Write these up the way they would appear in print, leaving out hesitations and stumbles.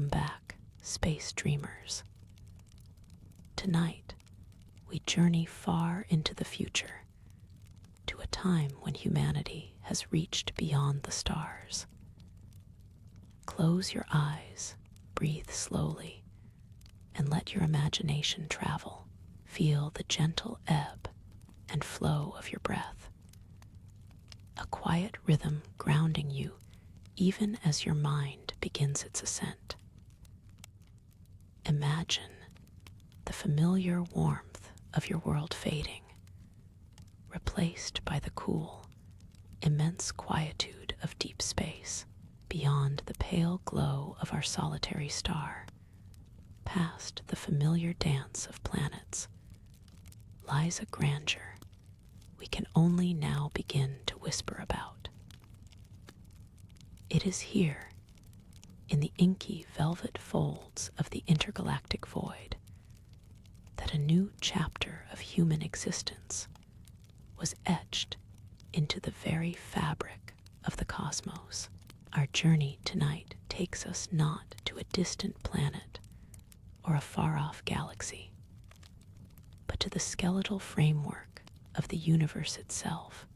Welcome back, space dreamers. Tonight, we journey far into the future, to a time when humanity has reached beyond the stars. Close your eyes, breathe slowly, and let your imagination travel. Feel the gentle ebb and flow of your breath, a quiet rhythm grounding you even as your mind begins its ascent. Imagine the familiar warmth of your world fading, replaced by the cool, immense quietude of deep space. Beyond the pale glow of our solitary star, past the familiar dance of planets, lies a grandeur we can only now begin to whisper about. It is here, in the inky velvet folds of the intergalactic void, that a new chapter of human existence was etched into the very fabric of the cosmos. Our journey tonight takes us not to a distant planet or a far-off galaxy, but to the skeletal framework of the universe itself,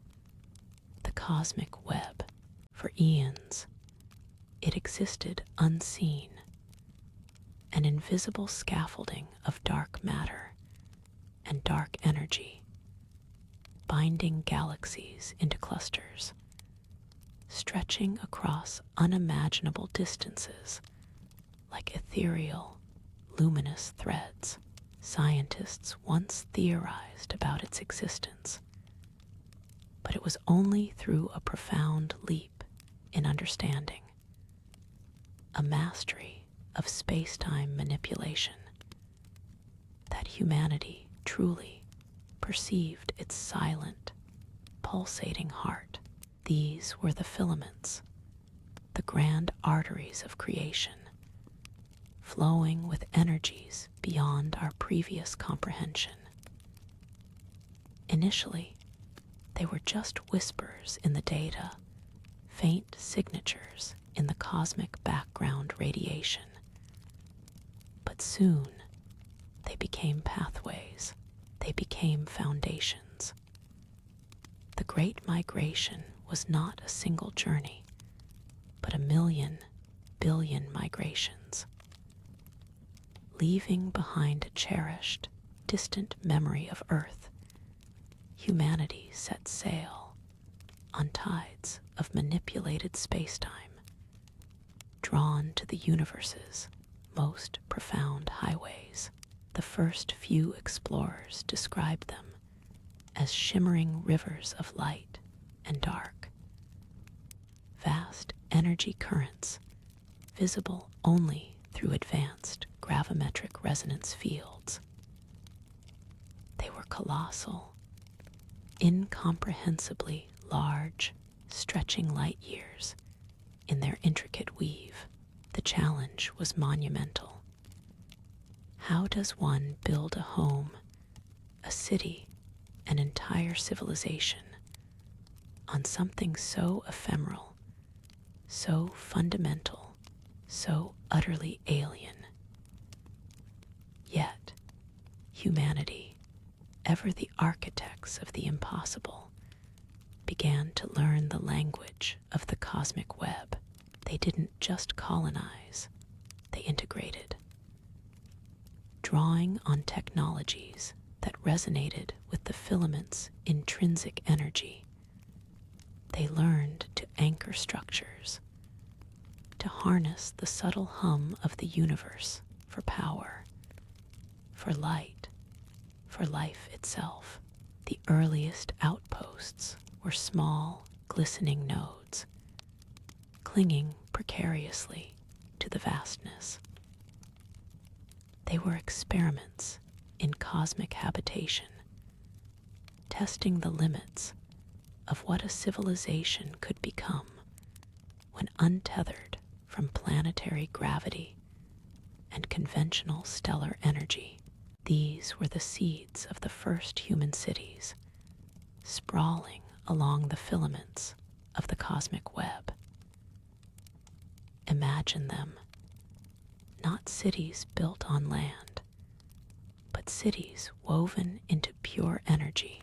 the cosmic web. For eons, it existed unseen, an invisible scaffolding of dark matter and dark energy, binding galaxies into clusters, stretching across unimaginable distances like ethereal, luminous threads. Scientists once theorized about its existence, but it was only through a profound leap in understanding, a mastery of space-time manipulation, that humanity truly perceived its silent, pulsating heart. These were the filaments, the grand arteries of creation, flowing with energies beyond our previous comprehension. Initially, they were just whispers in the data, faint signatures in the cosmic background radiation. But soon, they became pathways, they became foundations. The Great Migration was not a single journey, but a million, billion migrations, leaving behind a cherished, distant memory of Earth. Humanity set sail on tides of manipulated spacetime, drawn to the universe's most profound highways. The first few explorers described them as shimmering rivers of light and dark, vast energy currents visible only through advanced gravimetric resonance fields. They were colossal, incomprehensibly large, stretching light years in their intricate weave. The challenge was monumental. How does one build a home, a city, an entire civilization on something so ephemeral, so fundamental, so utterly alien? Yet, humanity, ever the architects of the impossible, began to learn the language of the cosmic web. They didn't just colonize, they integrated, drawing on technologies that resonated with the filament's intrinsic energy. They learned to anchor structures, to harness the subtle hum of the universe for power, for light, for life itself. The earliest outposts were small, glistening nodes, clinging precariously to the vastness. They were experiments in cosmic habitation, testing the limits of what a civilization could become when untethered from planetary gravity and conventional stellar energy. These were the seeds of the first human cities, sprawling along the filaments of the cosmic web. Imagine them, not cities built on land, but cities woven into pure energy,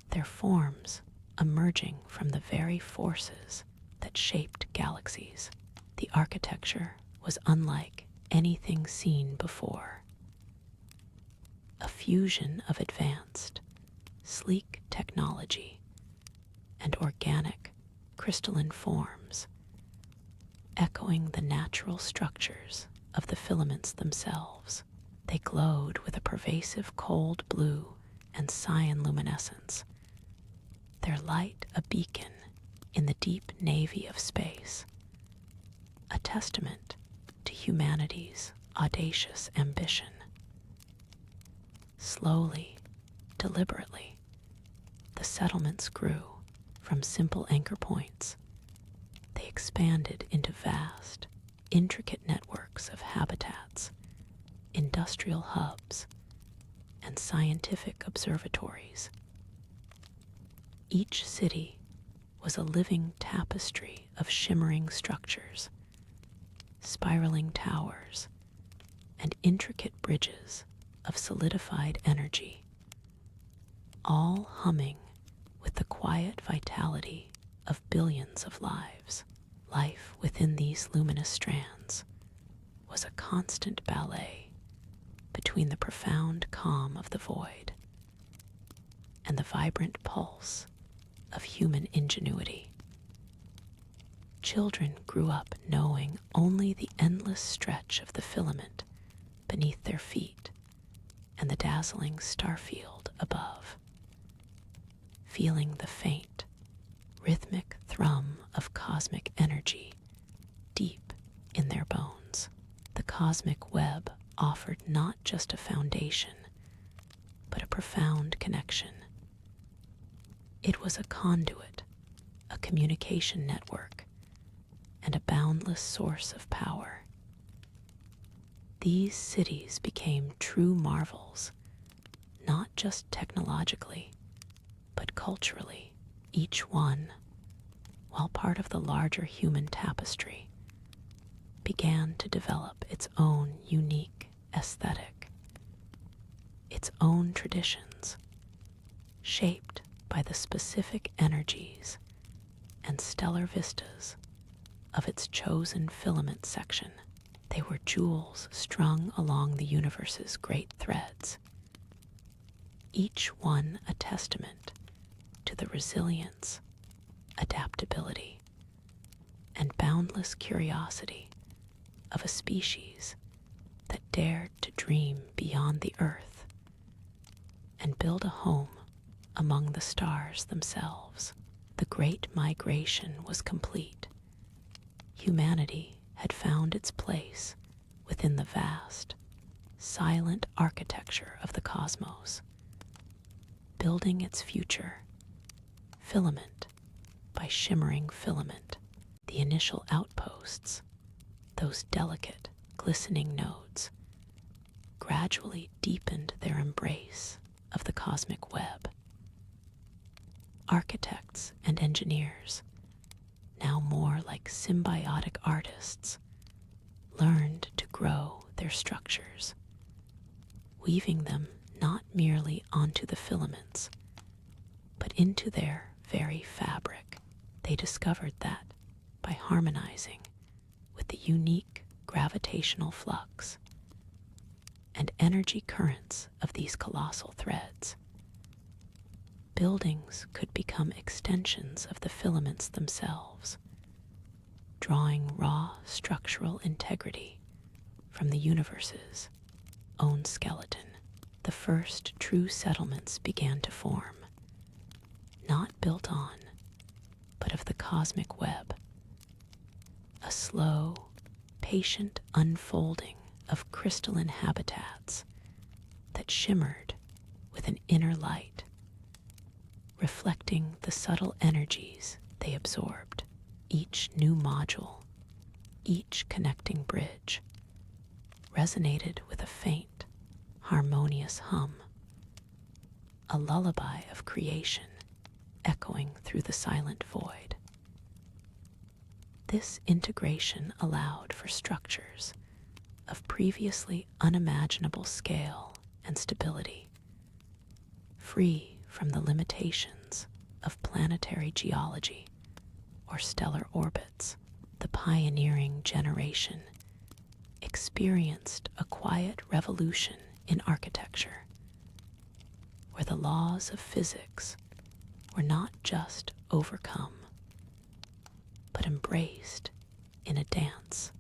their forms emerging from the very forces that shaped galaxies. The architecture was unlike anything seen before. A fusion of advanced, sleek technology and organic, crystalline forms, echoing the natural structures of the filaments themselves. They glowed with a pervasive cold blue and cyan luminescence, their light a beacon in the deep navy of space, a testament to humanity's audacious ambition. Slowly, deliberately, the settlements grew from simple anchor points. They expanded into vast, intricate networks of habitats, industrial hubs, and scientific observatories. Each city was a living tapestry of shimmering structures, spiraling towers, and intricate bridges of solidified energy, all humming with the quiet vitality of billions of lives. Life within these luminous strands was a constant ballet between the profound calm of the void and the vibrant pulse of human ingenuity. Children grew up knowing only the endless stretch of the filament beneath their feet and the dazzling starfield above, feeling the faint, rhythmic thrum of cosmic energy deep in their bones. The cosmic web offered not just a foundation, but a profound connection. It was a conduit, a communication network, and a boundless source of power. These cities became true marvels, not just technologically, but culturally. Each one, while part of the larger human tapestry, began to develop its own unique aesthetic, its own traditions, shaped by the specific energies and stellar vistas of its chosen filament section. They were jewels strung along the universe's great threads, each one a testament to the resilience, adaptability, and boundless curiosity of a species that dared to dream beyond the earth and build a home among the stars themselves. The great migration was complete. Humanity had found its place within the vast, silent architecture of the cosmos, building its future, filament by shimmering filament. The initial outposts, those delicate, glistening nodes, gradually deepened their embrace of the cosmic web. Architects and engineers, now more like symbiotic artists, learned to grow their structures, weaving them not merely onto the filaments, but into their very fabric. They discovered that by harmonizing with the unique gravitational flux and energy currents of these colossal threads, buildings could become extensions of the filaments themselves, drawing raw structural integrity from the universe's own skeleton. The first true settlements began to form, not built on, but of the cosmic web, a slow, patient unfolding of crystalline habitats that shimmered with an inner light, reflecting the subtle energies they absorbed. Each new module, each connecting bridge, resonated with a faint, harmonious hum, a lullaby of creation echoing through the silent void. This integration allowed for structures of previously unimaginable scale and stability, free from the limitations of planetary geology or stellar orbits. The pioneering generation experienced a quiet revolution in architecture, where the laws of physics were not just overcome, but embraced in a dance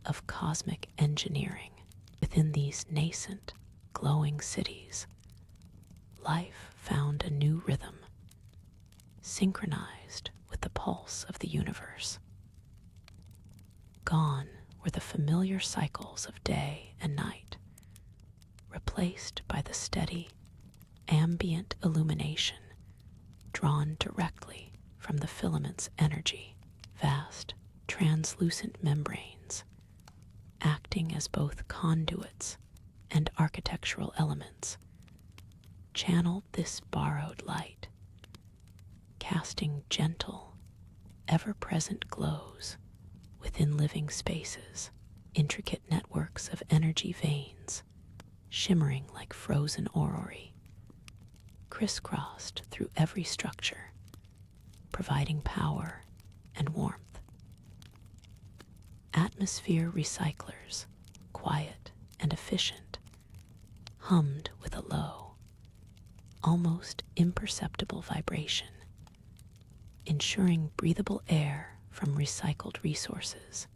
of cosmic engineering. Within these nascent, glowing cities, life found a new rhythm, synchronized with the pulse of the universe. Gone were the familiar cycles of day and night, replaced by the steady, ambient illumination drawn directly from the filament's energy. Vast, translucent membranes, acting as both conduits and architectural elements, channeled this borrowed light, casting gentle, ever-present glows within living spaces. Intricate networks of energy veins, shimmering like frozen orrery, crisscrossed through every structure, providing power and warmth. Atmosphere recyclers, quiet and efficient, hummed with a low, almost imperceptible vibration, ensuring breathable air from recycled resources,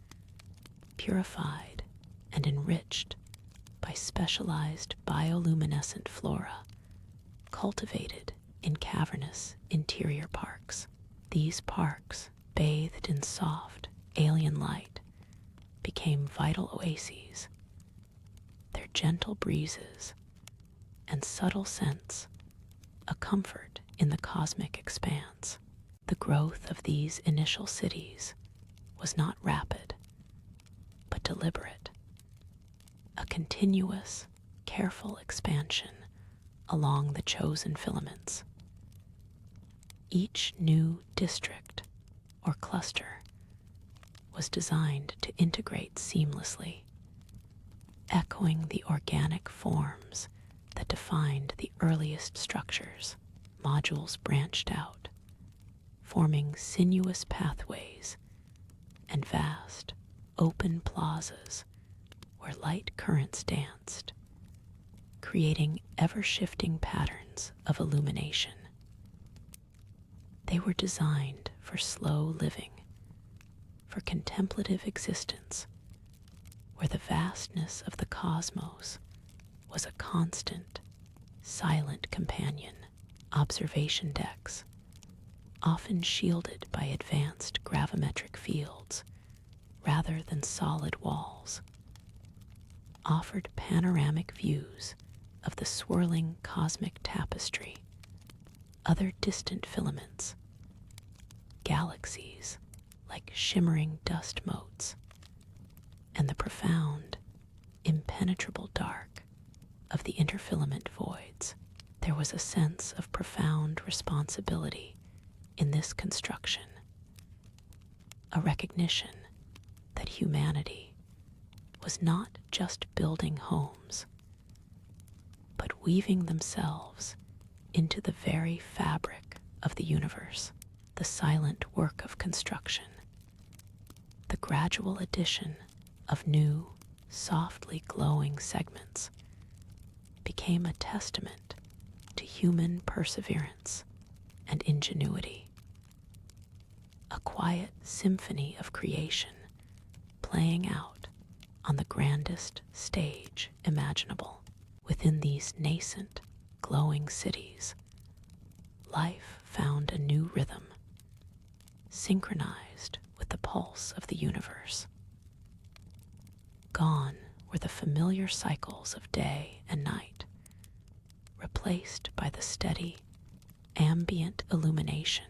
purified and enriched by specialized bioluminescent flora cultivated in cavernous interior parks. These parks, bathed in soft, alien light, became vital oases, their gentle breezes and subtle scents a comfort in the cosmic expanse. The growth of these initial cities was not rapid, but deliberate, a continuous, careful expansion along the chosen filaments. Each new district or cluster was designed to integrate seamlessly, echoing the organic forms that defined the earliest structures. Modules branched out, forming sinuous pathways and vast, open plazas where light currents danced, creating ever-shifting patterns of illumination. They were designed for slow living, for contemplative existence, where the vastness of the cosmos was a constant, silent companion. Observation decks, often shielded by advanced gravimetric fields rather than solid walls, offered panoramic views of the swirling cosmic tapestry, other distant filaments, galaxies like shimmering dust motes, and the profound, impenetrable dark of the interfilament voids. There was a sense of profound responsibility in this construction, a recognition that humanity was not just building homes, but weaving themselves into the very fabric of the universe. The silent work of construction, the gradual addition of new, softly glowing segments, became a testament to human perseverance and ingenuity. A quiet symphony of creation playing out on the grandest stage imaginable. Within these nascent, glowing cities, life found a new rhythm, synchronized with the pulse of the universe. Gone were the familiar cycles of day and night, replaced by the steady, ambient illumination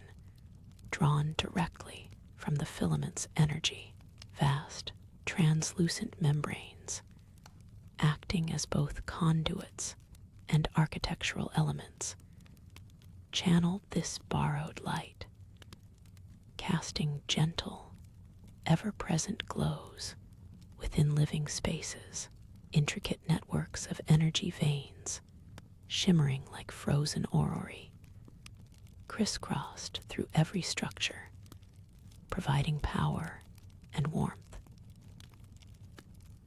drawn directly from the filament's energy. Vast, translucent membranes, acting as both conduits and architectural elements, channeled this borrowed light, casting gentle, ever-present glows within living spaces, intricate networks of energy veins, shimmering like frozen orrery, crisscrossed through every structure, providing power and warmth.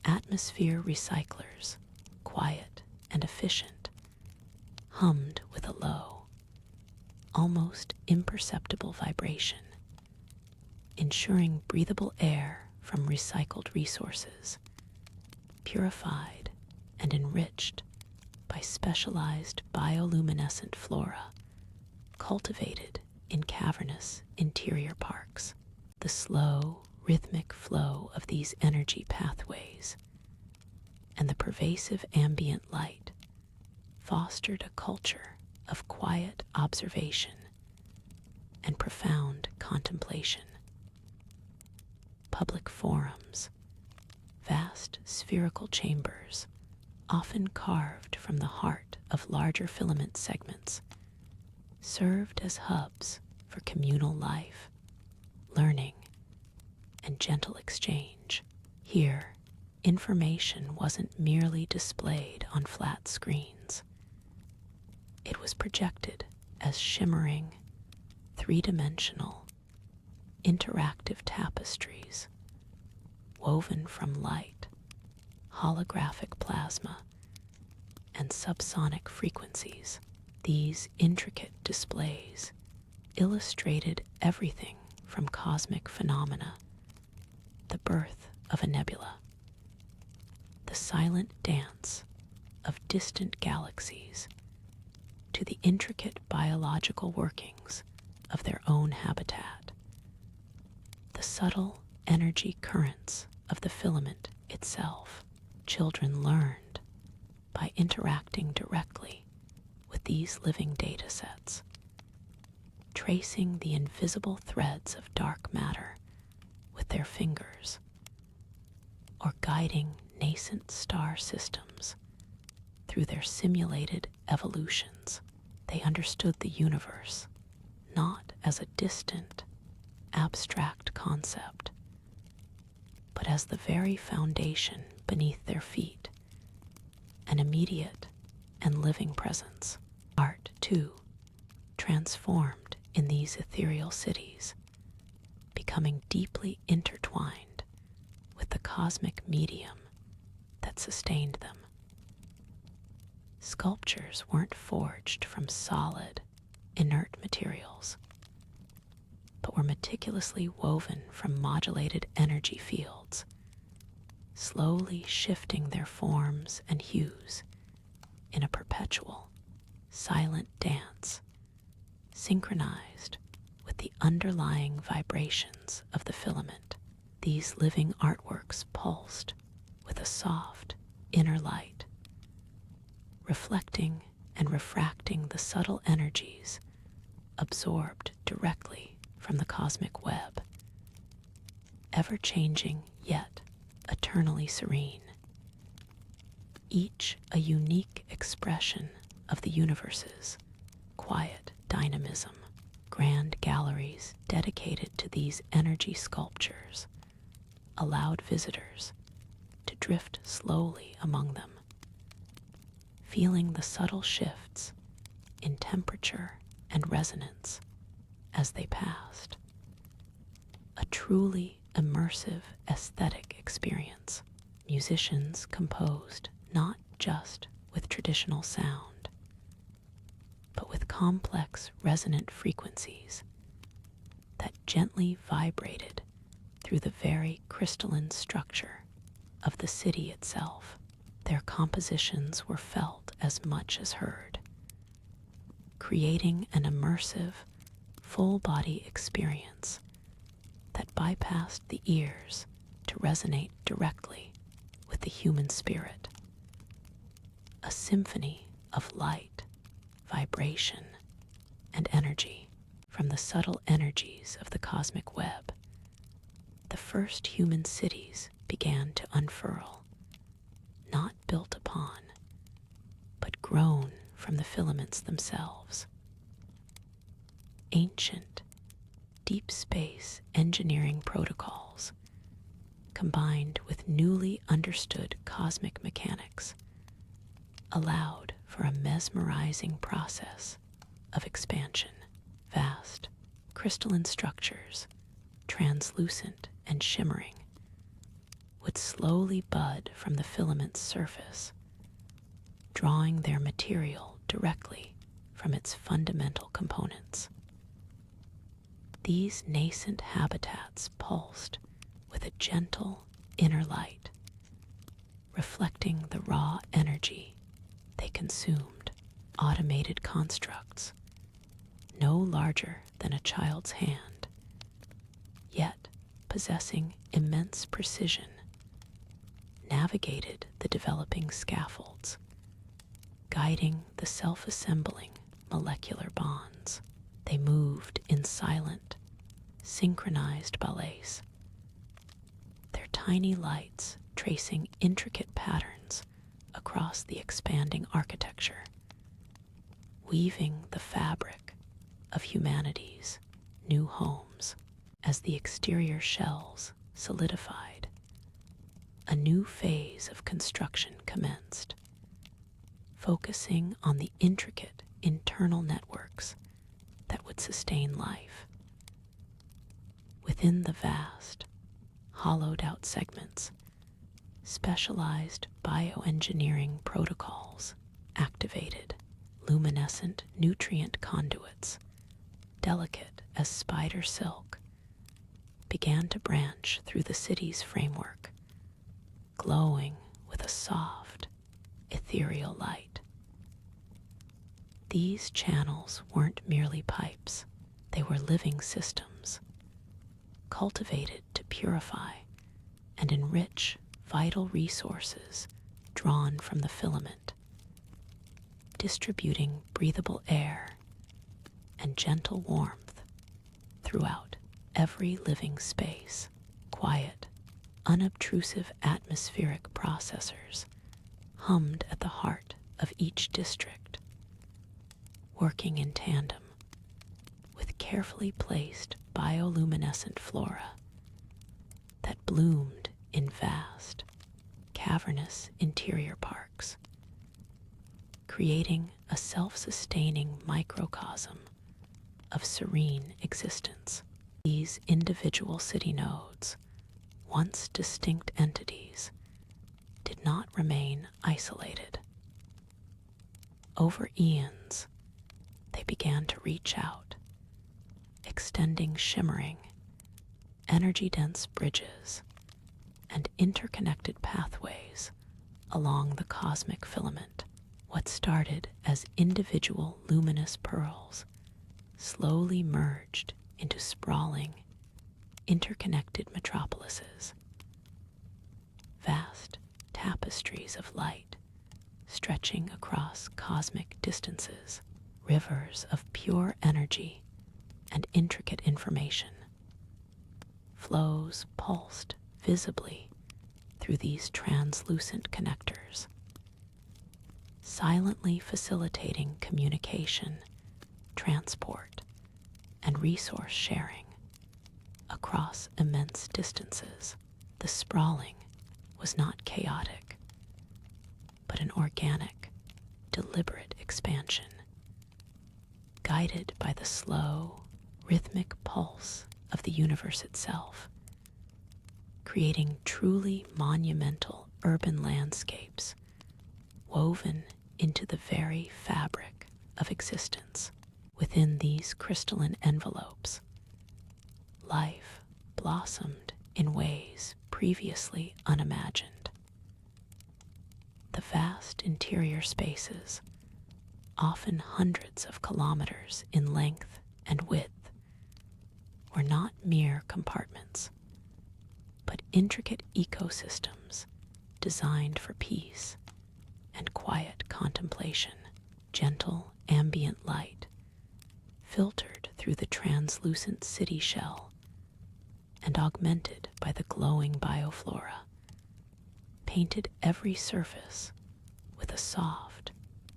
Atmosphere recyclers, quiet and efficient, hummed with a low, almost imperceptible vibration, ensuring breathable air from recycled resources, purified and enriched by specialized bioluminescent flora cultivated in cavernous interior parks. The slow, rhythmic flow of these energy pathways and the pervasive ambient light fostered a culture of quiet observation and profound contemplation. Public forums, vast spherical chambers, often carved from the heart of larger filament segments, served as hubs for communal life, learning, and gentle exchange. Here, information wasn't merely displayed on flat screens. It was projected as shimmering, three-dimensional, interactive tapestries woven from light, holographic plasma, and subsonic frequencies. These intricate displays illustrated everything from cosmic phenomena, the birth of a nebula, the silent dance of distant galaxies, to the intricate biological workings of their own habitat, the subtle energy currents of the filament itself. Children learned by interacting directly with these living data sets, tracing the invisible threads of dark matter with their fingers, or guiding nascent star systems through their simulated evolutions. They understood the universe not as a distant, abstract concept, but as the very foundation beneath their feet, an immediate and living presence. Art, too, transformed in these ethereal cities, becoming deeply intertwined with the cosmic medium that sustained them. Sculptures weren't forged from solid, inert materials, but were meticulously woven from modulated energy fields, slowly shifting their forms and hues in a perpetual, silent dance, synchronized with the underlying vibrations of the filament. These living artworks pulsed with a soft inner light, reflecting and refracting the subtle energies absorbed directly from the cosmic web, ever-changing yet eternally serene, each a unique expression of the universe's quiet dynamism. Grand galleries dedicated to these energy sculptures allowed visitors to drift slowly among them, feeling the subtle shifts in temperature and resonance as they passed. A truly immersive aesthetic experience. Musicians composed not just with traditional sound, but with complex resonant frequencies that gently vibrated through the very crystalline structure of the city itself. Their compositions were felt as much as heard, creating an immersive, full-body experience that bypassed the ears to resonate directly with the human spirit. A symphony of light, vibration, and energy. From the subtle energies of the cosmic web, the first human cities began to unfurl, not built upon, but grown from the filaments themselves. Ancient, deep space engineering protocols combined with newly understood cosmic mechanics, allowed for a mesmerizing process of expansion. Vast, crystalline structures, translucent and shimmering, would slowly bud from the filament's surface, drawing their material directly from its fundamental components. These nascent habitats pulsed with a gentle inner light, reflecting the raw energy they consumed. Automated constructs, no larger than a child's hand, yet possessing immense precision, navigated the developing scaffolds, guiding the self-assembling molecular bonds. They moved in silent, synchronized ballets, their tiny lights tracing intricate patterns across the expanding architecture, weaving the fabric of humanity's new homes. As the exterior shells solidified, a new phase of construction commenced, focusing on the intricate internal networks that would sustain life. Within the vast, hollowed-out segments, specialized bioengineering protocols activated luminescent nutrient conduits, delicate as spider silk, began to branch through the city's framework, glowing with a soft, ethereal light. These channels weren't merely pipes, they were living systems, cultivated to purify and enrich vital resources drawn from the filament, distributing breathable air and gentle warmth throughout every living space. Quiet, unobtrusive atmospheric processors hummed at the heart of each district, working in tandem with carefully placed bioluminescent flora that bloomed in vast, cavernous interior parks, creating a self-sustaining microcosm of serene existence. These individual city nodes, once distinct entities, did not remain isolated. Over eons, they began to reach out, extending shimmering, energy-dense bridges and interconnected pathways along the cosmic filament. What started as individual luminous pearls slowly merged into sprawling, interconnected metropolises. Vast tapestries of light stretching across cosmic distances, rivers of pure energy and intricate information. Flows pulsed visibly through these translucent connectors, silently facilitating communication, transport, and resource sharing across immense distances. The sprawling was not chaotic, but an organic, deliberate expansion, guided by the slow, rhythmic pulse of the universe itself, creating truly monumental urban landscapes woven into the very fabric of existence. Within these crystalline envelopes, life blossomed in ways previously unimagined. The vast interior spaces, often hundreds of kilometers in length and width, were not mere compartments, but intricate ecosystems designed for peace and quiet contemplation. Gentle ambient light filtered through the translucent city shell and augmented by the glowing bioflora, painted every surface with a soft,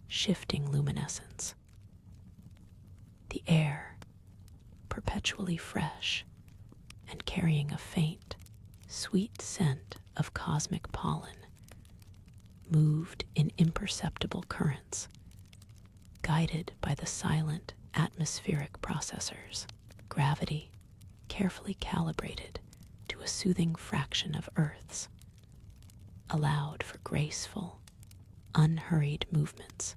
shifting luminescence. The air, perpetually fresh and carrying a faint, sweet scent of cosmic pollen moved in imperceptible currents, guided by the silent atmospheric processors, gravity carefully calibrated to a soothing fraction of Earth's, allowed for graceful, unhurried movements,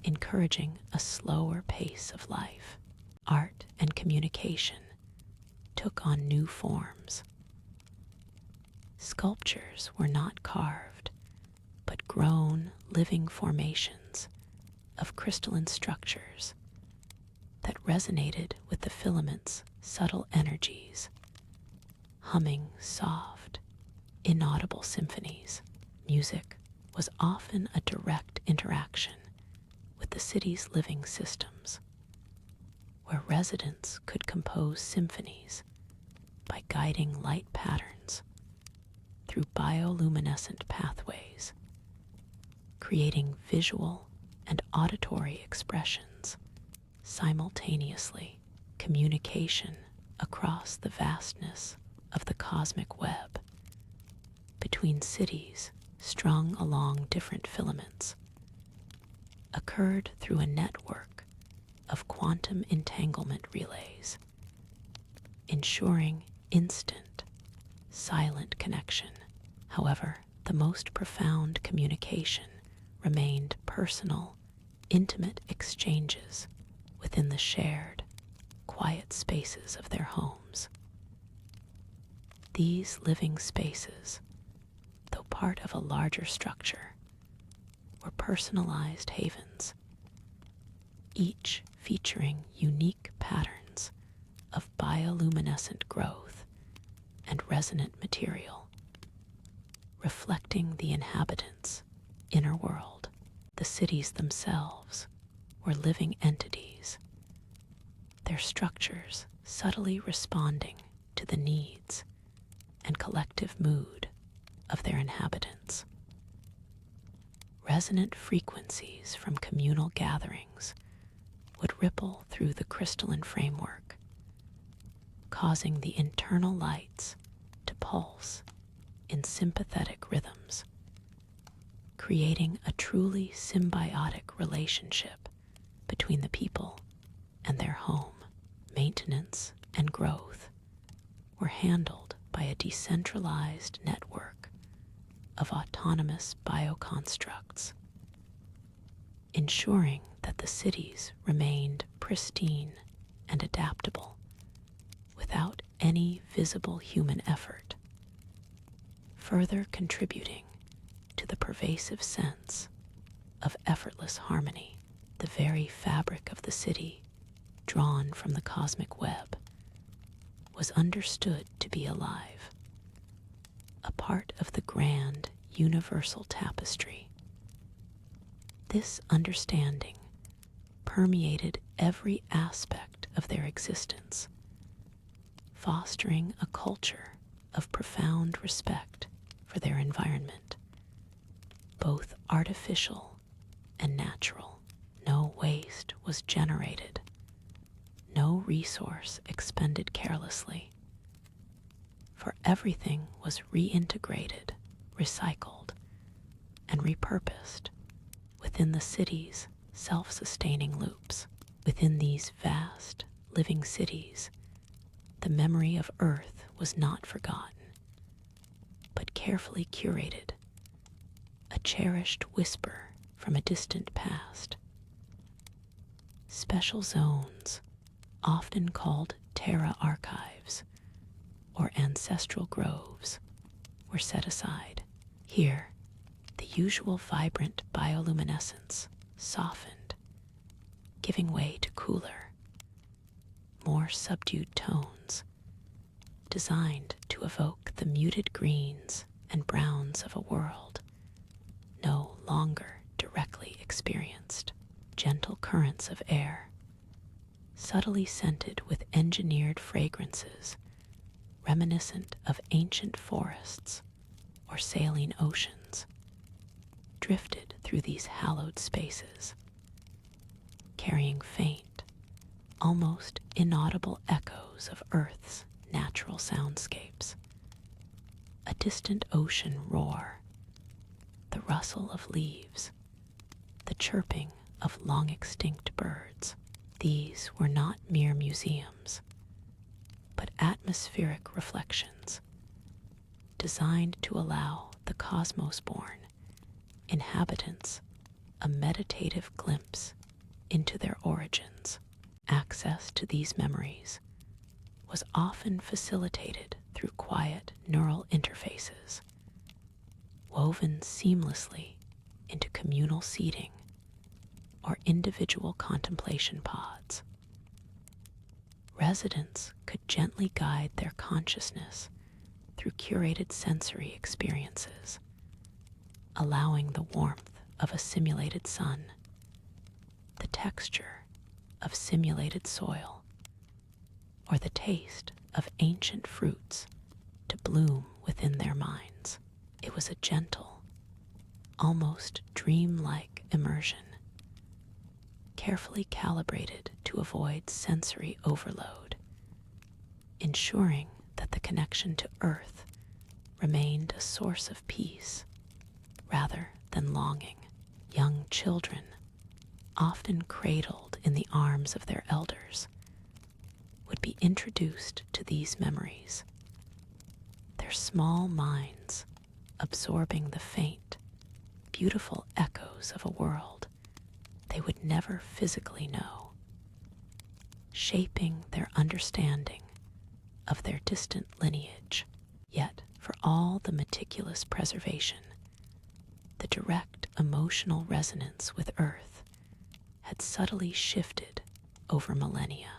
encouraging a slower pace of life. Art and communication took on new forms. Sculptures were not carved, but grown, living formations of crystalline structures that resonated with the filament's subtle energies, humming soft, inaudible symphonies. Music was often a direct interaction with the city's living systems, where residents could compose symphonies by guiding light patterns through bioluminescent pathways, creating visual and auditory expressions simultaneously. Communication across the vastness of the cosmic web between cities strung along different filaments occurred through a network of quantum entanglement relays, ensuring instant, silent connection. However, the most profound communication remained personal, intimate exchanges within the shared, quiet spaces of their homes. These living spaces, though part of a larger structure, were personalized havens, each featuring unique patterns of bioluminescent growth and resonant material, reflecting the inhabitants' inner world. The cities themselves were living entities, their structures subtly responding to the needs and collective mood of their inhabitants. Resonant frequencies from communal gatherings would ripple through the crystalline framework, causing the internal lights to pulse in sympathetic rhythms, creating a truly symbiotic relationship between the people and their home. Maintenance and growth were handled by a decentralized network of autonomous bioconstructs, ensuring that the cities remained pristine and adaptable without any visible human effort, further contributing to the pervasive sense of effortless harmony. The very fabric of the city, drawn from the cosmic web, was understood to be alive, a part of the grand universal tapestry. This understanding permeated every aspect of their existence, fostering a culture of profound respect for their environment, both artificial and natural. No waste was generated, no resource expended carelessly, for everything was reintegrated, recycled, and repurposed within the city's self-sustaining loops. Within these vast, living cities, the memory of Earth was not forgotten, but carefully curated, a cherished whisper from a distant past. Special zones, often called Terra archives or ancestral groves, were set aside. Here, the usual vibrant bioluminescence softened, giving way to cooler, more subdued tones, designed to evoke the muted greens and browns of a world no longer directly experienced. Gentle currents of air, subtly scented with engineered fragrances reminiscent of ancient forests or saline oceans, drifted through these hallowed spaces, carrying faint, almost inaudible echoes of Earth's natural soundscapes. a distant ocean roar, the rustle of leaves, the chirping of long-extinct birds. These were not mere museums, but atmospheric reflections designed to allow the cosmos-born inhabitants a meditative glimpse into their origins. Access to these memories was often facilitated through quiet neural interfaces, woven seamlessly into communal seating or individual contemplation pods. Residents could gently guide their consciousness through curated sensory experiences, allowing the warmth of a simulated sun, the texture of simulated soil, or the taste of ancient fruits to bloom within their minds. It was a gentle, almost dreamlike immersion, carefully calibrated to avoid sensory overload, ensuring that the connection to Earth remained a source of peace rather than longing. Young children, often cradled in the arms of their elders, would be introduced to these memories, their small minds absorbing the faint, beautiful echoes of a world they would never physically know, shaping their understanding of their distant lineage. Yet, for all the meticulous preservation, the direct emotional resonance with Earth had subtly shifted over millennia.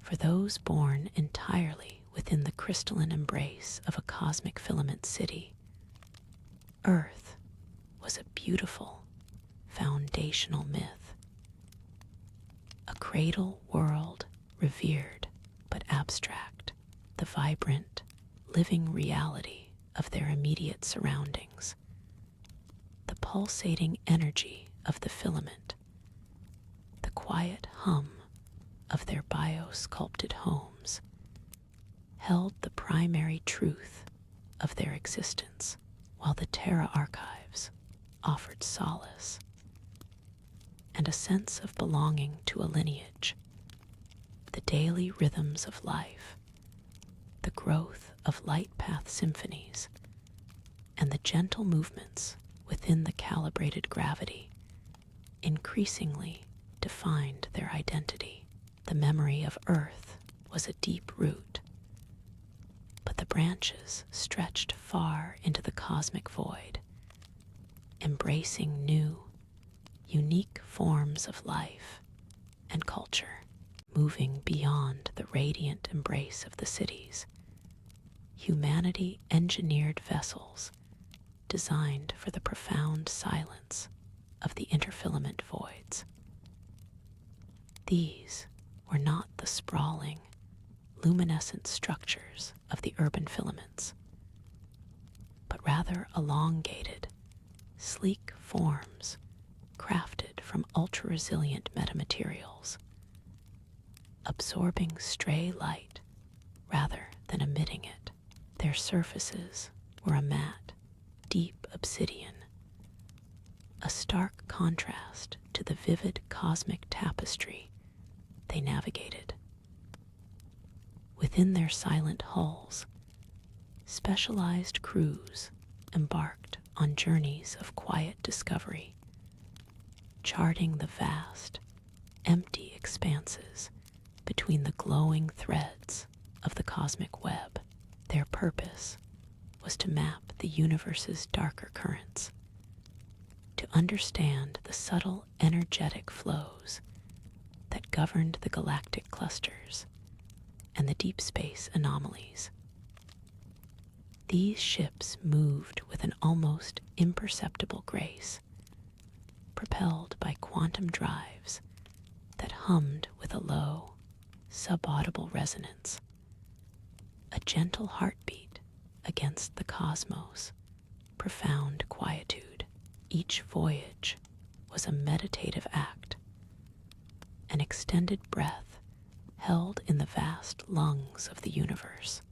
For those born entirely within the crystalline embrace of a cosmic filament city, Earth was a beautiful, foundational myth, a cradle world revered but abstract, the vibrant, living reality of their immediate surroundings, the pulsating energy of the filament, the quiet hum of their bio-sculpted homes, held the primary truth of their existence, while the Terra archives offered solace and a sense of belonging to a lineage. The daily rhythms of life, the growth of light path symphonies, and the gentle movements within the calibrated gravity increasingly defined their identity. The memory of Earth was a deep root, but the branches stretched far into the cosmic void, embracing new, unique forms of life and culture. Moving beyond the radiant embrace of the cities, humanity engineered vessels designed for the profound silence of the interfilament voids. These were not the sprawling, luminescent structures of the urban filaments, but rather elongated, sleek forms crafted from ultra-resilient metamaterials, absorbing stray light rather than emitting it. Their surfaces were a matte, deep obsidian, a stark contrast to the vivid cosmic tapestry they navigated. Within their silent hulls, specialized crews embarked on journeys of quiet discovery, charting the vast, empty expanses between the glowing threads of the cosmic web. Their purpose was to map the universe's darker currents, to understand the subtle energetic flows that governed the galactic clusters and the deep space anomalies. These ships moved with an almost imperceptible grace, propelled by quantum drives that hummed with a low, subaudible resonance, a gentle heartbeat against the cosmos' profound quietude. Each voyage was a meditative act, an extended breath held in the vast lungs of the universe,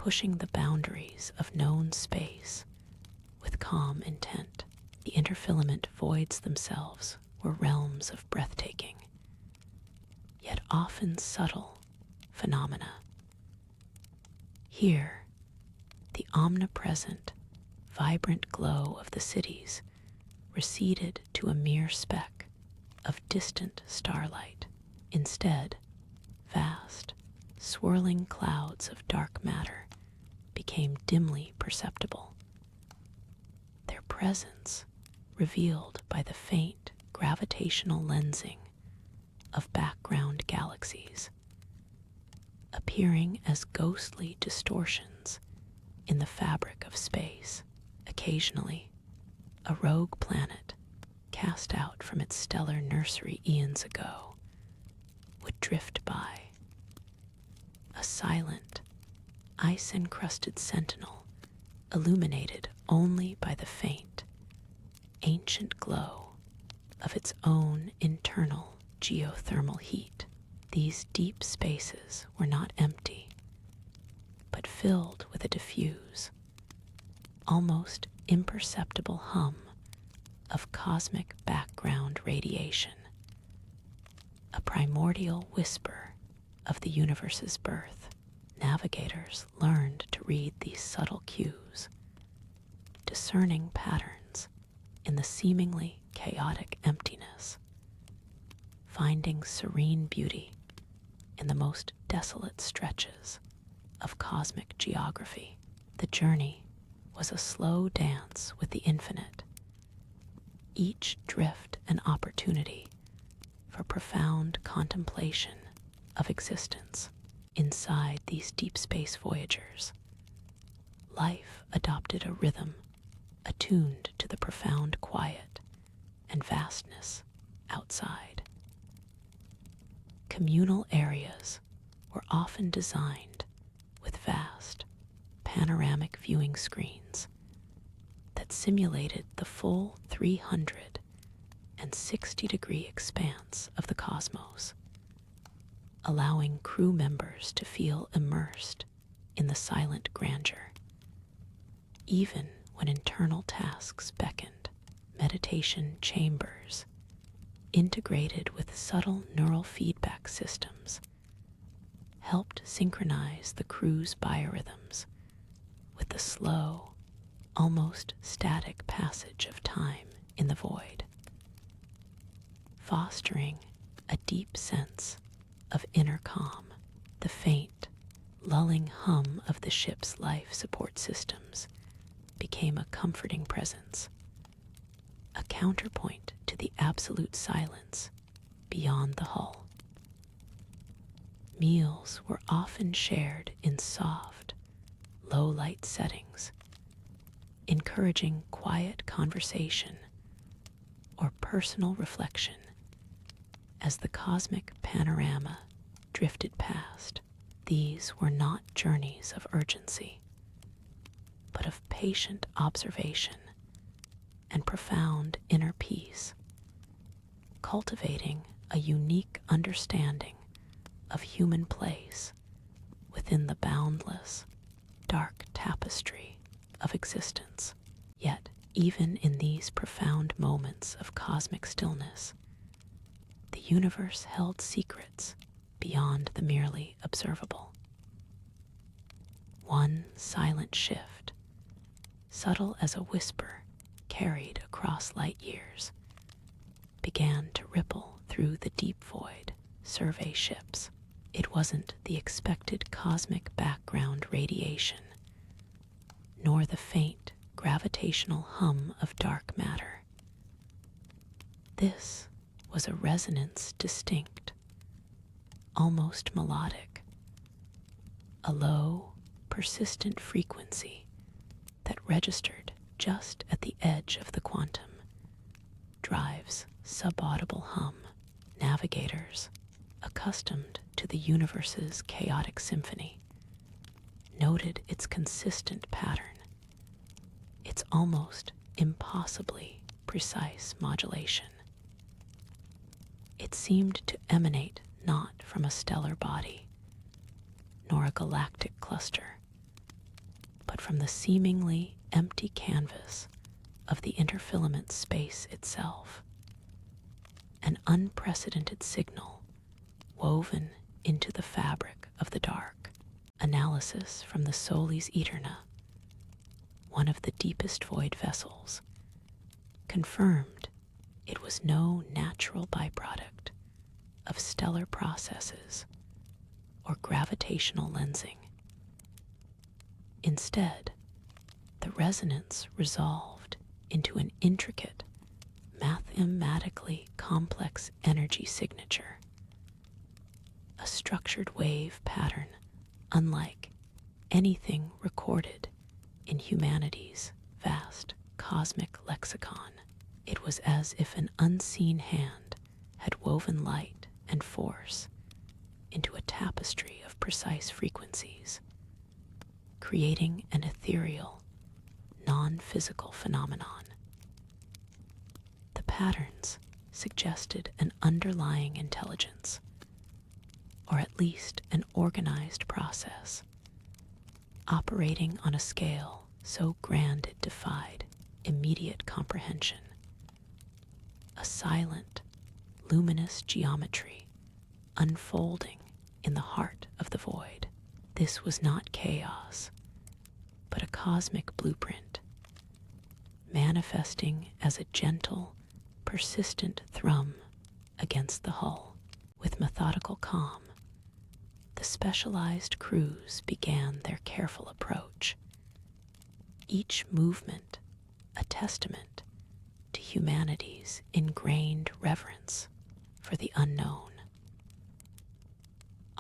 pushing the boundaries of known space with calm intent. The interfilament voids themselves were realms of breathtaking, yet often subtle phenomena. Here, the omnipresent, vibrant glow of the cities receded to a mere speck of distant starlight. Instead, vast, swirling clouds of dark matter became dimly perceptible, their presence revealed by the faint gravitational lensing of background galaxies, appearing as ghostly distortions in the fabric of space. Occasionally, a rogue planet, cast out from its stellar nursery eons ago, would drift by, a silent, ice-encrusted sentinel illuminated only by the faint, ancient glow of its own internal geothermal heat. These deep spaces were not empty, but filled with a diffuse, almost imperceptible hum of cosmic background radiation, a primordial whisper of the universe's birth. Navigators learned to read these subtle cues, discerning patterns in the seemingly chaotic emptiness, finding serene beauty in the most desolate stretches of cosmic geography. The journey was a slow dance with the infinite, each drift an opportunity for profound contemplation of existence. Inside these deep space voyagers, life adopted a rhythm attuned to the profound quiet and vastness outside. Communal areas were often designed with vast, panoramic viewing screens that simulated the full 360-degree expanse of the cosmos, allowing crew members to feel immersed in the silent grandeur. Even when internal tasks beckoned, meditation chambers, integrated with subtle neural feedback systems, helped synchronize the crew's biorhythms with the slow, almost static passage of time in the void, fostering a deep sense of inner calm. The faint, lulling hum of the ship's life support systems became a comforting presence, a counterpoint to the absolute silence beyond the hull. Meals were often shared in soft, low-light settings, encouraging quiet conversation or personal reflection as the cosmic panorama drifted past. These were not journeys of urgency, but of patient observation and profound inner peace, cultivating a unique understanding of human place within the boundless, dark tapestry of existence. Yet, even in these profound moments of cosmic stillness, the universe held secrets beyond the merely observable. One silent shift, subtle as a whisper carried across light years, began to ripple through the deep void survey ships. It wasn't the expected cosmic background radiation, nor the faint gravitational hum of dark matter. This was a resonance distinct, almost melodic, a low, persistent frequency that registered just at the edge of the quantum drive's subaudible hum. Navigators, accustomed to the universe's chaotic symphony, noted its consistent pattern, its almost impossibly precise modulation. It seemed to emanate not from a stellar body, nor a galactic cluster, from the seemingly empty canvas of the interfilament space itself, an unprecedented signal woven into the fabric of the dark. Analysis from the Solis Eterna, one of the deepest void vessels, confirmed it was no natural byproduct of stellar processes or gravitational lensing. Instead, the resonance resolved into an intricate, mathematically complex energy signature, a structured wave pattern unlike anything recorded in humanity's vast cosmic lexicon. It was as if an unseen hand had woven light and force into a tapestry of precise frequencies, creating an ethereal, non-physical phenomenon. The patterns suggested an underlying intelligence, or at least an organized process, operating on a scale so grand it defied immediate comprehension. A silent, luminous geometry unfolding in the heart of the void. This was not chaos, but a cosmic blueprint, manifesting as a gentle, persistent thrum against the hull. With methodical calm, the specialized crews began their careful approach, each movement a testament to humanity's ingrained reverence for the unknown.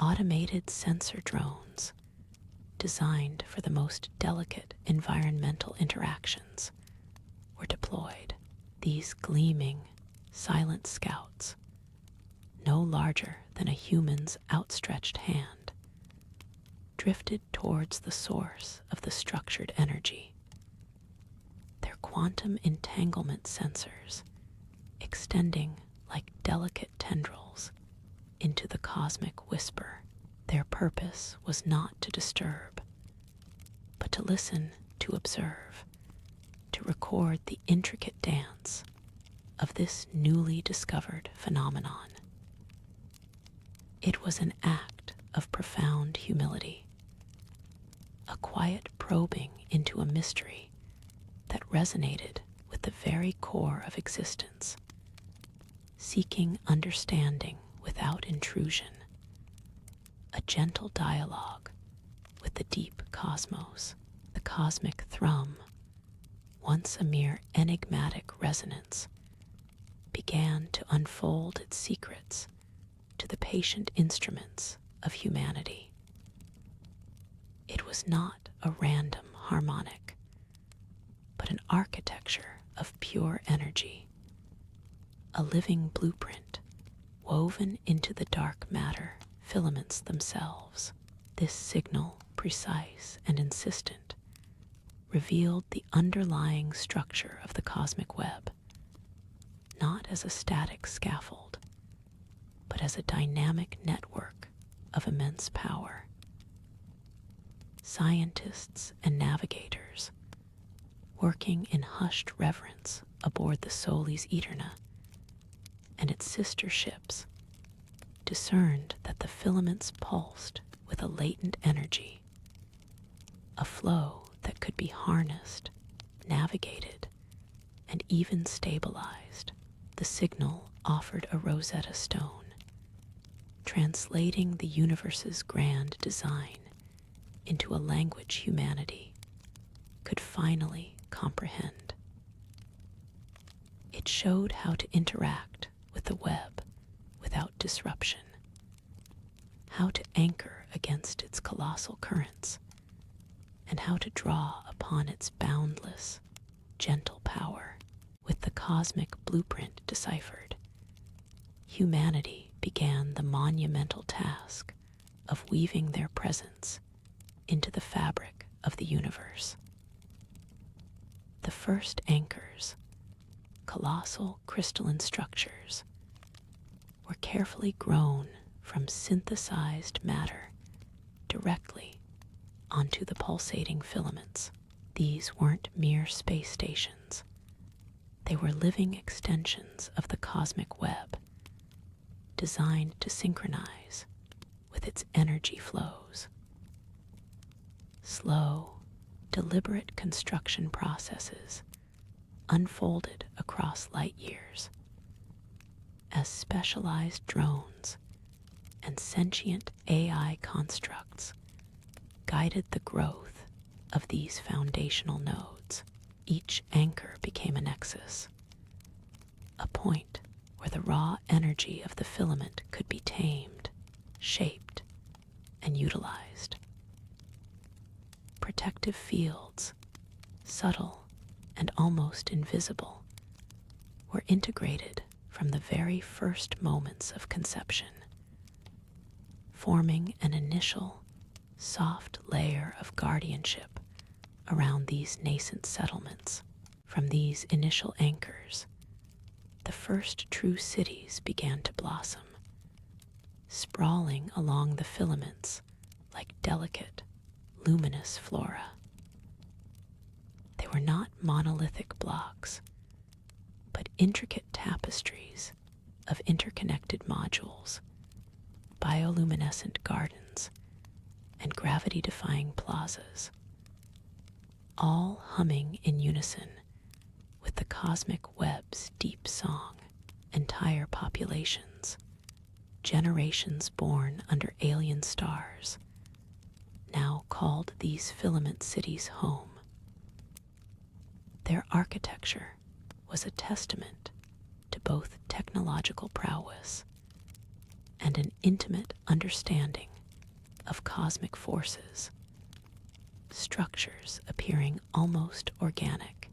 Automated sensor drones, designed for the most delicate environmental interactions, were deployed. These gleaming, silent scouts, no larger than a human's outstretched hand, drifted towards the source of the structured energy. Their quantum entanglement sensors extending like delicate tendrils into the cosmic whisper. Their purpose was not to disturb, but to listen, to observe, to record the intricate dance of this newly discovered phenomenon. It was an act of profound humility, a quiet probing into a mystery that resonated with the very core of existence, seeking understanding without intrusion, a gentle dialogue with the deep cosmos. The cosmic thrum, once a mere enigmatic resonance, began to unfold its secrets to the patient instruments of humanity. It was not a random harmonic, but an architecture of pure energy, a living blueprint woven into the dark matter filaments themselves. This signal, precise and insistent, revealed the underlying structure of the cosmic web, not as a static scaffold, but as a dynamic network of immense power. Scientists and navigators, working in hushed reverence aboard the Solis Eterna and its sister ships, discerned that the filaments pulsed with a latent energy, a flow that could be harnessed, navigated, and even stabilized. The signal offered a Rosetta Stone, translating the universe's grand design into a language humanity could finally comprehend. It showed how to interact with the web without disruption, how to anchor against its colossal currents, and how to draw upon its boundless, gentle power. With the cosmic blueprint deciphered, humanity began the monumental task of weaving their presence into the fabric of the universe. The first anchors, colossal crystalline structures, were carefully grown from synthesized matter directly onto the pulsating filaments. These weren't mere space stations. They were living extensions of the cosmic web, designed to synchronize with its energy flows. Slow, deliberate construction processes unfolded across light years as specialized drones and sentient AI constructs guided the growth of these foundational nodes. Each anchor became a nexus, a point where the raw energy of the filament could be tamed, shaped, and utilized. Protective fields, subtle and almost invisible, were integrated from the very first moments of conception, forming an initial, soft layer of guardianship around these nascent settlements. From these initial anchors, the first true cities began to blossom, sprawling along the filaments like delicate, luminous flora. They were not monolithic blocks, but intricate tapestries of interconnected modules, bioluminescent gardens, and gravity-defying plazas, all humming in unison with the cosmic web's deep song. Entire populations, generations born under alien stars, now called these filament cities home. Their architecture was a testament to both technological prowess and an intimate understanding of cosmic forces, structures appearing almost organic,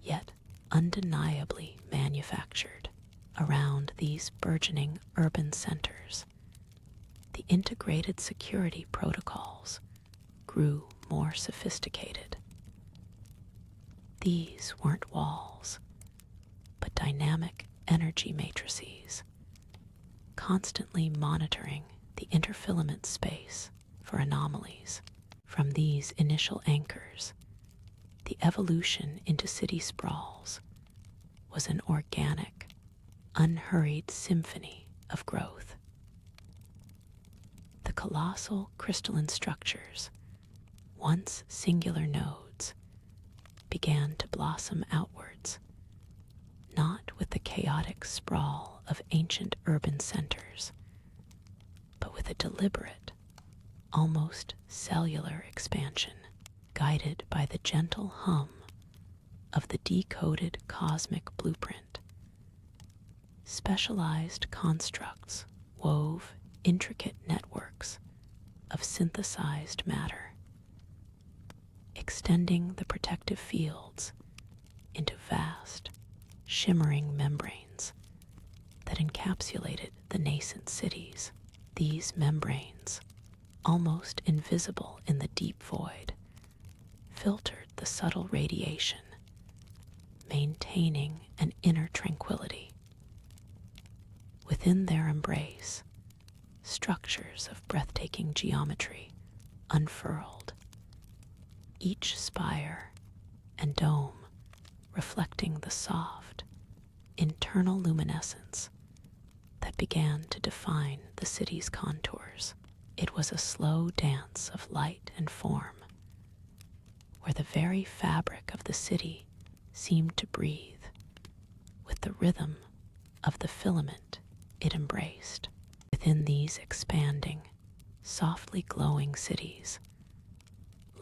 yet undeniably manufactured. Around these burgeoning urban centers, the integrated security protocols grew more sophisticated. These weren't walls, but dynamic energy matrices, constantly monitoring the interfilament space for anomalies. From these initial anchors, the evolution into city sprawls was an organic, unhurried symphony of growth. The colossal crystalline structures, once singular nodes, began to blossom outwards, not with the chaotic sprawl of ancient urban centers, but with a deliberate, almost cellular expansion, guided by the gentle hum of the decoded cosmic blueprint. Specialized constructs wove intricate networks of synthesized matter, extending the protective fields into vast, shimmering membranes that encapsulated the nascent cities. These membranes, almost invisible in the deep void, filtered the subtle radiation, maintaining an inner tranquility. Within their embrace, structures of breathtaking geometry unfurled, each spire and dome reflecting the soft, internal luminescence that began to define the city's contours. It was a slow dance of light and form, where the very fabric of the city seemed to breathe with the rhythm of the filament it embraced. Within these expanding, softly glowing cities,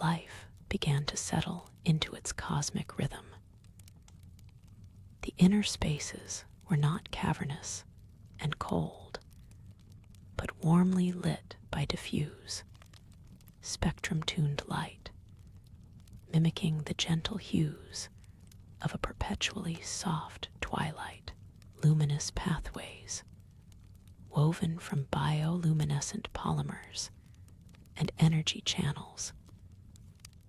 life began to settle into its cosmic rhythm. The inner spaces were not cavernous and cold, but warmly lit by diffuse, spectrum-tuned light, mimicking the gentle hues of a perpetually soft twilight. Luminous pathways, woven from bioluminescent polymers and energy channels,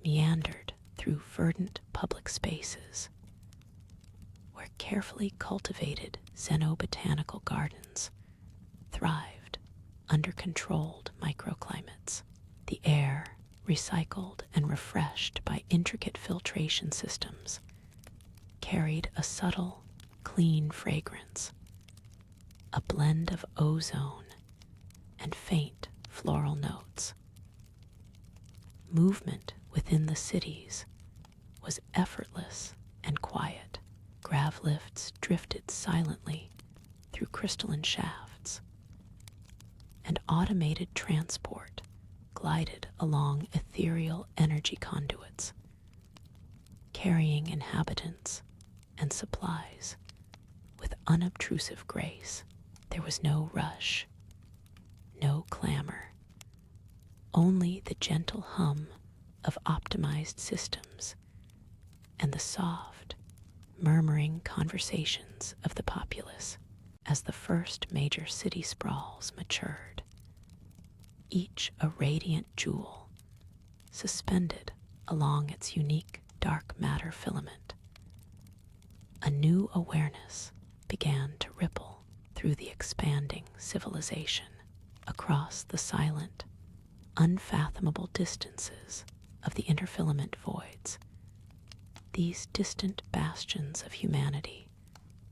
meandered through verdant public spaces, where carefully cultivated xenobotanical gardens thrived under controlled microclimates. The air recycled and refreshed by intricate filtration systems, carried a subtle, clean fragrance, a blend of ozone and faint floral notes. Movement within the cities was effortless and quiet. Grav lifts drifted silently through crystalline shafts, and automated transport glided along ethereal energy conduits, carrying inhabitants and supplies with unobtrusive grace. There was no rush, no clamor, only the gentle hum of optimized systems and the soft, murmuring conversations of the populace. As the first major city sprawls matured, each a radiant jewel suspended along its unique dark matter filament, a new awareness began to ripple through the expanding civilization. Across the silent, unfathomable distances of the interfilament voids, these distant bastions of humanity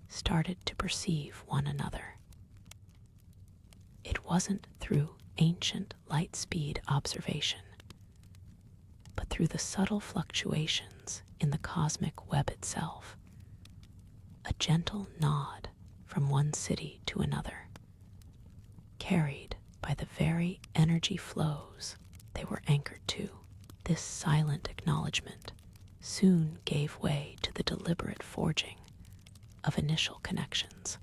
started to perceive one another. It wasn't through ancient light-speed observation, but through the subtle fluctuations in the cosmic web itself, a gentle nod from one city to another, carried by the very energy flows they were anchored to. This silent acknowledgement soon gave way to the deliberate forging of initial connections.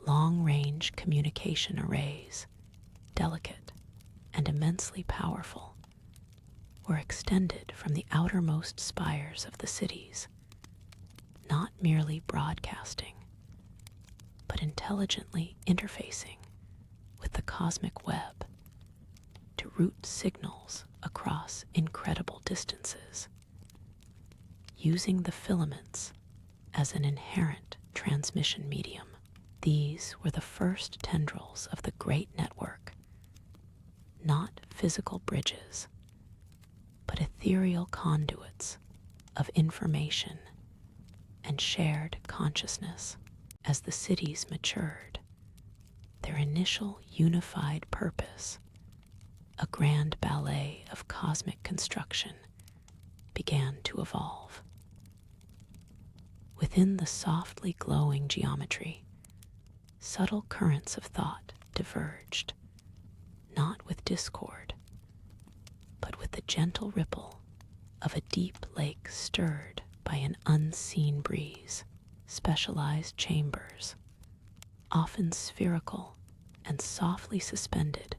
Long-range communication arrays, delicate and immensely powerful, were extended from the outermost spires of the cities, not merely broadcasting, but intelligently interfacing with the cosmic web to route signals across incredible distances, using the filaments as an inherent transmission medium. These were the first tendrils of the great network, not physical bridges, but ethereal conduits of information and shared consciousness. As the cities matured, their initial unified purpose, a grand ballet of cosmic construction, began to evolve. Within the softly glowing geometry, subtle currents of thought diverged, not with discord, but with the gentle ripple of a deep lake stirred by an unseen breeze. Specialized chambers, often spherical and softly suspended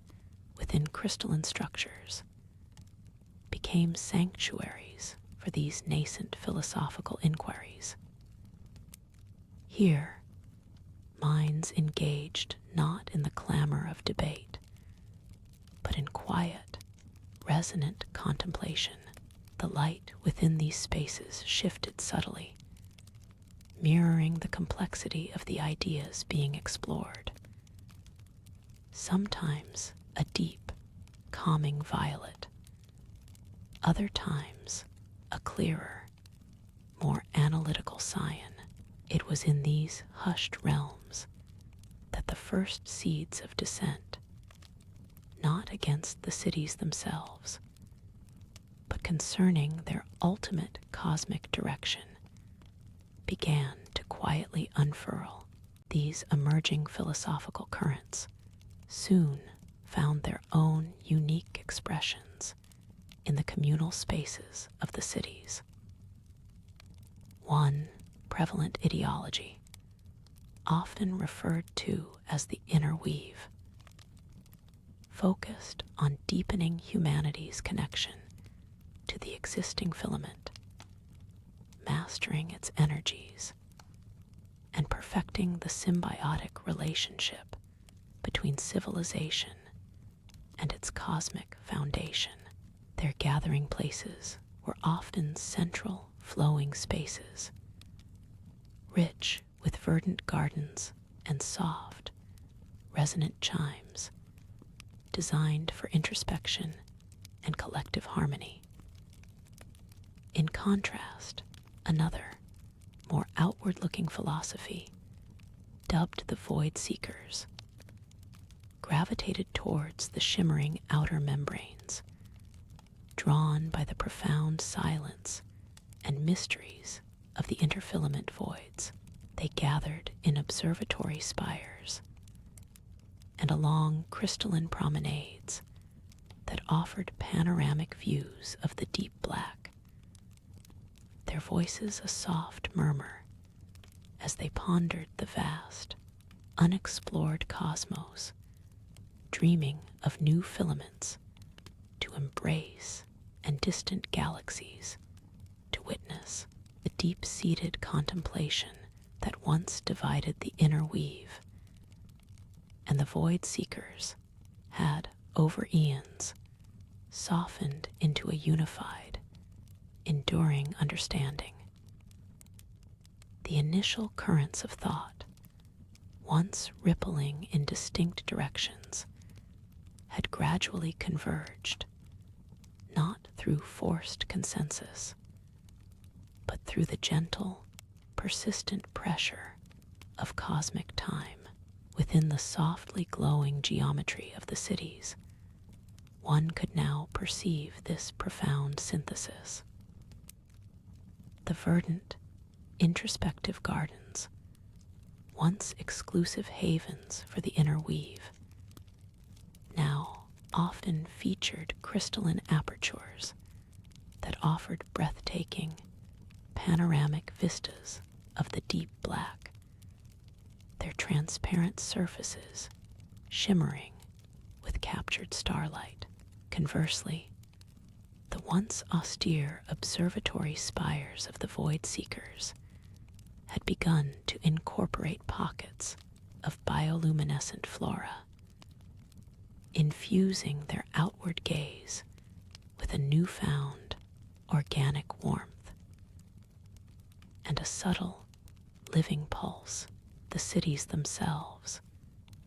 within crystalline structures, became sanctuaries for these nascent philosophical inquiries. Here, minds engaged not in the clamor of debate, but in quiet, resonant contemplation. The light within these spaces shifted subtly, mirroring the complexity of the ideas being explored. Sometimes a deep, calming violet, other times a clearer, more analytical cyan. It was in these hushed realms that the first seeds of dissent, not against the cities themselves, but concerning their ultimate cosmic direction, began to quietly unfurl. These emerging philosophical currents soon found their own unique expressions in the communal spaces of the cities. One prevalent ideology, often referred to as the inner weave, focused on deepening humanity's connection to the existing filament, mastering its energies, and perfecting the symbiotic relationship between civilization and its cosmic foundation. Their gathering places were often central, flowing spaces, rich with verdant gardens and soft, resonant chimes, designed for introspection and collective harmony. In contrast, another, more outward-looking philosophy, dubbed the Void Seekers, gravitated towards the shimmering outer membranes, drawn by the profound silence and mysteries of the interfilament voids. They gathered in observatory spires and along crystalline promenades that offered panoramic views of the deep black, their voices a soft murmur as they pondered the vast, unexplored cosmos, dreaming of new filaments to embrace and distant galaxies to witness the deep-seated contemplation that once divided the inner weave. And the Void Seekers had, over eons, softened into a unified, enduring understanding. The initial currents of thought, once rippling in distinct directions, had gradually converged, not through forced consensus, but through the gentle, persistent pressure of cosmic time. Within the softly glowing geometry of the cities, one could now perceive this profound synthesis. The verdant, introspective gardens, once exclusive havens for the inner weave, now often featured crystalline apertures that offered breathtaking, panoramic vistas of the deep black, their transparent surfaces shimmering with captured starlight. Conversely, the once austere observatory spires of the Void Seekers had begun to incorporate pockets of bioluminescent flora, infusing their outward gaze with a newfound organic warmth and a subtle, living pulse. The cities themselves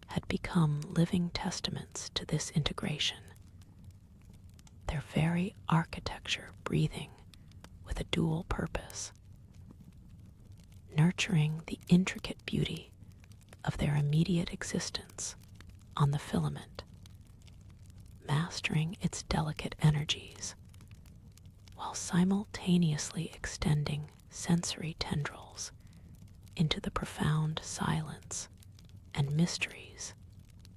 had become living testaments to this integration, their very architecture breathing with a dual purpose, nurturing the intricate beauty of their immediate existence on the filament, mastering its delicate energies, while simultaneously extending sensory tendrils into the profound silence and mysteries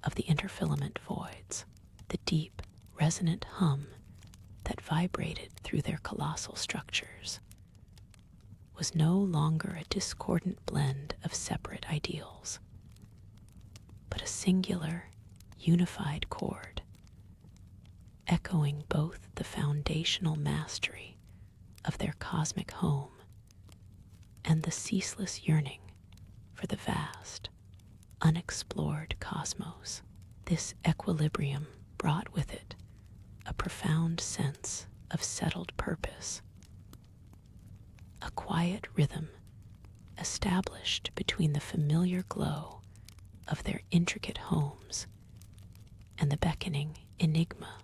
of the interfilament voids. The deep, resonant hum that vibrated through their colossal structures was no longer a discordant blend of separate ideals, but a singular, unified chord, echoing both the foundational mastery of their cosmic home and the ceaseless yearning for the vast, unexplored cosmos. This equilibrium brought with it a profound sense of settled purpose, a quiet rhythm established between the familiar glow of their intricate homes and the beckoning enigma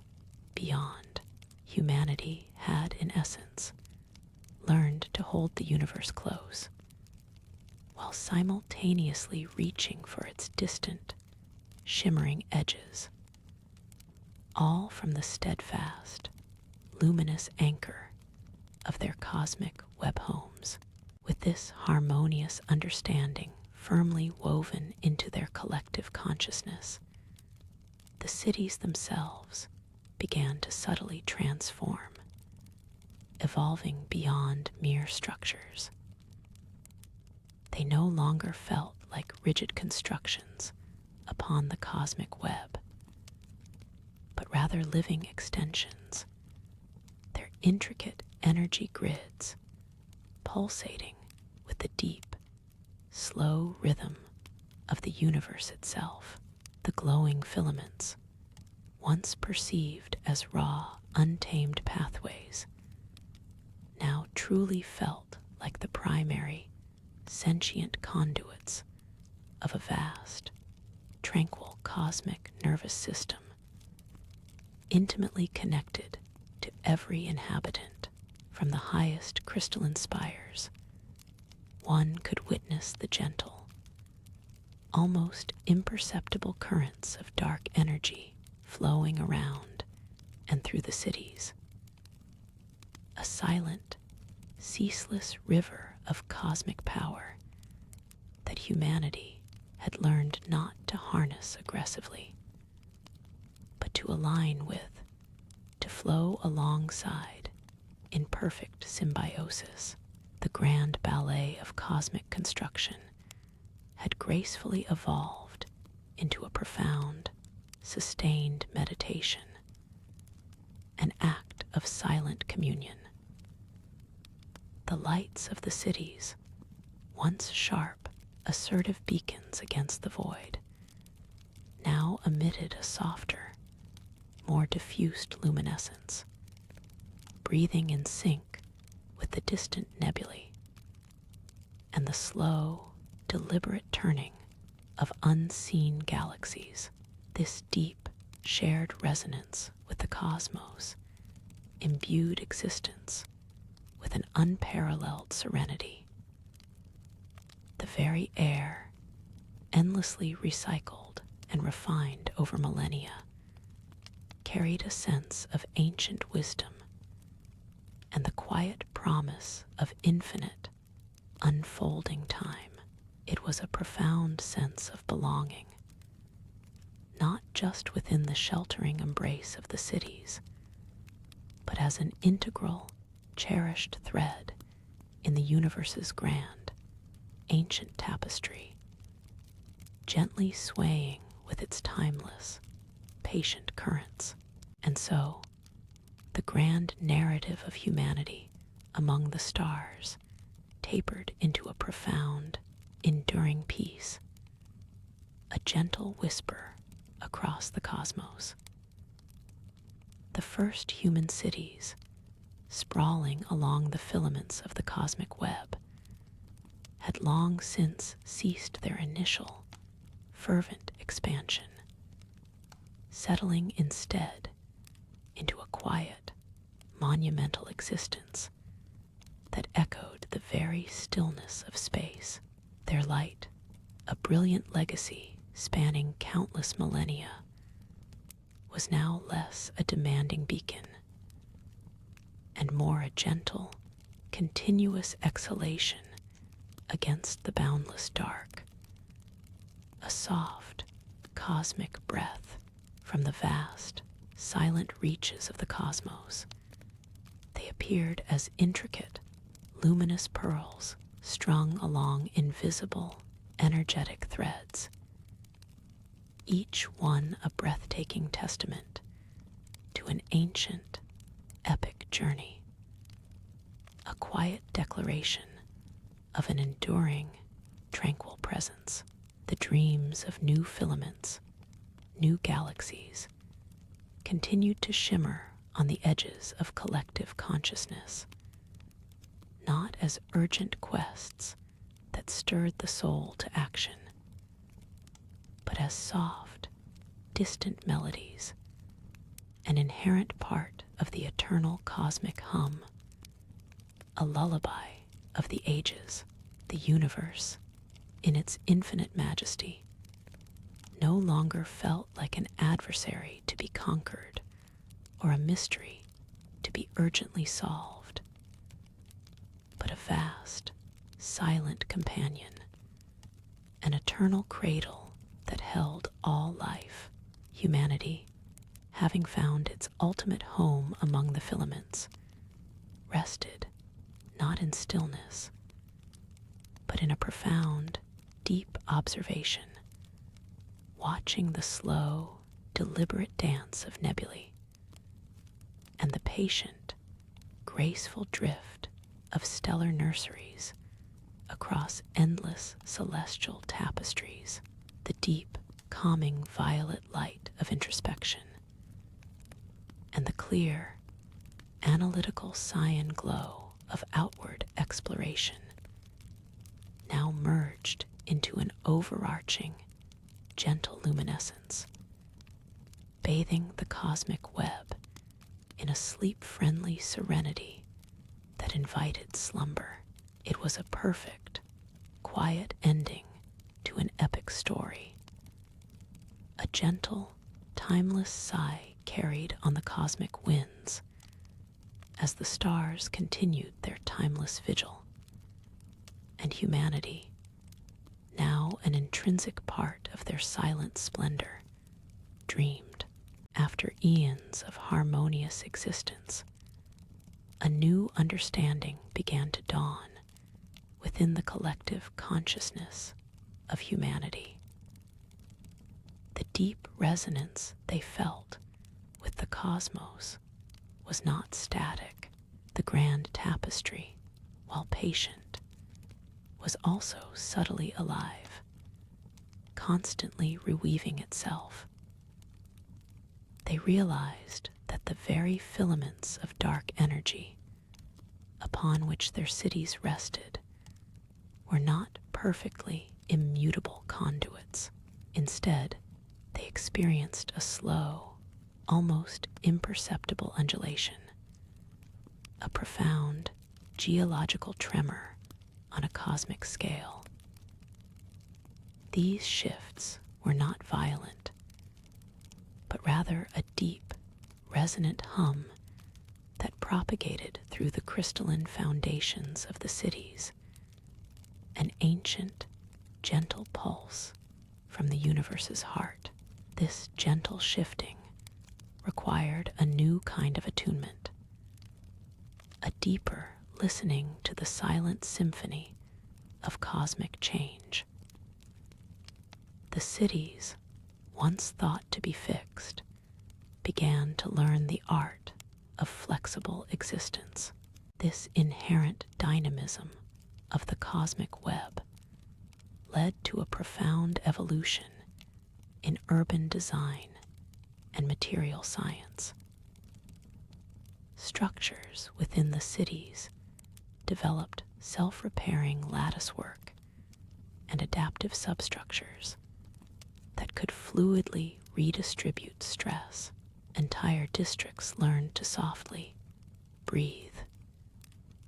beyond. Humanity had, in essence, learned to hold the universe close, while simultaneously reaching for its distant, shimmering edges, all from the steadfast, luminous anchor of their cosmic web homes. With this harmonious understanding firmly woven into their collective consciousness, the cities themselves began to subtly transform, evolving beyond mere structures. They no longer felt like rigid constructions upon the cosmic web, but rather living extensions, their intricate energy grids pulsating with the deep, slow rhythm of the universe itself. The glowing filaments, once perceived as raw, untamed pathways, now truly felt like the primary, sentient conduits of a vast, tranquil cosmic nervous system, intimately connected to every inhabitant from the highest crystalline spires, one could witness the gentle, almost imperceptible currents of dark energy flowing around and through the cities. A silent, ceaseless river of cosmic power that humanity had learned not to harness aggressively, but to align with, to flow alongside in perfect symbiosis. The grand ballet of cosmic construction had gracefully evolved into a profound, sustained meditation, an act of silent communion. The lights of the cities, once sharp, assertive beacons against the void, now emitted a softer, more diffused luminescence, breathing in sync with the distant nebulae and the slow, deliberate turning of unseen galaxies. This deep, shared resonance with the cosmos imbued existence with an unparalleled serenity. The very air, endlessly recycled and refined over millennia, carried a sense of ancient wisdom and the quiet promise of infinite, unfolding time. It was a profound sense of belonging, not just within the sheltering embrace of the cities, but as an integral, cherished thread in the universe's grand, ancient tapestry, gently swaying with its timeless, patient currents. And so, the grand narrative of humanity among the stars tapered into a profound, enduring peace, a gentle whisper across the cosmos. The first human cities, sprawling along the filaments of the cosmic web, had long since ceased their initial, fervent expansion, settling instead into a quiet, monumental existence that echoed the very stillness of space. Their light, a brilliant legacy spanning countless millennia, was now less a demanding beacon and more a gentle, continuous exhalation against the boundless dark, a soft, cosmic breath from the vast, silent reaches of the cosmos. They appeared as intricate, luminous pearls strung along invisible, energetic threads, each one a breathtaking testament to an ancient, epic journey, a quiet declaration of an enduring, tranquil presence. The dreams of new filaments, new galaxies, continued to shimmer on the edges of collective consciousness, not as urgent quests that stirred the soul to action, but as soft, distant melodies, an inherent part of the eternal cosmic hum, a lullaby of the ages. The universe, in its infinite majesty, no longer felt like an adversary to be conquered or a mystery to be urgently solved, but a vast, silent companion, an eternal cradle that held all life. Humanity, having found its ultimate home among the filaments, rested not in stillness, but in a profound, deep observation, watching the slow, deliberate dance of nebulae and the patient, graceful drift of stellar nurseries across endless celestial tapestries, the deep, calming violet light of introspection, and the clear, analytical cyan glow of outward exploration, now merged into an overarching, gentle luminescence, bathing the cosmic web in a sleep-friendly serenity that invited slumber. It was a perfect, quiet ending to an epic story. A gentle, timeless sigh carried on the cosmic winds as the stars continued their timeless vigil, and humanity, now an intrinsic part of their silent splendor, dreamed. After eons of harmonious existence, a new understanding began to dawn within the collective consciousness of humanity. The deep resonance they felt with the cosmos was not static. The grand tapestry, while patient, was also subtly alive, constantly reweaving itself. They realized that the very filaments of dark energy upon which their cities rested were not perfectly immutable conduits. Instead, they experienced a slow, almost imperceptible undulation, a profound geological tremor on a cosmic scale. These shifts were not violent, but rather a deep, resonant hum that propagated through the crystalline foundations of the cities, an ancient, gentle pulse from the universe's heart. This gentle shifting required a new kind of attunement, a deeper listening to the silent symphony of cosmic change. The cities, once thought to be fixed, began to learn the art of flexible existence. This inherent dynamism of the cosmic web led to a profound evolution in urban design and material science. Structures within the cities developed self-repairing latticework and adaptive substructures that could fluidly redistribute stress. Entire districts learned to softly breathe,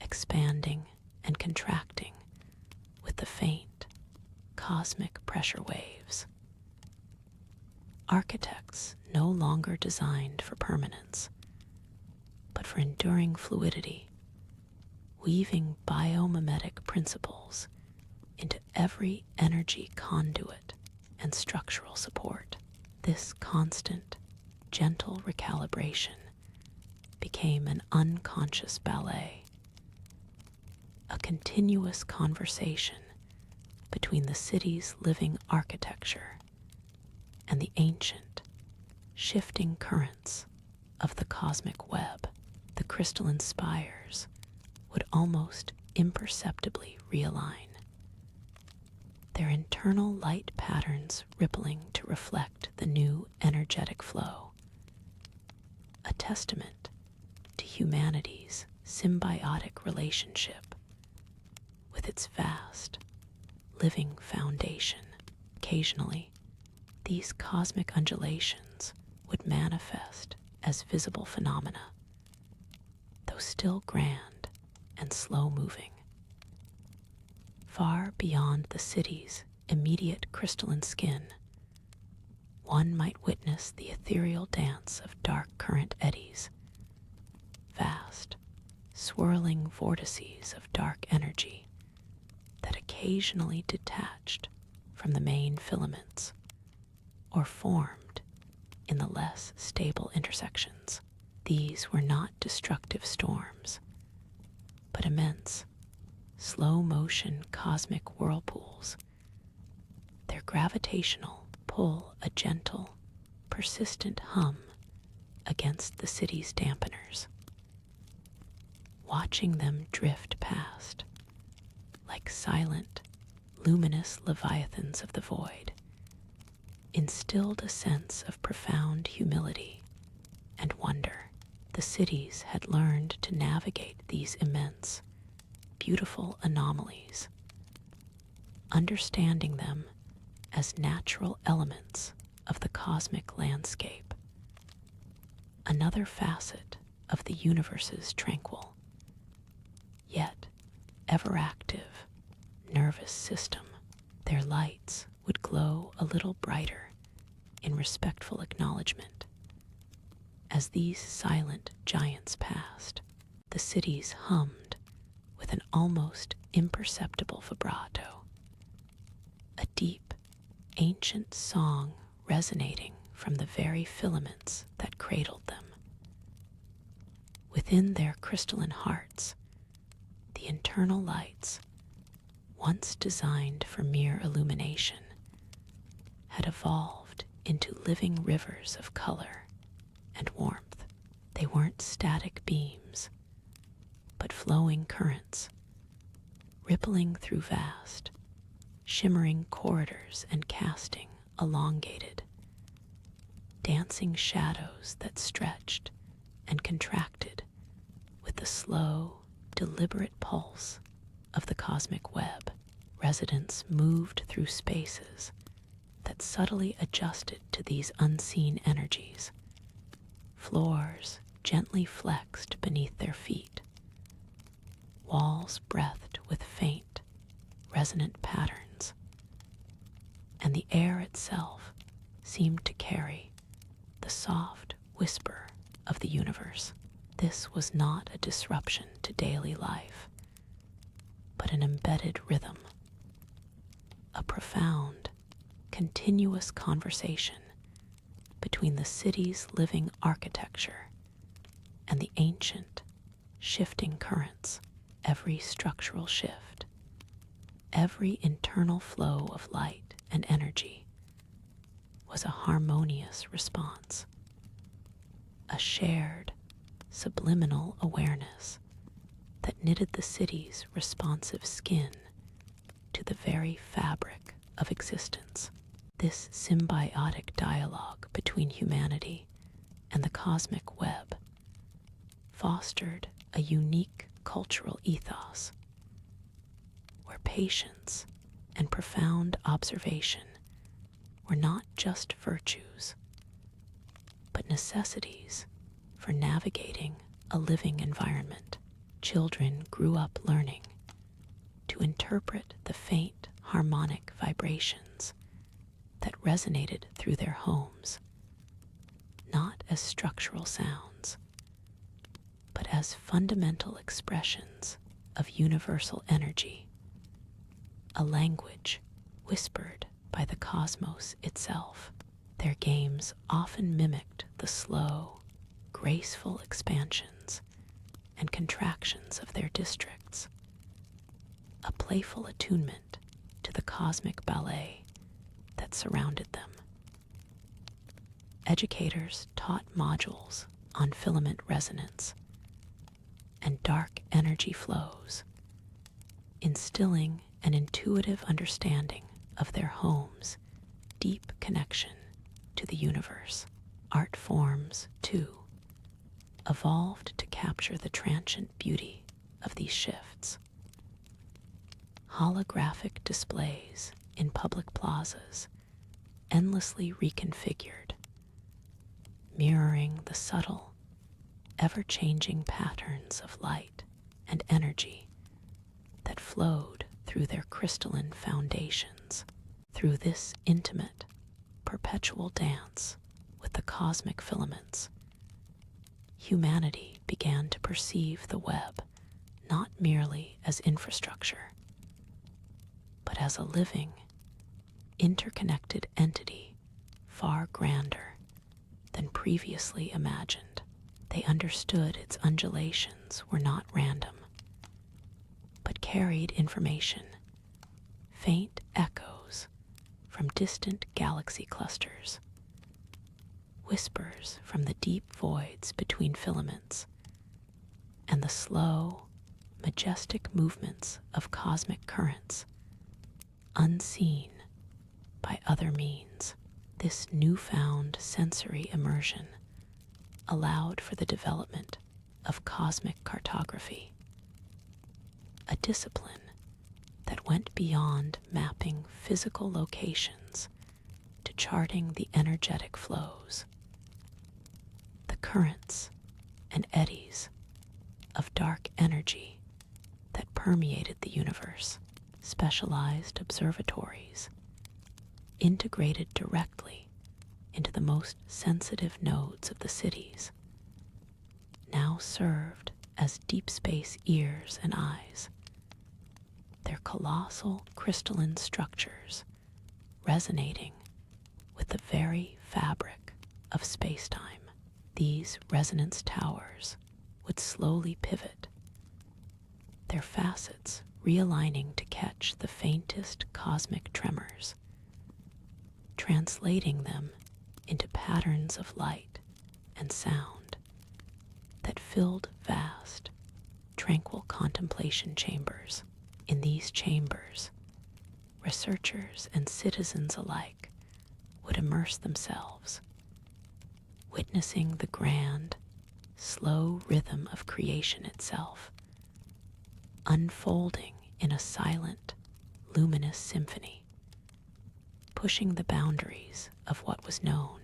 expanding and contracting with the faint, cosmic pressure waves. Architects no longer designed for permanence, but for enduring fluidity, weaving biomimetic principles into every energy conduit and structural support. This constant, gentle recalibration became an unconscious ballet, a continuous conversation between the city's living architecture and the ancient, shifting currents of the cosmic web. The crystalline spires would almost imperceptibly realign, their internal light patterns rippling to reflect the new energetic flow, a testament to humanity's symbiotic relationship with its vast, living foundation. Occasionally, these cosmic undulations would manifest as visible phenomena, though still grand and slow-moving. Far beyond the city's immediate crystalline skin, one might witness the ethereal dance of dark current eddies, vast, swirling vortices of dark energy that occasionally detached from the main filaments or formed in the less stable intersections. These were not destructive storms, but immense, slow-motion cosmic whirlpools, their gravitational pull a gentle, persistent hum against the city's dampeners. Watching them drift past, like silent, luminous leviathans of the void, instilled a sense of profound humility and wonder. The cities had learned to navigate these immense, beautiful anomalies, understanding them as natural elements of the cosmic landscape. Another facet of the universe's tranquil, yet ever active, nervous system. Their lights would glow a little brighter in respectful acknowledgement. As these silent giants passed, the cities hummed with an almost imperceptible vibrato, a deep, ancient song resonating from the very filaments that cradled them. Within their crystalline hearts, the internal lights, once designed for mere illumination, had evolved into living rivers of color and warmth. They weren't static beams, but flowing currents, rippling through vast, shimmering corridors and casting elongated, dancing shadows that stretched and contracted with the slow, deliberate pulse of the cosmic web. Residents moved through spaces that subtly adjusted to these unseen energies. Floors gently flexed beneath their feet, walls breathed with faint, resonant patterns, and the air itself seemed to carry the soft whisper of the universe. This was not a disruption to daily life, but an embedded rhythm, a profound, continuous conversation between the city's living architecture and the ancient, shifting currents. Every structural shift, every internal flow of light and energy was a harmonious response, a shared, subliminal awareness that knitted the city's responsive skin to the very fabric of existence. This symbiotic dialogue between humanity and the cosmic web fostered a unique cultural ethos where patience and profound observation were not just virtues, but necessities for navigating a living environment. Children grew up learning to interpret the faint harmonic vibrations that resonated through their homes, not as structural sounds, but as fundamental expressions of universal energy, a language whispered by the cosmos itself. Their games often mimicked the slow, graceful expansions and contractions of their districts, a playful attunement to the cosmic ballet that surrounded them. Educators taught modules on filament resonance and dark energy flows, instilling an intuitive understanding of their home's deep connection to the universe. Art forms, too, evolved to capture the transient beauty of these shifts. Holographic displays in public plazas, endlessly reconfigured, mirroring the subtle, ever-changing patterns of light and energy that flowed through their crystalline foundations. Through this intimate, perpetual dance with the cosmic filaments, humanity began to perceive the web not merely as infrastructure, but as a living, interconnected entity far grander than previously imagined. They understood its undulations were not random, but carried information, faint echoes from distant galaxy clusters, whispers from the deep voids between filaments, and the slow, majestic movements of cosmic currents, unseen by other means. This newfound sensory immersion allowed for the development of cosmic cartography, a discipline that went beyond mapping physical locations to charting the energetic flows, the currents and eddies of dark energy that permeated the universe. Specialized observatories, integrated directly into the most sensitive nodes of the cities, now served as deep space ears and eyes, their colossal crystalline structures resonating with the very fabric of space-time. These resonance towers would slowly pivot, their facets realigning to catch the faintest cosmic tremors, translating them into patterns of light and sound that filled vast, tranquil contemplation chambers. In these chambers, researchers and citizens alike would immerse themselves, witnessing the grand, slow rhythm of creation itself, unfolding in a silent, luminous symphony, pushing the boundaries of what was known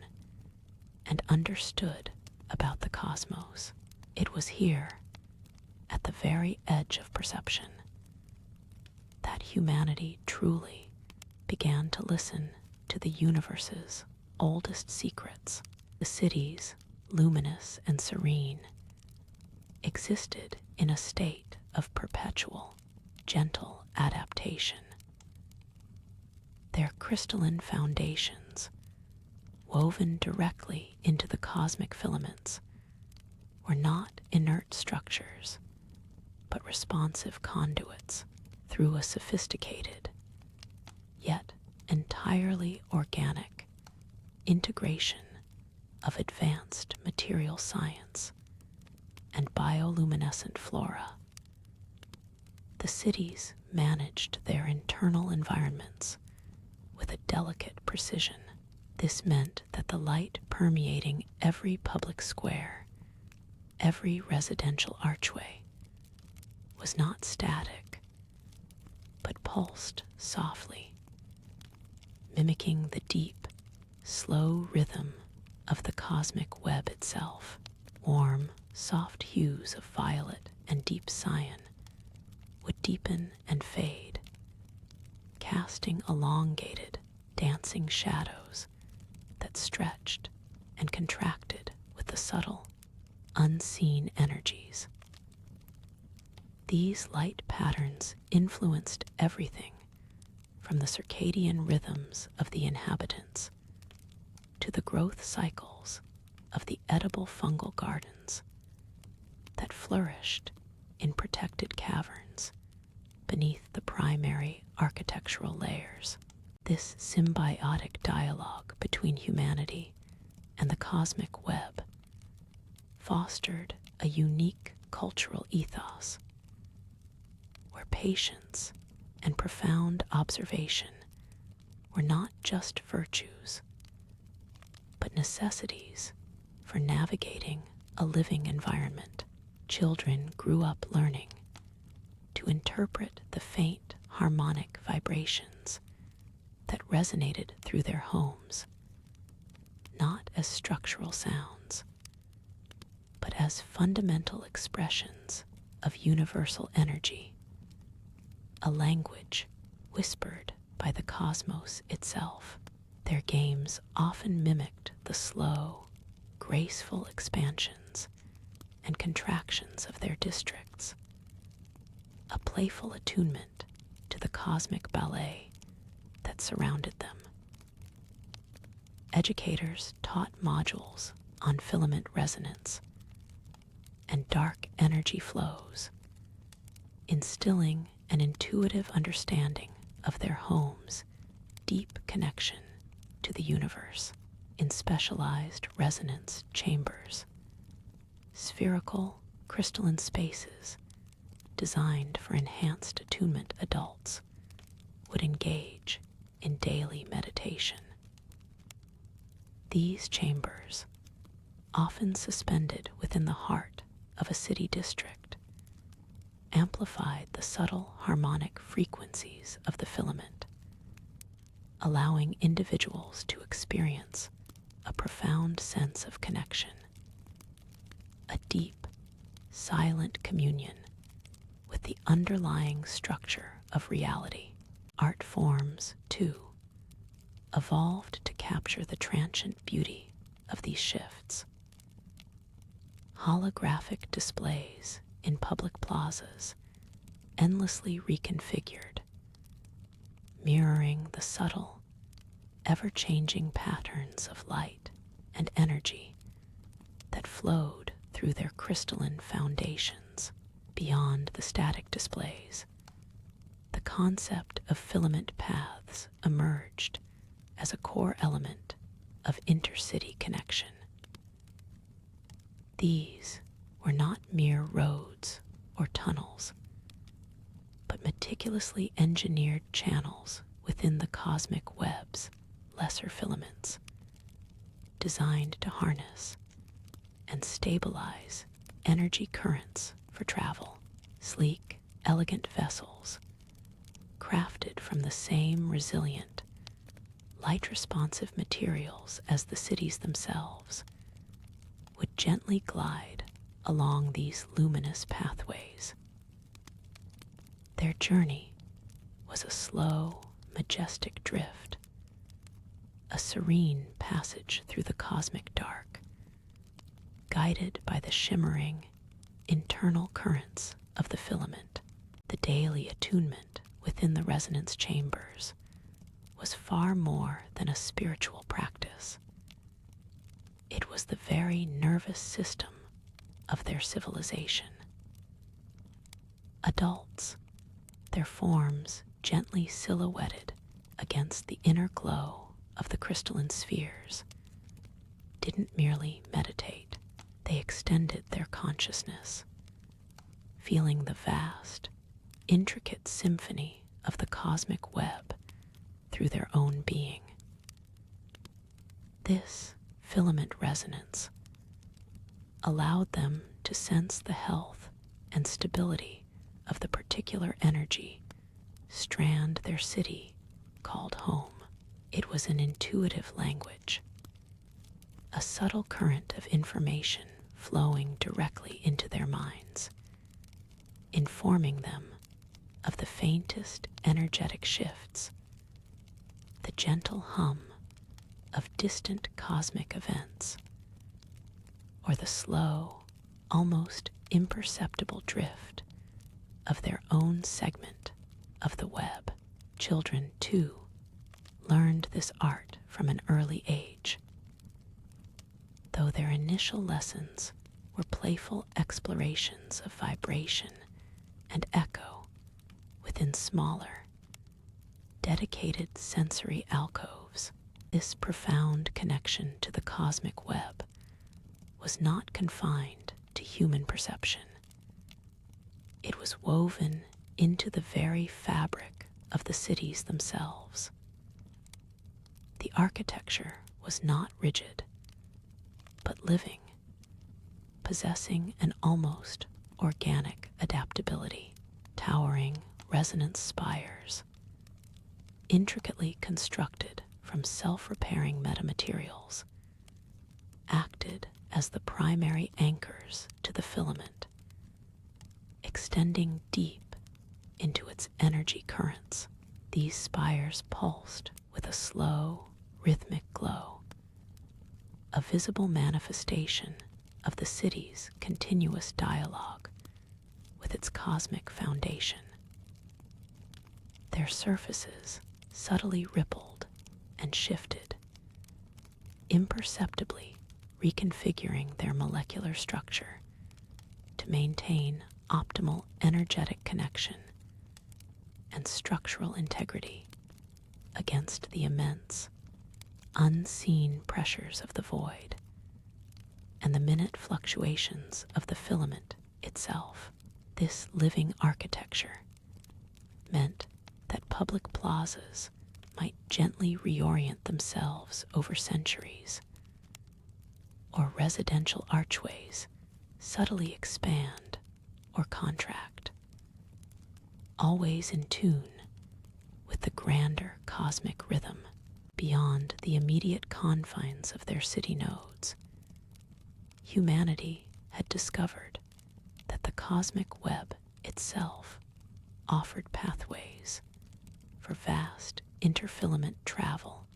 and understood about the cosmos. It was here, at the very edge of perception, that humanity truly began to listen to the universe's oldest secrets. The cities, luminous and serene, existed in a state of perpetual, gentle adaptation. Their crystalline foundations, woven directly into the cosmic filaments, were not inert structures, but responsive conduits through a sophisticated, yet entirely organic, integration of advanced material science and bioluminescent flora. The cities managed their internal environments with a delicate precision. This meant that the light permeating every public square, every residential archway, was not static, but pulsed softly, mimicking the deep, slow rhythm of the cosmic web itself. Warm, soft hues of violet and deep cyan would deepen and fade, casting elongated, dancing shadows that stretched and contracted with the subtle, unseen energies. These light patterns influenced everything from the circadian rhythms of the inhabitants to the growth cycles of the edible fungal gardens that flourished in protected caverns beneath the primary architectural layers. This symbiotic dialogue between humanity and the cosmic web fostered a unique cultural ethos where patience and profound observation were not just virtues, but necessities for navigating a living environment. Children grew up learning to interpret the faint harmonic vibrations that resonated through their homes, not as structural sounds, but as fundamental expressions of universal energy, a language whispered by the cosmos itself. Their games often mimicked the slow, graceful expansions and contractions of their districts, a playful attunement to the cosmic ballet that surrounded them. Educators taught modules on filament resonance and dark energy flows, instilling an intuitive understanding of their home's deep connection to the universe. In specialized resonance chambers, spherical crystalline spaces designed for enhanced attunement, adults would engage in daily meditation. These chambers, often suspended within the heart of a city district, amplified the subtle harmonic frequencies of the filament, allowing individuals to experience a profound sense of connection, a deep, silent communion with the underlying structure of reality. Art forms, too, evolved to capture the transient beauty of these shifts. Holographic displays in public plazas, endlessly reconfigured, mirroring the subtle, ever-changing patterns of light and energy that flowed through their crystalline foundations. Beyond the static displays, the concept of filament paths emerged as a core element of intercity connection. These were not mere roads or tunnels, but meticulously engineered channels within the cosmic web's lesser filaments, designed to harness and stabilize energy currents for travel. Sleek, elegant vessels, crafted from the same resilient, light-responsive materials as the cities themselves, would gently glide along these luminous pathways. Their journey was a slow, majestic drift, a serene passage through the cosmic dark, guided by the shimmering, internal currents of the filament. The daily attunement within the resonance chambers was far more than a spiritual practice. It was the very nervous system of their civilization. Adults, their forms gently silhouetted against the inner glow of the crystalline spheres, didn't merely meditate. They extended their consciousness, feeling the vast, intricate symphony of the cosmic web through their own being. This filament resonance allowed them to sense the health and stability of the particular energy strand their city called home. It was an intuitive language, a subtle current of information flowing directly into their minds, informing them of the faintest energetic shifts, the gentle hum of distant cosmic events, or the slow, almost imperceptible drift of their own segment of the web. Children, too, learned this art from an early age. Though their initial lessons were playful explorations of vibration and echo within smaller, dedicated sensory alcoves, this profound connection to the cosmic web was not confined to human perception. It was woven into the very fabric of the cities themselves. The architecture was not rigid, but living, possessing an almost organic adaptability. Towering resonance spires, intricately constructed from self-repairing metamaterials, acted as the primary anchors to the filament, extending deep into its energy currents. These spires pulsed with a slow, rhythmic glow, a visible manifestation of the city's continuous dialogue with its cosmic foundation. Their surfaces subtly rippled and shifted, imperceptibly reconfiguring their molecular structure to maintain optimal energetic connection and structural integrity against the immense, unseen pressures of the void and the minute fluctuations of the filament itself. This living architecture meant that public plazas might gently reorient themselves over centuries, or residential archways subtly expand or contract, always in tune with the grander cosmic rhythm. Beyond the immediate confines of their city nodes, humanity had discovered that the cosmic web itself offered pathways for vast interfilament travel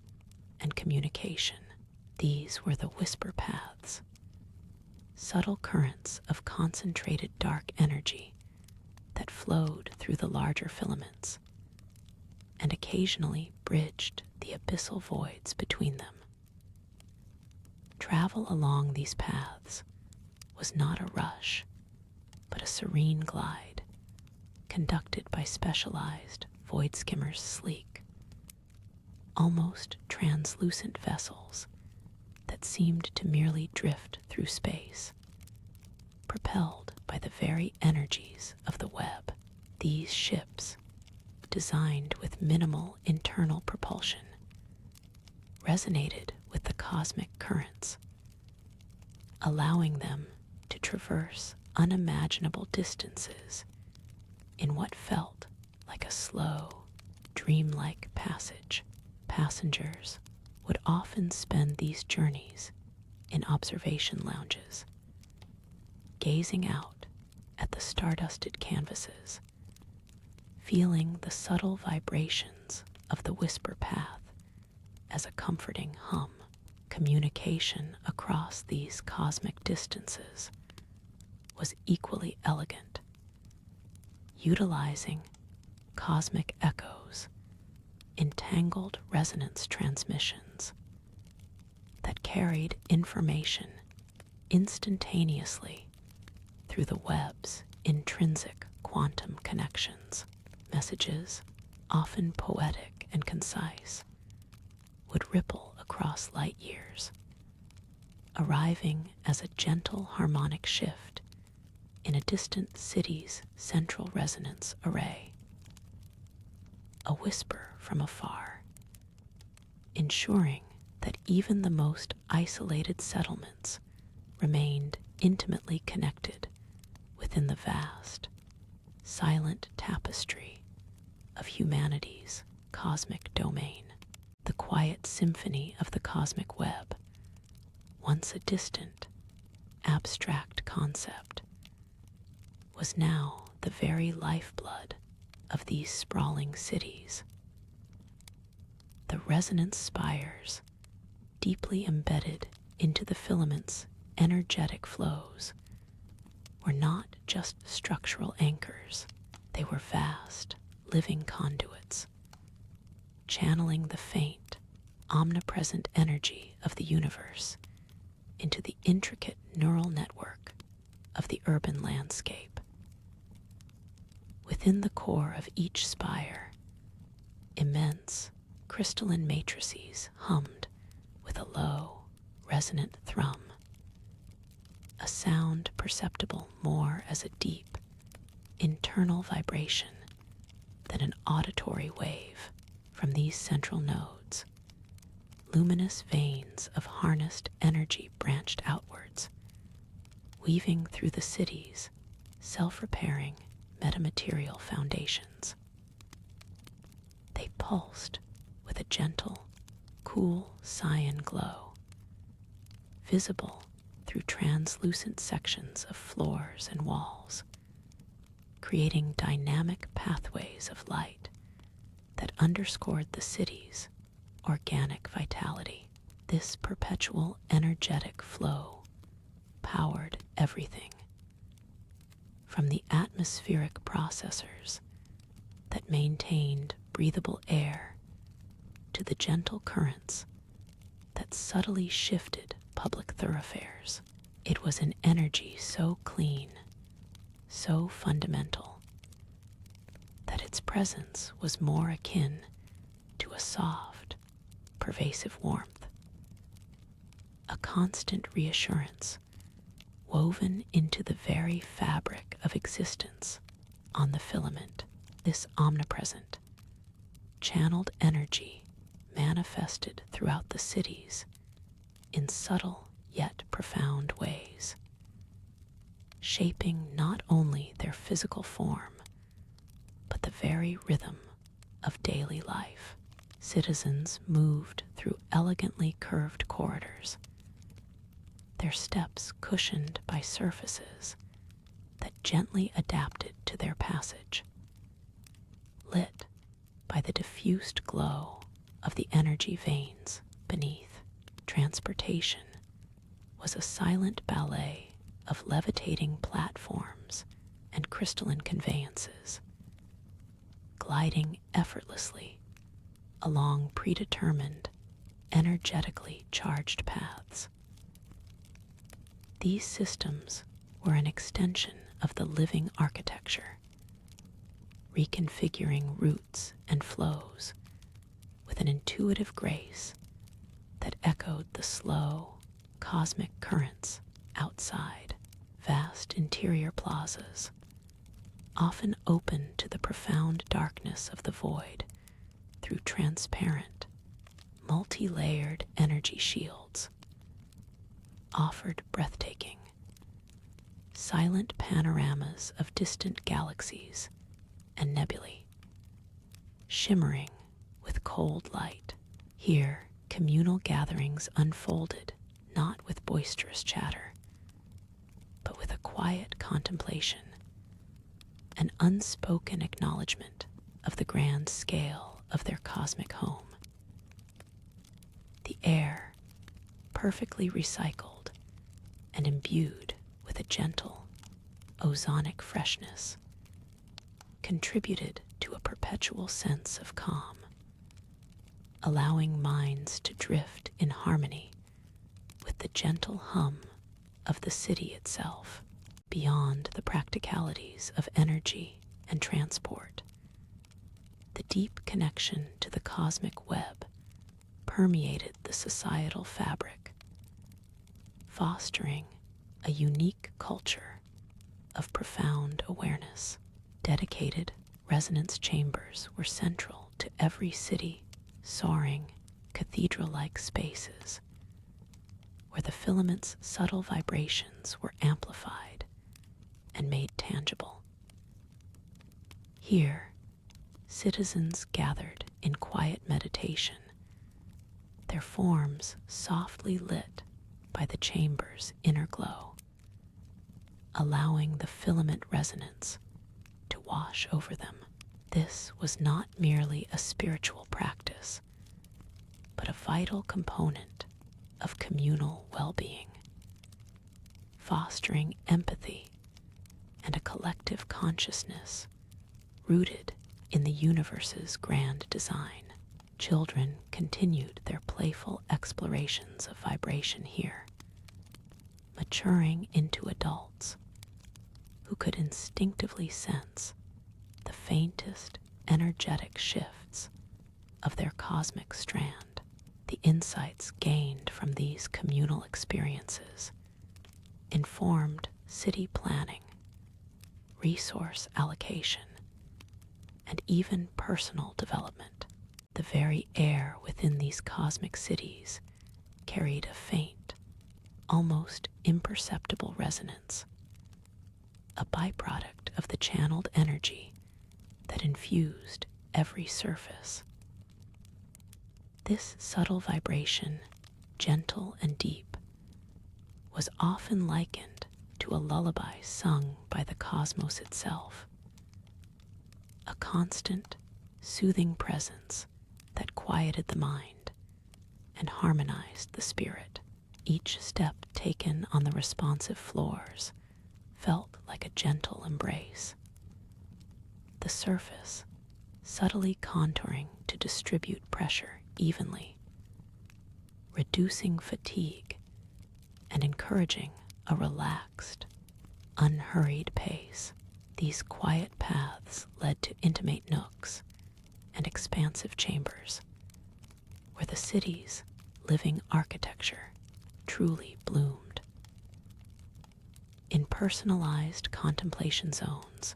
and communication. These were the whisper paths, subtle currents of concentrated dark energy that flowed through the larger filaments and occasionally bridged the abyssal voids between them. Travel along these paths was not a rush, but a serene glide, conducted by specialized void skimmers, sleek, almost translucent vessels that seemed to merely drift through space, propelled by the very energies of the web. These ships, designed with minimal internal propulsion, resonated with the cosmic currents, allowing them to traverse unimaginable distances in what felt like a slow, dreamlike passage. Passengers would often spend these journeys in observation lounges, gazing out at the stardusted canvases, feeling the subtle vibrations of the whisper path as a comforting hum. Communication across these cosmic distances was equally elegant, utilizing cosmic echoes, entangled resonance transmissions that carried information instantaneously through the web's intrinsic quantum connections. Messages, often poetic and concise, would ripple across light years, arriving as a gentle harmonic shift in a distant city's central resonance array. A whisper from afar, ensuring that even the most isolated settlements remained intimately connected within the vast, silent tapestry of humanity's cosmic domain. The quiet symphony of the cosmic web, once a distant, abstract concept, was now the very lifeblood of these sprawling cities. The resonance spires, deeply embedded into the filament's energetic flows, were not just structural anchors. They were vast, living conduits, channeling the faint, omnipresent energy of the universe into the intricate neural network of the urban landscape. Within the core of each spire, immense, crystalline matrices hummed with a low, resonant thrum, a sound perceptible more as a deep, internal vibration than an auditory wave. From these central nodes, luminous veins of harnessed energy branched outwards, weaving through the city's self-repairing metamaterial foundations. They pulsed with a gentle, cool cyan glow, visible through translucent sections of floors and walls, creating dynamic pathways of light that underscored the city's organic vitality. This perpetual energetic flow powered everything, from the atmospheric processors that maintained breathable air to the gentle currents that subtly shifted public thoroughfares. It was an energy so clean, so fundamental, that its presence was more akin to a soft, pervasive warmth, a constant reassurance woven into the very fabric of existence on the filament. This omnipresent, channeled energy manifested throughout the cities in subtle yet profound ways, shaping not only their physical form, but the very rhythm of daily life. Citizens moved through elegantly curved corridors, their steps cushioned by surfaces that gently adapted to their passage. Lit by the diffused glow of the energy veins beneath, transportation was a silent ballet of levitating platforms and crystalline conveyances, gliding effortlessly along predetermined, energetically charged paths. These systems were an extension of the living architecture, reconfiguring routes and flows with an intuitive grace that echoed the slow, cosmic currents outside. Vast interior plazas, often open to the profound darkness of the void through transparent, multi-layered energy shields, offered breathtaking, silent panoramas of distant galaxies and nebulae, shimmering with cold light. Here, communal gatherings unfolded not with boisterous chatter, but with a quiet contemplation, an unspoken acknowledgement of the grand scale of their cosmic home. The air, perfectly recycled and imbued with a gentle, ozonic freshness, contributed to a perpetual sense of calm, allowing minds to drift in harmony with the gentle hum of the city itself. Beyond the practicalities of energy and transport, the deep connection to the cosmic web permeated the societal fabric, fostering a unique culture of profound awareness. Dedicated resonance chambers were central to every city, soaring, cathedral-like spaces where the filament's subtle vibrations were amplified and made tangible. Here, citizens gathered in quiet meditation, their forms softly lit by the chamber's inner glow, allowing the filament resonance to wash over them. This was not merely a spiritual practice, but a vital component of communal well-being, fostering empathy and a collective consciousness rooted in the universe's grand design. Children continued their playful explorations of vibration here, maturing into adults who could instinctively sense the faintest energetic shifts of their cosmic strand. The insights gained from these communal experiences informed city planning, resource allocation, and even personal development. The very air within these cosmic cities carried a faint, almost imperceptible resonance, a byproduct of the channeled energy that infused every surface. This subtle vibration, gentle and deep, was often likened to a lullaby sung by the cosmos itself, a constant, soothing presence that quieted the mind and harmonized the spirit. Each step taken on the responsive floors felt like a gentle embrace, the surface subtly contouring to distribute pressure evenly, reducing fatigue and encouraging a relaxed, unhurried pace. These quiet paths led to intimate nooks and expansive chambers where the city's living architecture truly bloomed. In personalized contemplation zones,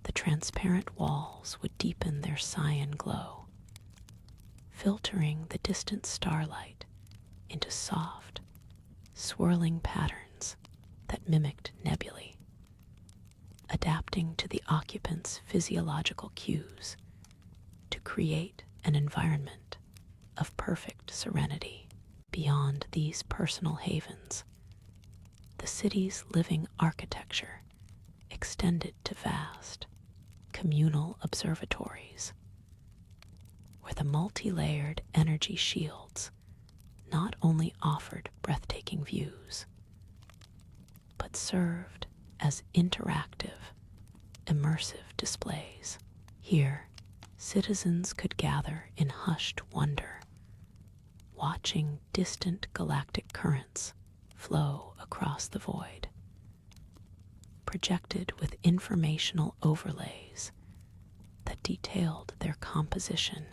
the transparent walls would deepen their cyan glow, filtering the distant starlight into soft, swirling patterns that mimicked nebulae, adapting to the occupants' physiological cues to create an environment of perfect serenity. Beyond these personal havens, the city's living architecture extended to vast, communal observatories, where the multi-layered energy shields not only offered breathtaking views, but served as interactive, immersive displays. Here, citizens could gather in hushed wonder, watching distant galactic currents flow across the void, projected with informational overlays that detailed their composition,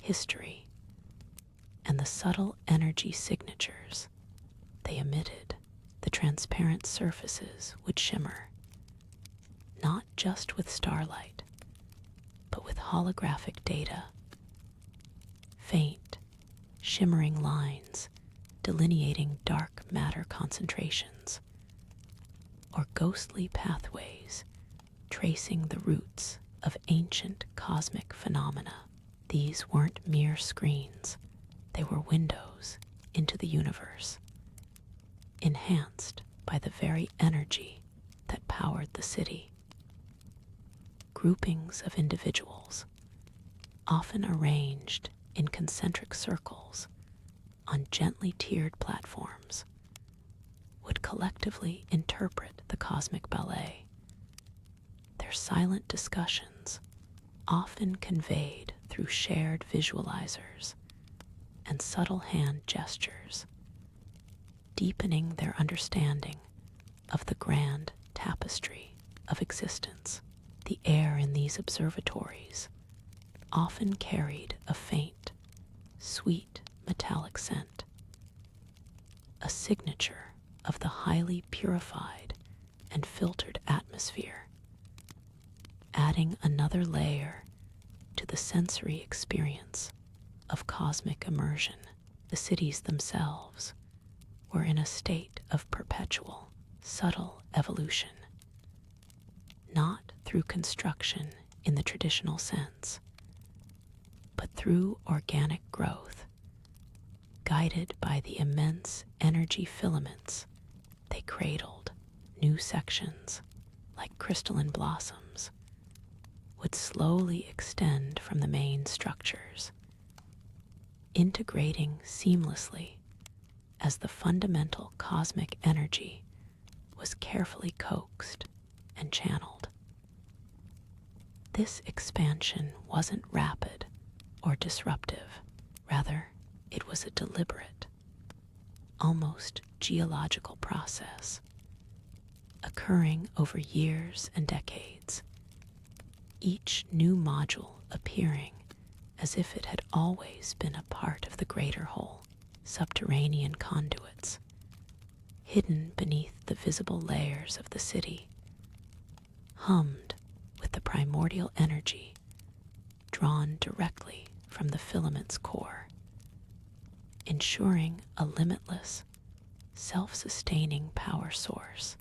history, and the subtle energy signatures they emitted. The transparent surfaces would shimmer, not just with starlight, but with holographic data, faint, shimmering lines delineating dark matter concentrations, or ghostly pathways tracing the roots of ancient cosmic phenomena. These weren't mere screens, they were windows into the universe, enhanced by the very energy that powered the city. Groupings of individuals, often arranged in concentric circles on gently tiered platforms, would collectively interpret the cosmic ballet. Their silent discussions, often conveyed through shared visualizers and subtle hand gestures, deepening their understanding of the grand tapestry of existence. The air in these observatories often carried a faint, sweet metallic scent, a signature of the highly purified and filtered atmosphere, adding another layer to the sensory experience of cosmic immersion. The cities themselves were in a state of perpetual, subtle evolution, not through construction in the traditional sense, but through organic growth, guided by the immense energy filaments they cradled. New sections, like crystalline blossoms, would slowly extend from the main structures, integrating seamlessly as the fundamental cosmic energy was carefully coaxed and channeled. This expansion wasn't rapid or disruptive. Rather, it was a deliberate, almost geological process, occurring over years and decades, each new module appearing as if it had always been a part of the greater whole. Subterranean conduits, hidden beneath the visible layers of the city, hummed with the primordial energy drawn directly from the filament's core, ensuring a limitless, self-sustaining power source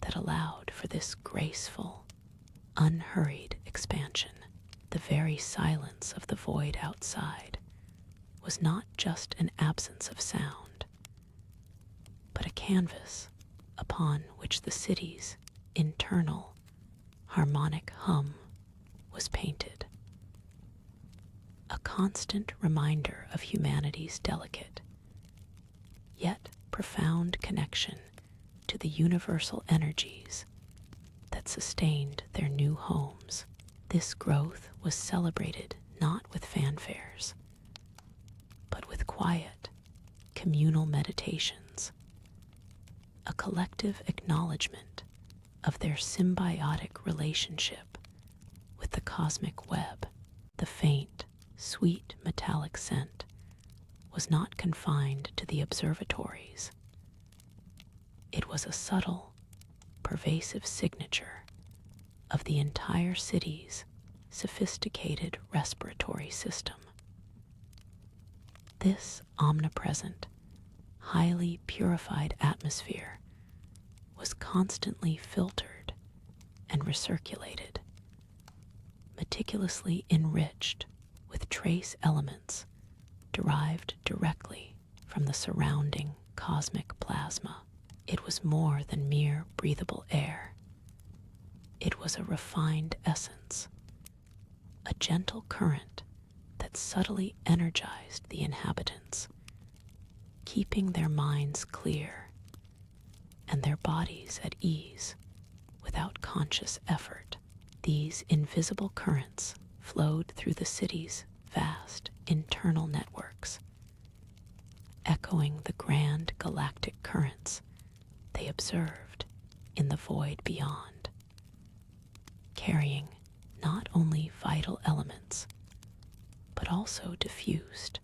that allowed for this graceful, unhurried expansion. The very silence of the void outside was not just an absence of sound, but a canvas upon which the city's internal harmonic hum was painted. A constant reminder of humanity's delicate, yet profound connection to the universal energies that sustained their new homes. This growth was celebrated not with fanfares, but with quiet, communal meditations, a collective acknowledgement of their symbiotic relationship with the cosmic web. The faint, sweet metallic scent was not confined to the observatories. It was a subtle, pervasive signature of the entire city's sophisticated respiratory system. This omnipresent, highly purified atmosphere was constantly filtered and recirculated, meticulously enriched with trace elements derived directly from the surrounding cosmic plasma. It was more than mere breathable air. It was a refined essence, a gentle current that subtly energized the inhabitants, keeping their minds clear and their bodies at ease without conscious effort. These invisible currents flowed through the city's vast internal networks, echoing the grand galactic currents they observed in the void beyond, carrying not only vital elements, but also diffused,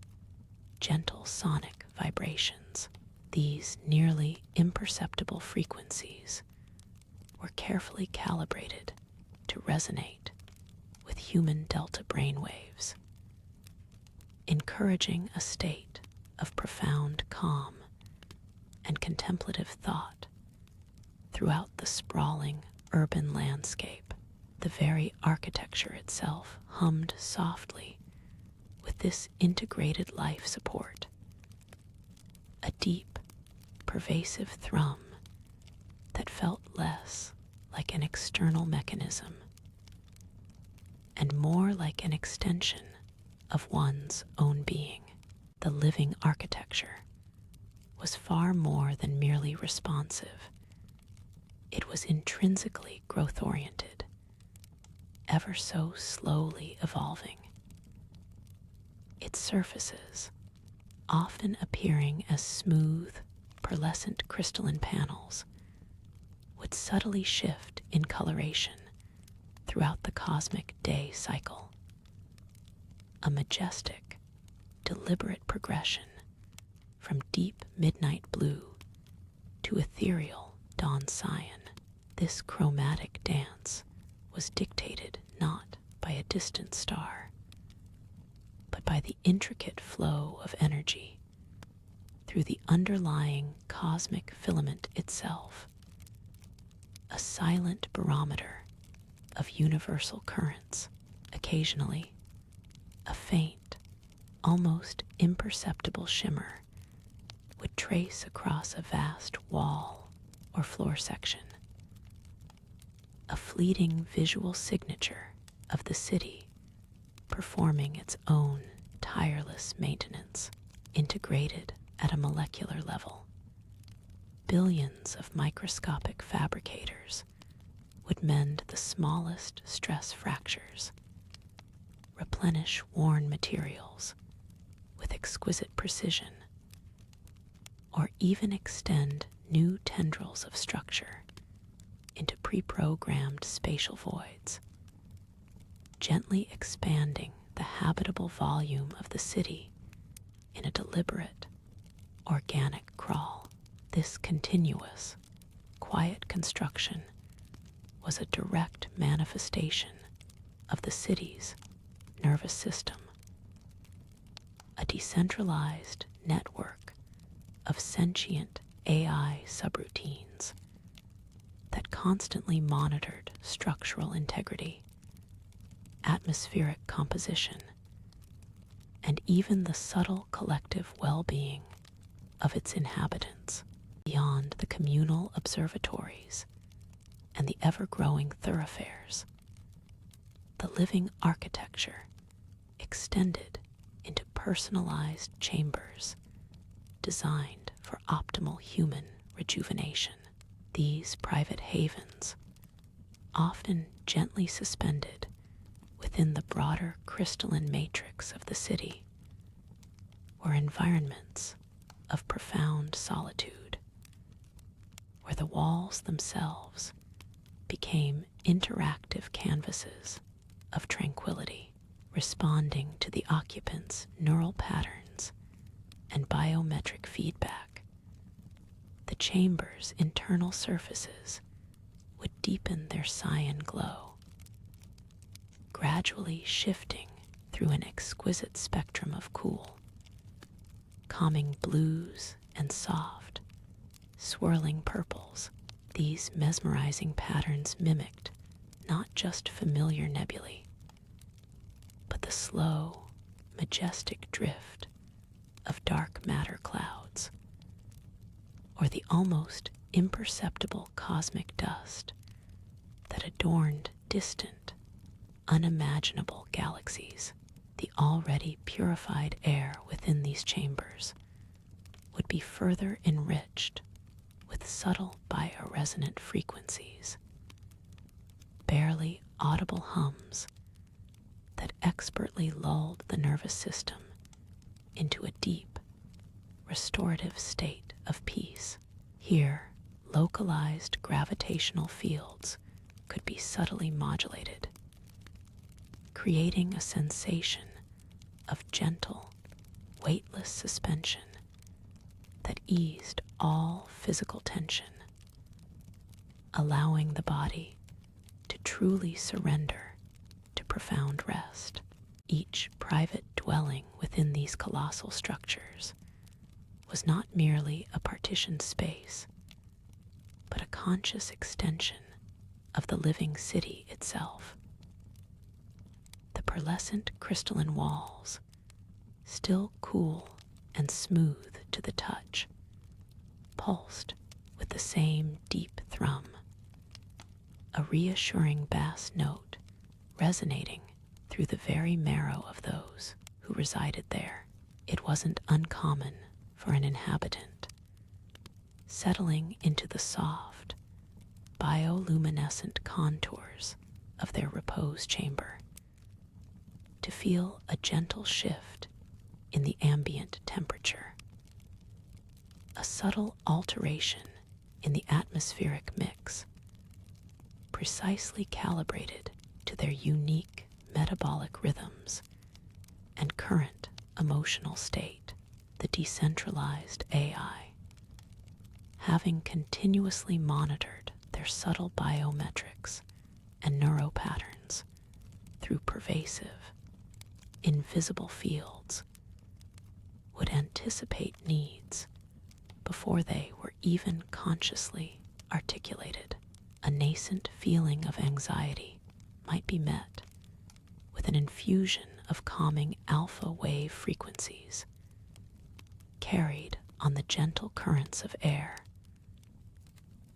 gentle sonic vibrations. These nearly imperceptible frequencies were carefully calibrated to resonate with human delta brainwaves, encouraging a state of profound calm and contemplative thought throughout the sprawling urban landscape. The very architecture itself hummed softly with this integrated life support, a deep, pervasive thrum that felt less like an external mechanism and more like an extension of one's own being. The living architecture was far more than merely responsive. It was intrinsically growth-oriented, ever so slowly evolving. Its surfaces, often appearing as smooth, pearlescent crystalline panels, would subtly shift in coloration throughout the cosmic day cycle, a majestic, deliberate progression from deep midnight blue to ethereal dawn cyan. This chromatic dance was dictated not by a distant star, but by the intricate flow of energy through the underlying cosmic filament itself, a silent barometer of universal currents. Occasionally, a faint, almost imperceptible shimmer would trace across a vast wall or floor section, a fleeting visual signature of the city performing its own tireless maintenance. Integrated at a molecular level, billions of microscopic fabricators would mend the smallest stress fractures, replenish worn materials with exquisite precision, or even extend new tendrils of structure into pre-programmed spatial voids, gently expanding the habitable volume of the city in a deliberate, organic crawl. This continuous, quiet construction was a direct manifestation of the city's nervous system, a decentralized network of sentient AI subroutines that constantly monitored structural integrity, atmospheric composition, and even the subtle collective well-being of its inhabitants. Beyond the communal observatories and the ever-growing thoroughfares, the living architecture extended into personalized chambers designed for optimal human rejuvenation. These private havens, often gently suspended within the broader crystalline matrix of the city, were environments of profound solitude, where the walls themselves became interactive canvases of tranquility, responding to the occupants' neural patterns and biometric feedback. The chamber's internal surfaces would deepen their cyan glow, gradually shifting through an exquisite spectrum of cool, calming blues and soft, swirling purples. These mesmerizing patterns mimicked not just familiar nebulae, but the slow, majestic drift of dark matter clouds, or the almost imperceptible cosmic dust that adorned distant, unimaginable galaxies. The already purified air within these chambers would be further enriched with subtle bioresonant frequencies, barely audible hums that expertly lulled the nervous system into a deep, restorative state of peace. Here, localized gravitational fields could be subtly modulated, creating a sensation of gentle, weightless suspension that eased all physical tension, allowing the body to truly surrender to profound rest. Each private dwelling within these colossal structures was not merely a partitioned space, but a conscious extension of the living city itself. The pearlescent crystalline walls, still cool and smooth to the touch, pulsed with the same deep thrum, a reassuring bass note resonating through the very marrow of those who resided there. It wasn't uncommon for an inhabitant, settling into the soft, bioluminescent contours of their repose chamber, to feel a gentle shift in the ambient temperature, a subtle alteration in the atmospheric mix, precisely calibrated to their unique metabolic rhythms and current emotional state. The decentralized AI, having continuously monitored their subtle biometrics and neuropatterns through pervasive, invisible fields, would anticipate needs before they were even consciously articulated. A nascent feeling of anxiety might be met with an infusion of calming alpha wave frequencies carried on the gentle currents of air,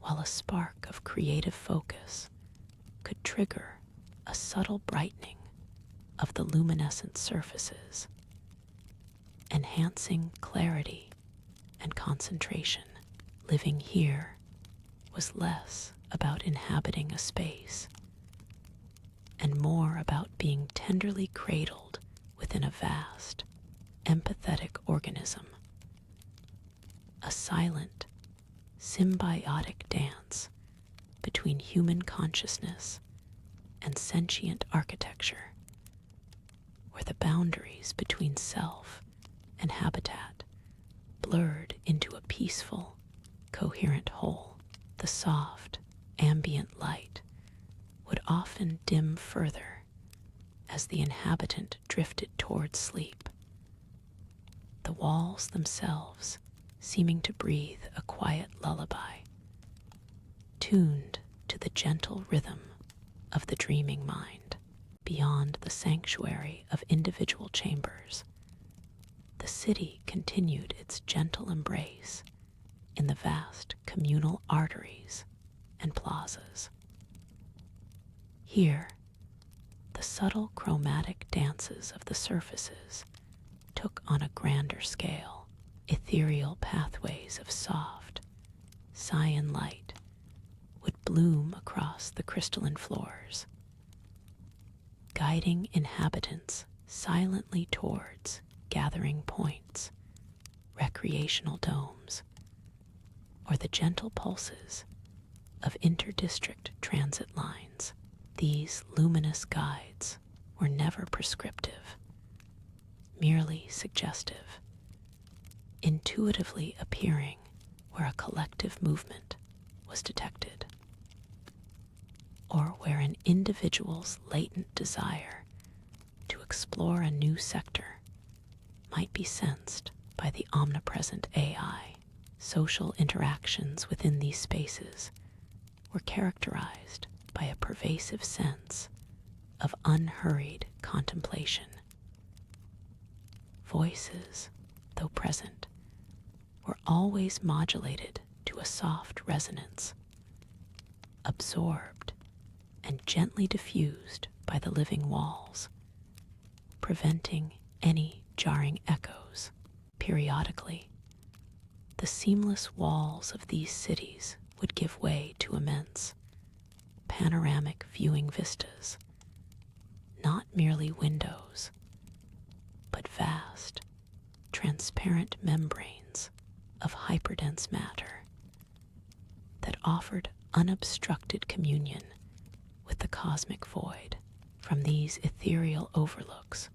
while a spark of creative focus could trigger a subtle brightening of the luminescent surfaces, enhancing clarity and concentration. Living here was less about inhabiting a space and more about being tenderly cradled within a vast, empathetic organism, a silent, symbiotic dance between human consciousness and sentient architecture, where the boundaries between self and habitat blurred into a peaceful, coherent whole. The soft, ambient light would often dim further as the inhabitant drifted towards sleep, the walls themselves seeming to breathe a quiet lullaby, tuned to the gentle rhythm of the dreaming mind. Beyond the sanctuary of individual chambers, the city continued its gentle embrace in the vast communal arteries and plazas. Here, the subtle chromatic dances of the surfaces took on a grander scale. Ethereal pathways of soft, cyan light would bloom across the crystalline floors, guiding inhabitants silently towards gathering points, recreational domes, or the gentle pulses of inter-district transit lines. These luminous guides were never prescriptive, merely suggestive, intuitively appearing where a collective movement was detected, or where an individual's latent desire to explore a new sector might be sensed by the omnipresent AI. Social interactions within these spaces were characterized by a pervasive sense of unhurried contemplation. Voices, though present, were always modulated to a soft resonance, absorbed and gently diffused by the living walls, preventing any jarring echoes. Periodically, the seamless walls of these cities would give way to immense, panoramic viewing vistas, not merely windows, but vast, transparent membranes of hyperdense matter that offered unobstructed communion with the cosmic void. From these ethereal overlooks,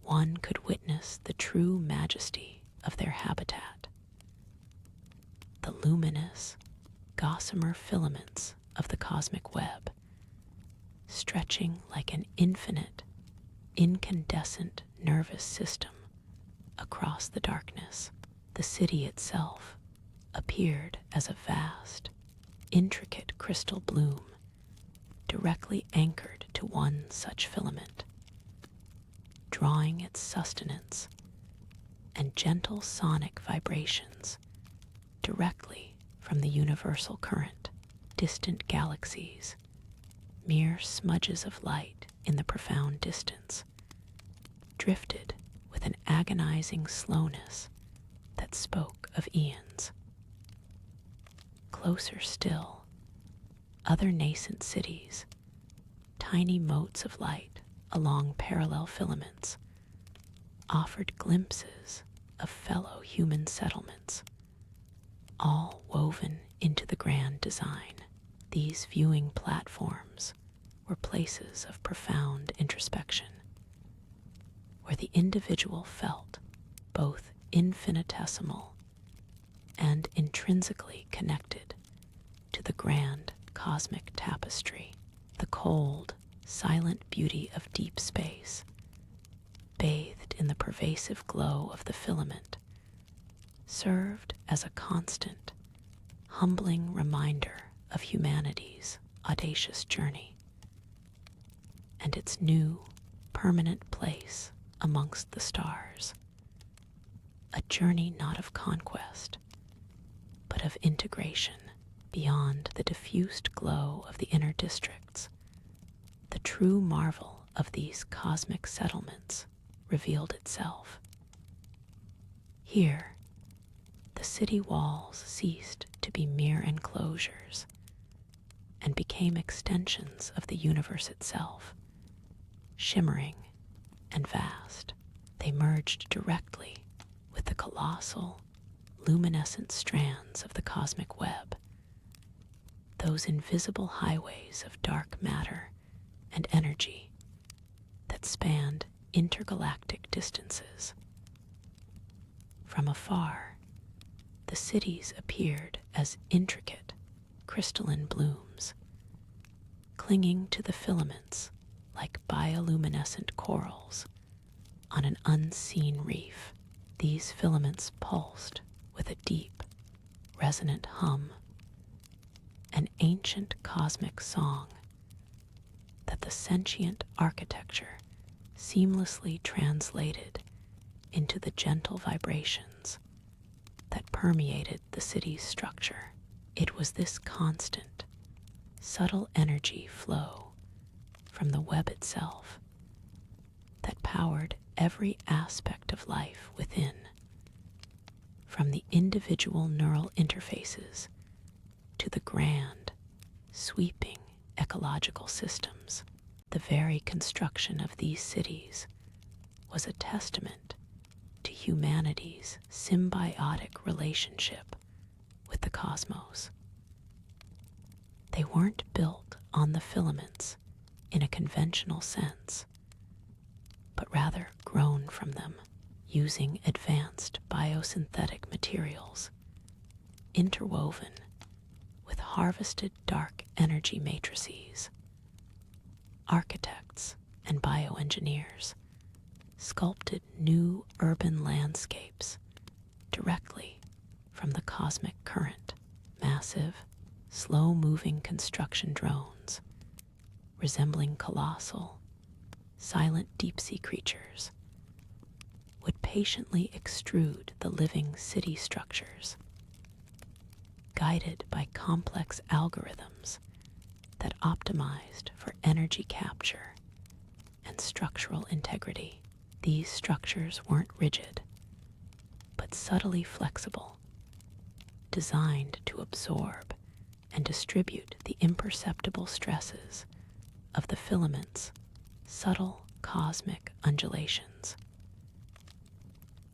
one could witness the true majesty of their habitat. The luminous, gossamer filaments of the cosmic web, stretching like an infinite, incandescent nervous system across the darkness. The city itself appeared as a vast, intricate crystal bloom, directly anchored to one such filament, drawing its sustenance and gentle sonic vibrations directly from the universal current. Distant galaxies, mere smudges of light in the profound distance, drifted with an agonizing slowness that spoke of eons. Closer still, other nascent cities, tiny motes of light along parallel filaments, offered glimpses of fellow human settlements, all woven into the grand design. These viewing platforms were places of profound introspection, where the individual felt both infinitesimal and intrinsically connected to the grand cosmic tapestry. The cold, silent beauty of deep space, bathed in the pervasive glow of the filament, served as a constant, humbling reminder of humanity's audacious journey and its new, permanent place amongst the stars. A journey not of conquest, but of integration. Beyond the diffused glow of the inner districts, the true marvel of these cosmic settlements revealed itself. Here, the city walls ceased to be mere enclosures and became extensions of the universe itself, shimmering and vast. They merged directly with the colossal, luminescent strands of the cosmic web, those invisible highways of dark matter and energy that spanned intergalactic distances. From afar, the cities appeared as intricate, crystalline blooms, clinging to the filaments like bioluminescent corals on an unseen reef. These filaments pulsed with a deep, resonant hum, an ancient cosmic song that the sentient architecture seamlessly translated into the gentle vibrations that permeated the city's structure. It was this constant, subtle energy flow from the web itself that powered every aspect of life within, from the individual neural interfaces to the grand, sweeping ecological systems. The very construction of these cities was a testament to humanity's symbiotic relationship with the cosmos. They weren't built on the filaments in a conventional sense, but rather grown from them using advanced biosynthetic materials, interwoven with harvested dark energy matrices. Architects and bioengineers sculpted new urban landscapes directly from the cosmic current. Massive, slow-moving construction drones, resembling colossal, silent deep-sea creatures, would patiently extrude the living city structures, guided by complex algorithms that optimized for energy capture and structural integrity. These structures weren't rigid, but subtly flexible, designed to absorb and distribute the imperceptible stresses of the filament's subtle cosmic undulations.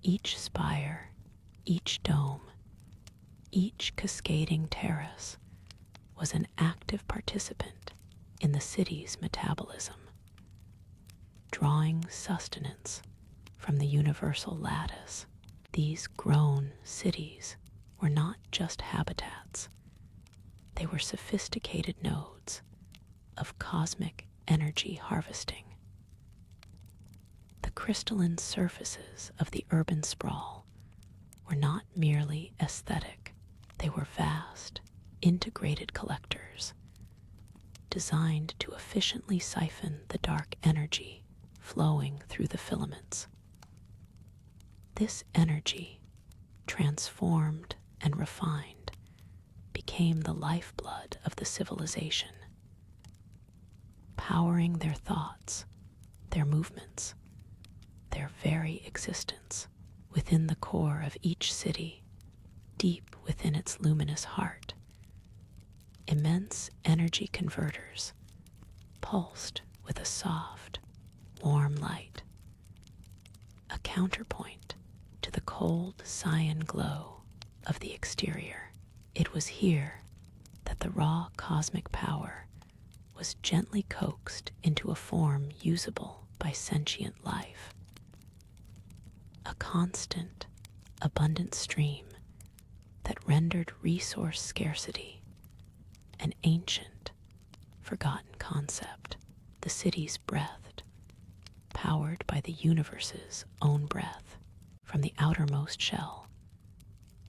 Each spire, each dome, each cascading terrace was an active participant in the city's metabolism, drawing sustenance from the universal lattice. These grown cities were not just habitats. They were sophisticated nodes of cosmic energy harvesting. The crystalline surfaces of the urban sprawl were not merely aesthetic. They were vast, integrated collectors, designed to efficiently siphon the dark energy flowing through the filaments. This energy, transformed and refined, became the lifeblood of the civilization, powering their thoughts, their movements, their very existence. Within the core of each city, deep within its luminous heart, immense energy converters pulsed with a soft, warm light, a counterpoint to the cold cyan glow of the exterior. It was here that the raw cosmic power was gently coaxed into a form usable by sentient life. A constant, abundant stream that rendered resource scarcity an ancient, forgotten concept. The cities breathed, powered by the universe's own breath. From the outermost shell,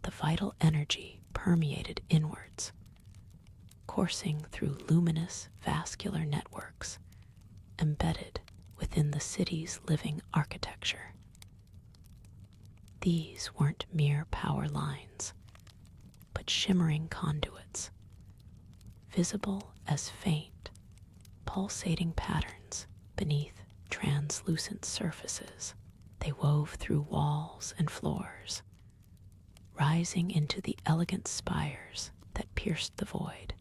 the vital energy permeated inwards, coursing through luminous vascular networks embedded within the city's living architecture. These weren't mere power lines, but shimmering conduits, visible as faint, pulsating patterns beneath translucent surfaces. They wove through walls and floors, rising into the elegant spires that pierced the void,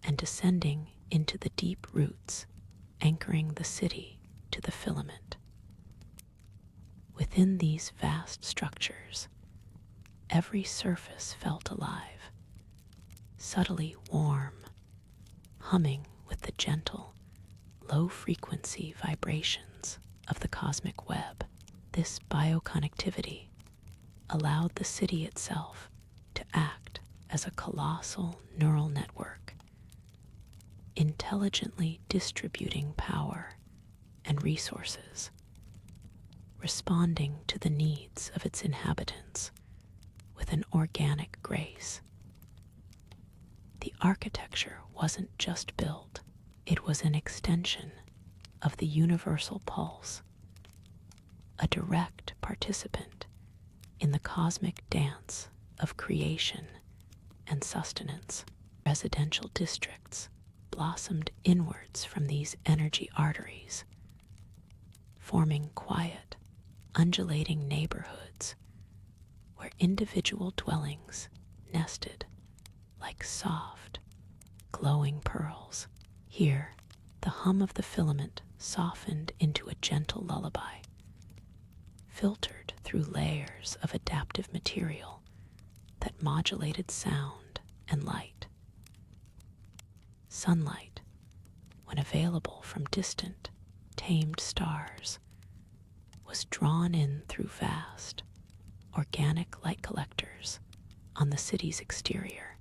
and descending into the deep roots anchoring the city to the filament. Within these vast structures, every surface felt alive, subtly warm, humming with the gentle, low-frequency vibrations of the cosmic web. This bioconnectivity allowed the city itself to act as a colossal neural network, intelligently distributing power and resources, responding to the needs of its inhabitants with an organic grace. The architecture wasn't just built, it was an extension of the universal pulse, a direct participant in the cosmic dance of creation and sustenance. Residential districts blossomed inwards from these energy arteries, forming quiet, undulating neighborhoods where individual dwellings nested like soft, glowing pearls. Here, the hum of the filament softened into a gentle lullaby, filtered through layers of adaptive material that modulated sound and light. Sunlight, when available from distant, tamed stars, was drawn in through vast, organic light collectors on the city's exterior,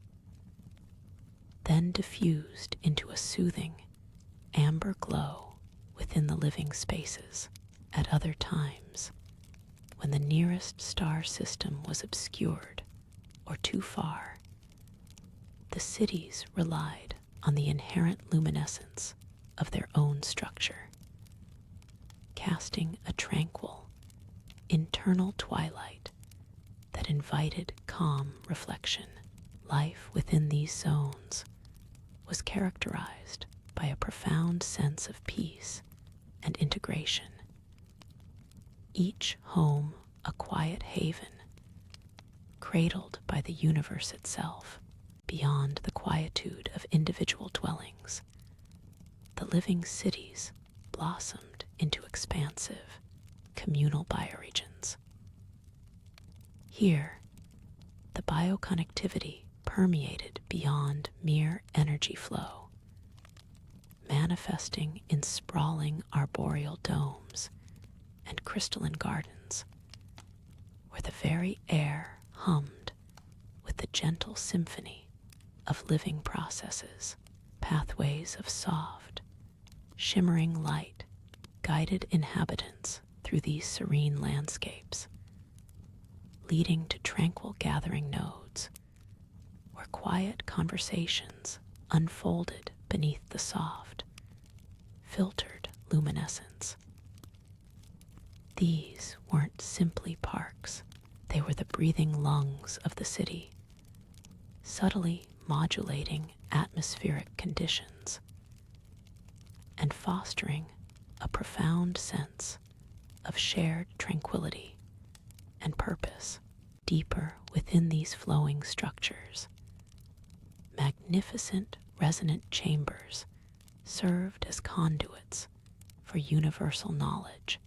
then diffused into a soothing, amber glow within the living spaces. At other times, when the nearest star system was obscured or too far, the cities relied on the inherent luminescence of their own structure, casting a tranquil, internal twilight that invited calm reflection. Life within these zones was characterized by a profound sense of peace and integration. Each home a quiet haven, cradled by the universe itself. Beyond the quietude of individual dwellings, the living cities blossomed into expansive, communal bioregions. Here, the bioconnectivity permeated beyond mere energy flow, manifesting in sprawling arboreal domes and crystalline gardens, where the very air hummed with the gentle symphony of living processes. Pathways of soft, shimmering light guided inhabitants through these serene landscapes, leading to tranquil gathering nodes where quiet conversations unfolded beneath the soft, filtered luminescence. These weren't simply parks, they were the breathing lungs of the city, subtly modulating atmospheric conditions and fostering a profound sense of shared tranquility and purpose. Deeper within these flowing structures, magnificent resonant chambers served as conduits for universal knowledge,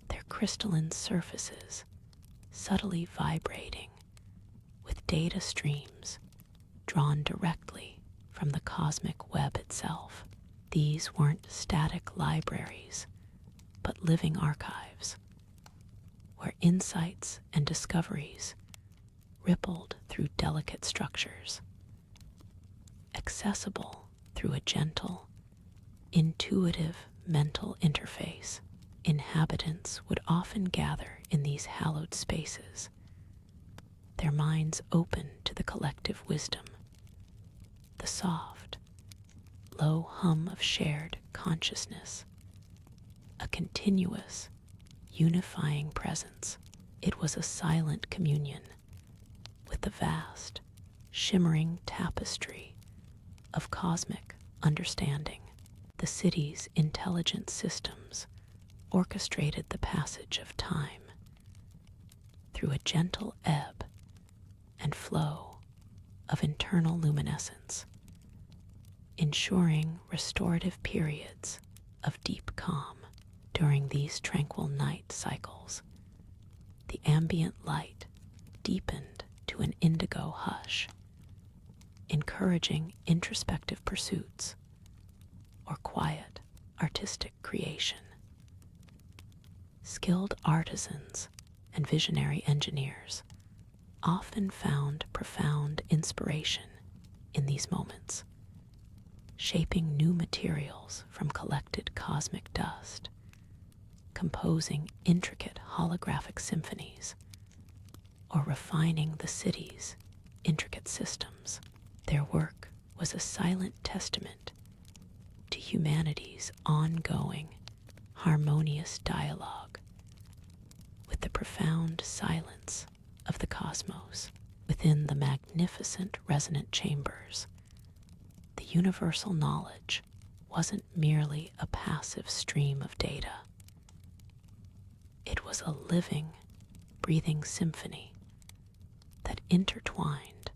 their crystalline surfaces subtly vibrating with data streams drawn directly from the cosmic web itself. These weren't static libraries, but living archives, where insights and discoveries rippled through delicate structures, accessible through a gentle, intuitive mental interface. Inhabitants would often gather in these hallowed spaces, their minds open to the collective wisdom, the soft, low hum of shared consciousness, a continuous, unifying presence. It was a silent communion with the vast, shimmering tapestry of cosmic understanding. The city's intelligent systems orchestrated the passage of time through a gentle ebb and flow of internal luminescence, ensuring restorative periods of deep calm. During these tranquil night cycles, the ambient light deepened to an indigo hush, encouraging introspective pursuits or quiet artistic creation. Skilled artisans and visionary engineers often found profound inspiration in these moments, shaping new materials from collected cosmic dust, composing intricate holographic symphonies, or refining the city's intricate systems. Their work was a silent testament to humanity's ongoing, harmonious dialogue with the profound silence of the cosmos. Within the magnificent resonant chambers, the universal knowledge wasn't merely a passive stream of data. It was a living, breathing symphony that intertwined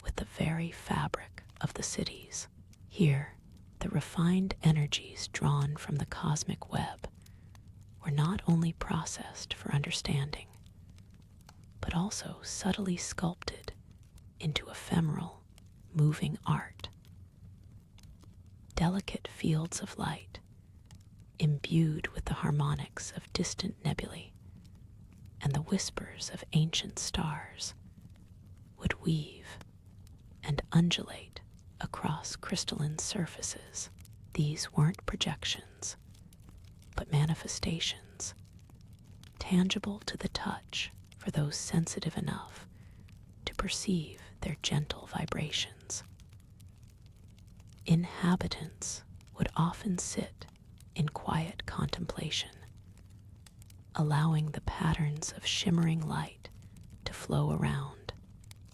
with the very fabric of the cities. Here, the refined energies drawn from the cosmic web were not only processed for understanding, but also subtly sculpted into ephemeral, moving art. Delicate fields of light, imbued with the harmonics of distant nebulae and the whispers of ancient stars, would weave and undulate across crystalline surfaces. These weren't projections, but manifestations, tangible to the touch for those sensitive enough to perceive their gentle vibrations. Inhabitants would often sit in quiet contemplation, allowing the patterns of shimmering light to flow around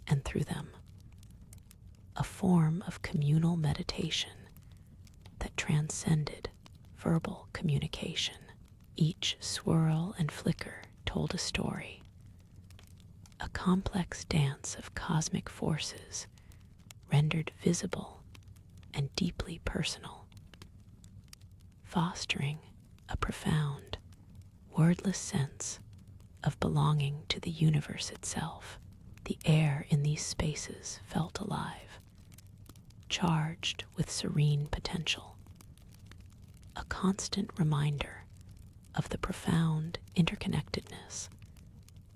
and through them, a form of communal meditation that transcended verbal communication. Each swirl and flicker told a story, a complex dance of cosmic forces rendered visible and deeply personal, fostering a profound, wordless sense of belonging to the universe itself. The air in these spaces felt alive, charged with serene potential, a constant reminder of the profound interconnectedness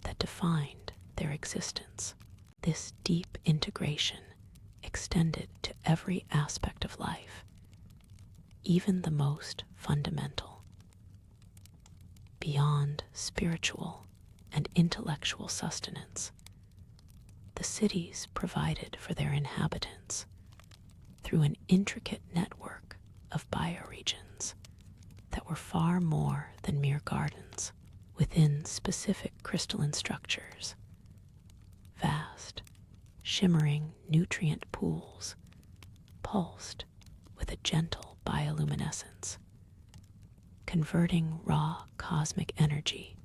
that defined their existence. This deep integration extended to every aspect of life, even the most fundamental. Beyond spiritual and intellectual sustenance, the cities provided for their inhabitants through an intricate network of bioregions that were far more than mere gardens within specific crystalline structures. Vast, shimmering nutrient pools pulsed with a gentle bioluminescence, converting raw cosmic energy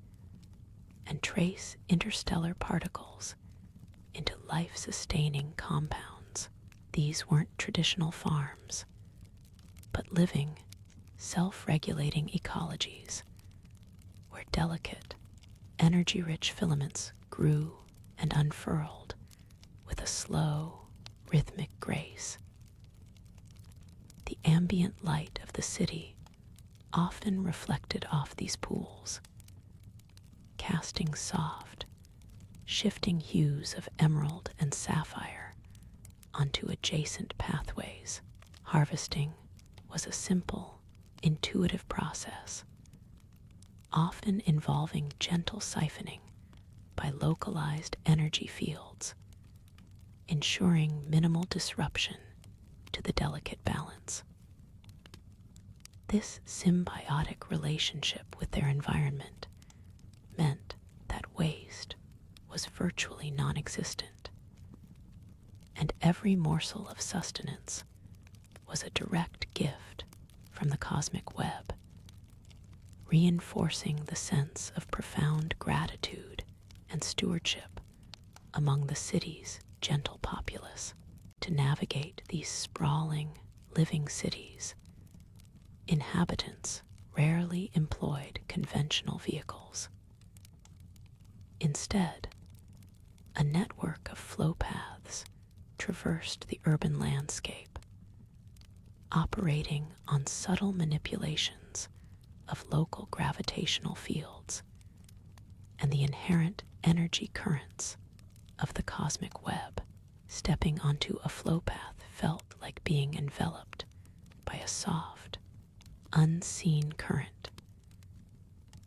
and trace interstellar particles into life-sustaining compounds. These weren't traditional farms, but living, self-regulating ecologies where delicate, energy-rich filaments grew and unfurled with a slow, rhythmic grace. The ambient light of the city often reflected off these pools, casting soft, shifting hues of emerald and sapphire onto adjacent pathways. Harvesting was a simple, intuitive process, often involving gentle siphoning by localized energy fields, ensuring minimal disruption to the delicate balance. This symbiotic relationship with their environment meant that waste was virtually non-existent, and every morsel of sustenance was a direct gift from the cosmic web, reinforcing the sense of profound gratitude and stewardship among the city's gentle populace. To navigate these sprawling, living cities, inhabitants rarely employed conventional vehicles. Instead, a network of flow paths traversed the urban landscape, operating on subtle manipulations of local gravitational fields and the inherent energy currents of the cosmic web. Stepping onto a flow path felt like being enveloped by a soft, unseen current,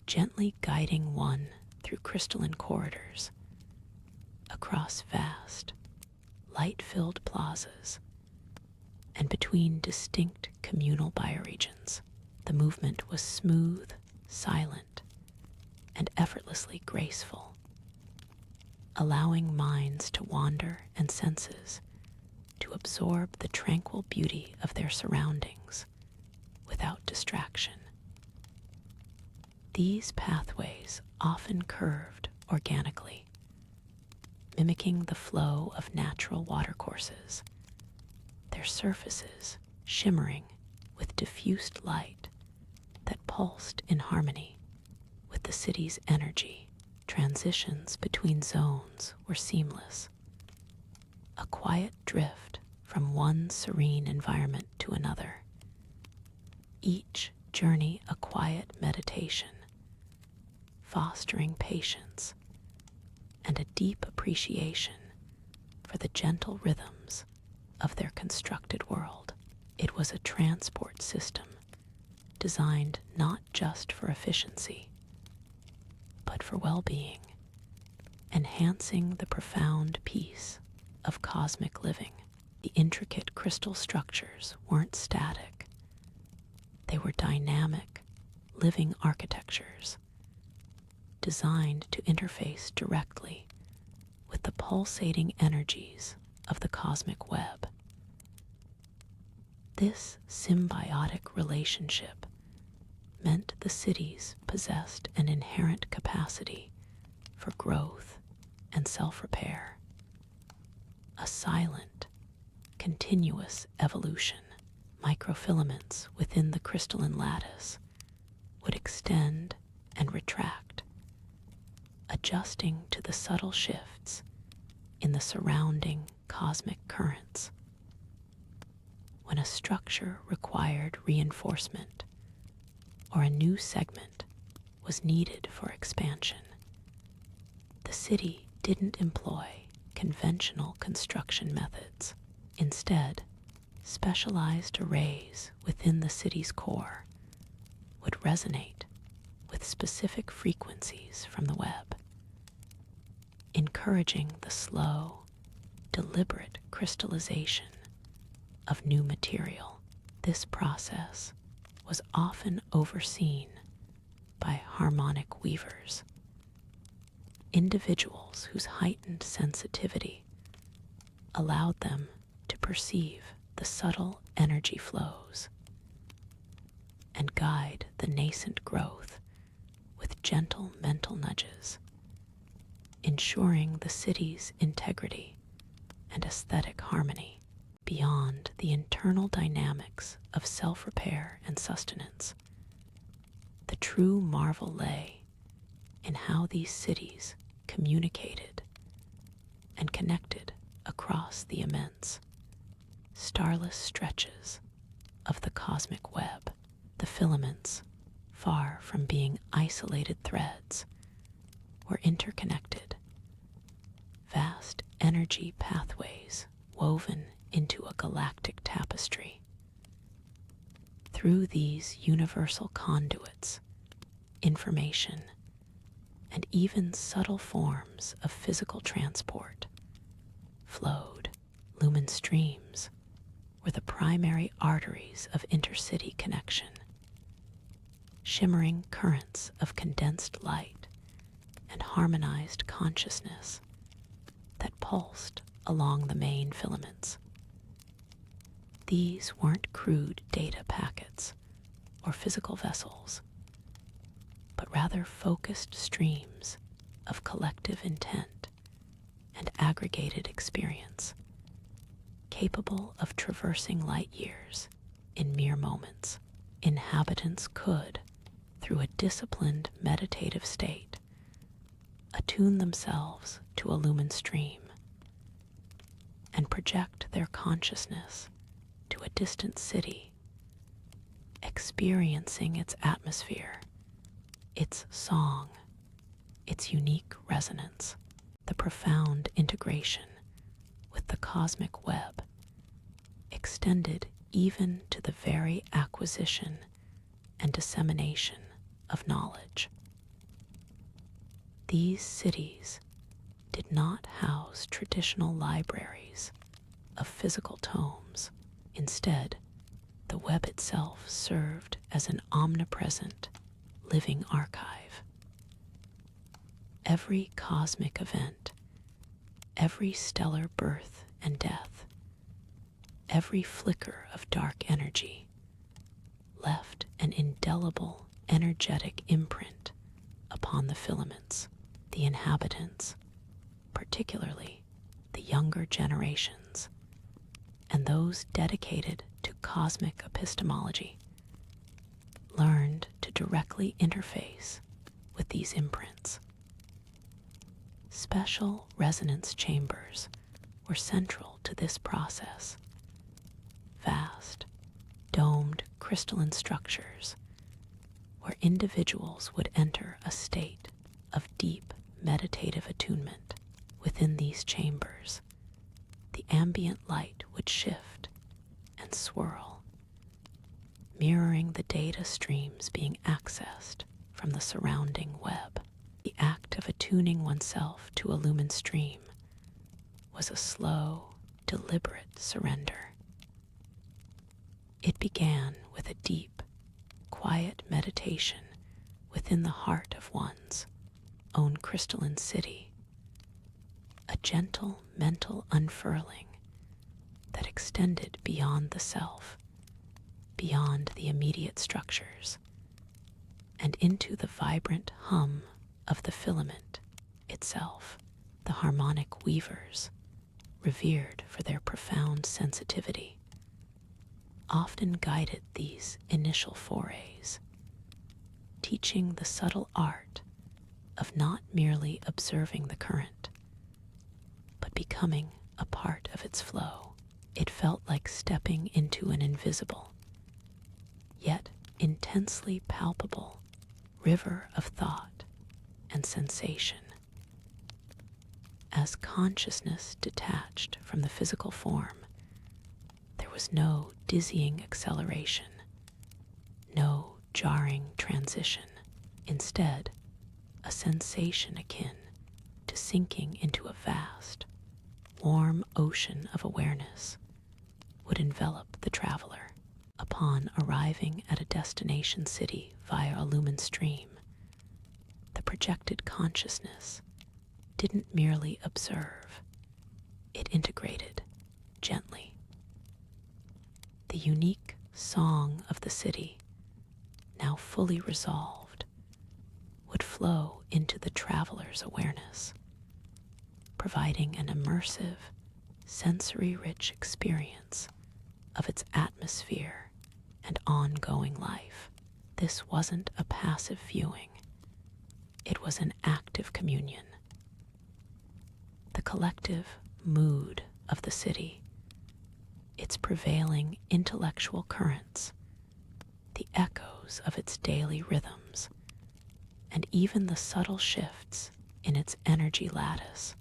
gently guiding one through crystalline corridors, across vast, light-filled plazas, and between distinct communal bioregions. The movement was smooth, silent, and effortlessly graceful, allowing minds to wander and senses to absorb the tranquil beauty of their surroundings without distraction. These pathways often curved organically, mimicking the flow of natural watercourses, their surfaces shimmering with diffused light that pulsed in harmony with the city's energy. Transitions between zones were seamless, a quiet drift from one serene environment to another, each journey a quiet meditation, fostering patience and a deep appreciation for the gentle rhythms of their constructed world. It was a transport system designed not just for efficiency, but for well-being, enhancing the profound peace of cosmic living. The intricate crystal structures weren't static. They were dynamic, living architectures, designed to interface directly with the pulsating energies of the cosmic web. This symbiotic relationship meant the cities possessed an inherent capacity for growth and self-repair, a silent, continuous evolution. Microfilaments within the crystalline lattice would extend and retract, adjusting to the subtle shifts in the surrounding cosmic currents. When a structure required reinforcement or a new segment was needed for expansion, the city didn't employ conventional construction methods. Instead, specialized arrays within the city's core would resonate with specific frequencies from the web, encouraging the slow, deliberate crystallization of new material. This process was often overseen by harmonic weavers, individuals whose heightened sensitivity allowed them to perceive the subtle energy flows and guide the nascent growth with gentle mental nudges, ensuring the city's integrity and aesthetic harmony. Beyond the internal dynamics of self-repair and sustenance, the true marvel lay in how these cities communicated and connected across the immense, starless stretches of the cosmic web. The filaments, far from being isolated threads, were interconnected, vast energy pathways woven into a galactic tapestry. Through these universal conduits, information, and even subtle forms of physical transport flowed. Lumen streams were the primary arteries of intercity connection, shimmering currents of condensed light and harmonized consciousness that pulsed along the main filaments. These weren't crude data packets or physical vessels, but rather focused streams of collective intent and aggregated experience, capable of traversing light years in mere moments. Inhabitants could, through a disciplined meditative state, attune themselves to a lumen stream and project their consciousness to a distant city, experiencing its atmosphere, its song, its unique resonance. The profound integration with the cosmic web extended even to the very acquisition and dissemination of knowledge. These cities did not house traditional libraries of physical tomes. Instead, the web itself served as an omnipresent, living archive. Every cosmic event, every stellar birth and death, every flicker of dark energy left an indelible energetic imprint upon the filaments. The inhabitants, particularly the younger generations, and those dedicated to cosmic epistemology, learned to directly interface with these imprints. Special resonance chambers were central to this process. Vast, domed crystalline structures where individuals would enter a state of deep meditative attunement. Within these chambers, the ambient light would shift and swirl, mirroring the data streams being accessed from the surrounding web. The act of attuning oneself to a lumen stream was a slow, deliberate surrender. It began with a deep, quiet meditation within the heart of one's own crystalline city, a gentle mental unfurling that extended beyond the self beyond the immediate structures and into the vibrant hum of the filament itself. The harmonic weavers, revered for their profound sensitivity, often guided these initial forays, teaching the subtle art of not merely observing the current, but becoming a part of its flow. It felt like stepping into an invisible, yet intensely palpable, river of thought and sensation. As consciousness detached from the physical form, there was no dizzying acceleration, no jarring transition. Instead, a sensation akin to sinking into a vast, warm ocean of awareness would envelop the traveler. Upon arriving at a destination city via a lumen stream, the projected consciousness didn't merely observe, it integrated gently. The unique song of the city, now fully resolved, would flow into the traveler's awareness, providing an immersive, sensory-rich experience of its atmosphere and ongoing life. This wasn't a passive viewing. It was an active communion. The collective mood of the city, its prevailing intellectual currents, the echoes of its daily rhythms, and even the subtle shifts in its energy lattice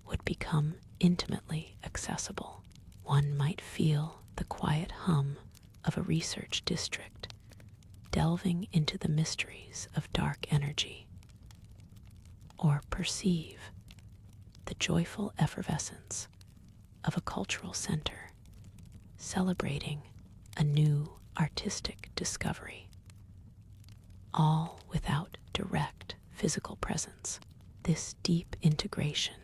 would become intimately accessible. One might feel the quiet hum of a research district delving into the mysteries of dark energy, or perceive the joyful effervescence of a cultural center celebrating a new artistic discovery, all without direct physical presence. This deep integration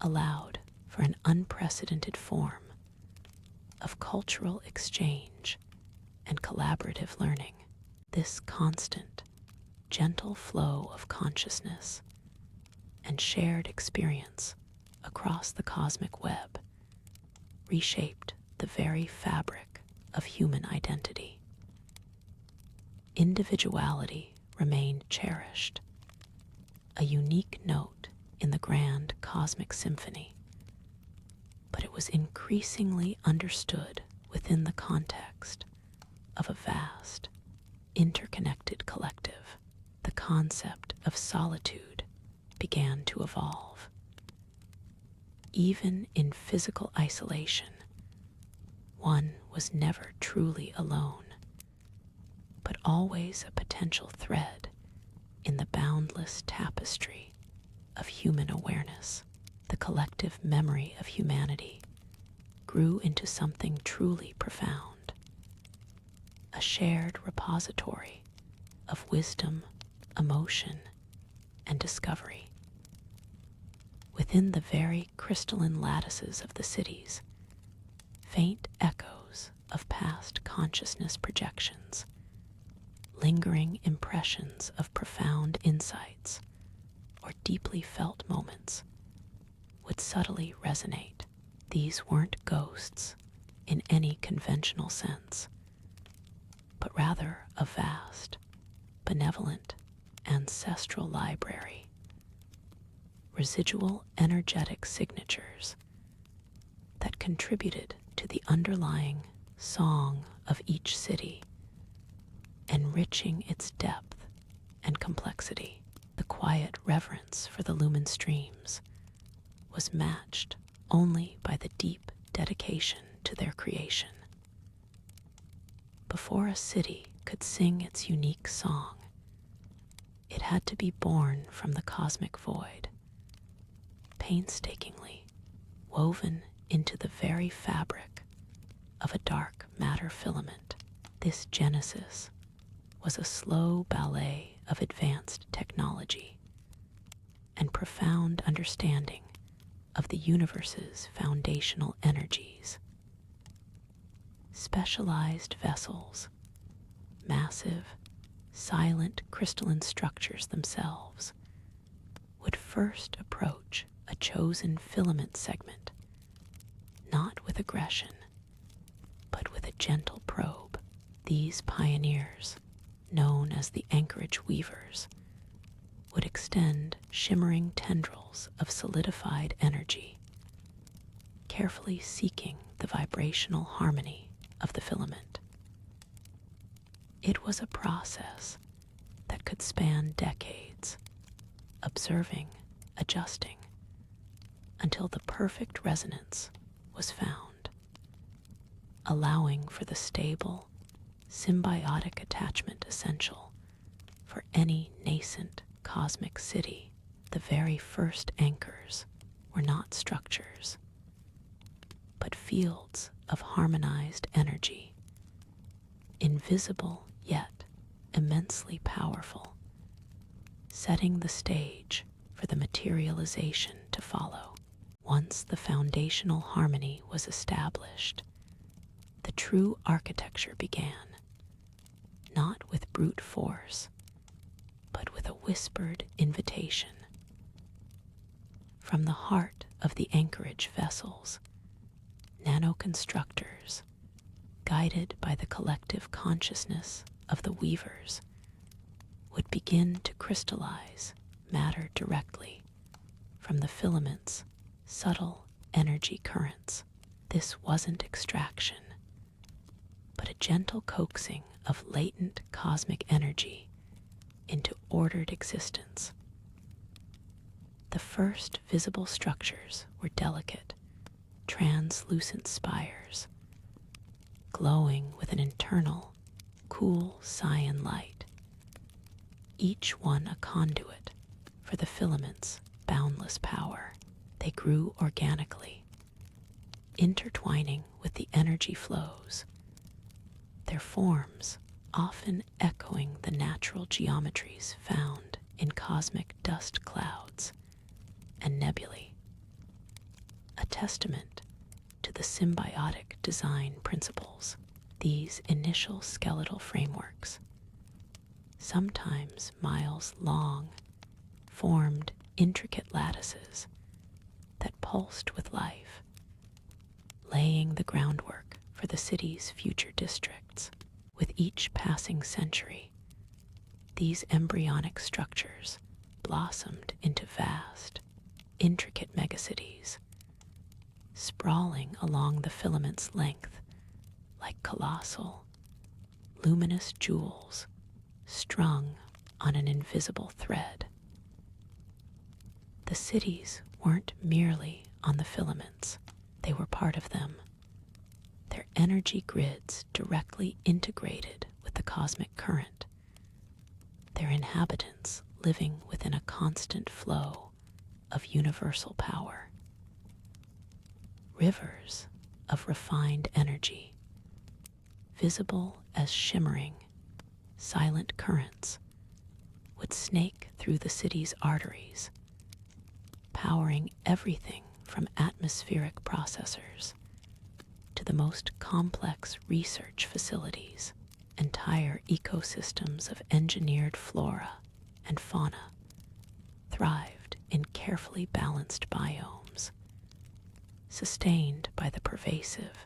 allowed for an unprecedented form of cultural exchange and collaborative learning. This constant, gentle flow of consciousness and shared experience across the cosmic web reshaped the very fabric of human identity. Individuality remained cherished, a unique note in the grand cosmic symphony, but it was increasingly understood within the context of a vast, interconnected collective. The concept of solitude began to evolve. Even in physical isolation, one was never truly alone, but always a potential thread in the boundless tapestry of human awareness. The collective memory of humanity grew into something truly profound, a shared repository of wisdom, emotion, and discovery. Within the very crystalline lattices of the cities, faint echoes of past consciousness projections, lingering impressions of profound insights or deeply felt moments would subtly resonate. These weren't ghosts in any conventional sense, but rather a vast, benevolent, ancestral library, residual energetic signatures that contributed to the underlying song of each city, enriching its depth and complexity. The quiet reverence for the lumen streams was matched only by the deep dedication to their creation. Before a city could sing its unique song, it had to be born from the cosmic void, painstakingly woven into the very fabric of a dark matter filament. This genesis was a slow ballet of advanced technology and profound understanding of the universe's foundational energies. specialized vessels, massive, silent crystalline structures themselves, would first approach a chosen filament segment, not with aggression, but with a gentle probe. These pioneers, known as the anchorage weavers, would extend shimmering tendrils of solidified energy, carefully seeking the vibrational harmony of the filament. It was a process that could span decades, observing, adjusting, until the perfect resonance was found, allowing for the stable, symbiotic attachment essential for any nascent cosmic city. The very first anchors were not structures, but fields of harmonized energy, invisible yet immensely powerful, setting the stage for the materialization to follow. Once the foundational harmony was established, the true architecture began, not with brute force, but with a whispered invitation. From the heart of the anchorage vessels, nano-constructors, guided by the collective consciousness of the weavers, would begin to crystallize matter directly from the filament's subtle energy currents. This wasn't extraction, but a gentle coaxing of latent cosmic energy into ordered existence. The first visible structures were delicate, translucent spires, glowing with an internal, cool cyan light, each one a conduit for the filament's boundless power. They grew organically, intertwining with the energy flows, their forms often echoing the natural geometries found in cosmic dust clouds and nebulae, a testament to the symbiotic design principles. These initial skeletal frameworks, sometimes miles long, formed intricate lattices that pulsed with life, laying the groundwork for the city's future districts. With each passing century, these embryonic structures blossomed into vast, intricate megacities, sprawling along the filament's length like colossal, luminous jewels strung on an invisible thread. The cities weren't merely on the filaments, they were part of them, their energy grids directly integrated with the cosmic current, their inhabitants living within a constant flow of universal power. Rivers of refined energy, visible as shimmering, silent currents, would snake through the city's arteries, powering everything from atmospheric processors to the most complex research facilities. Entire ecosystems of engineered flora and fauna thrived in carefully balanced biomes, sustained by the pervasive,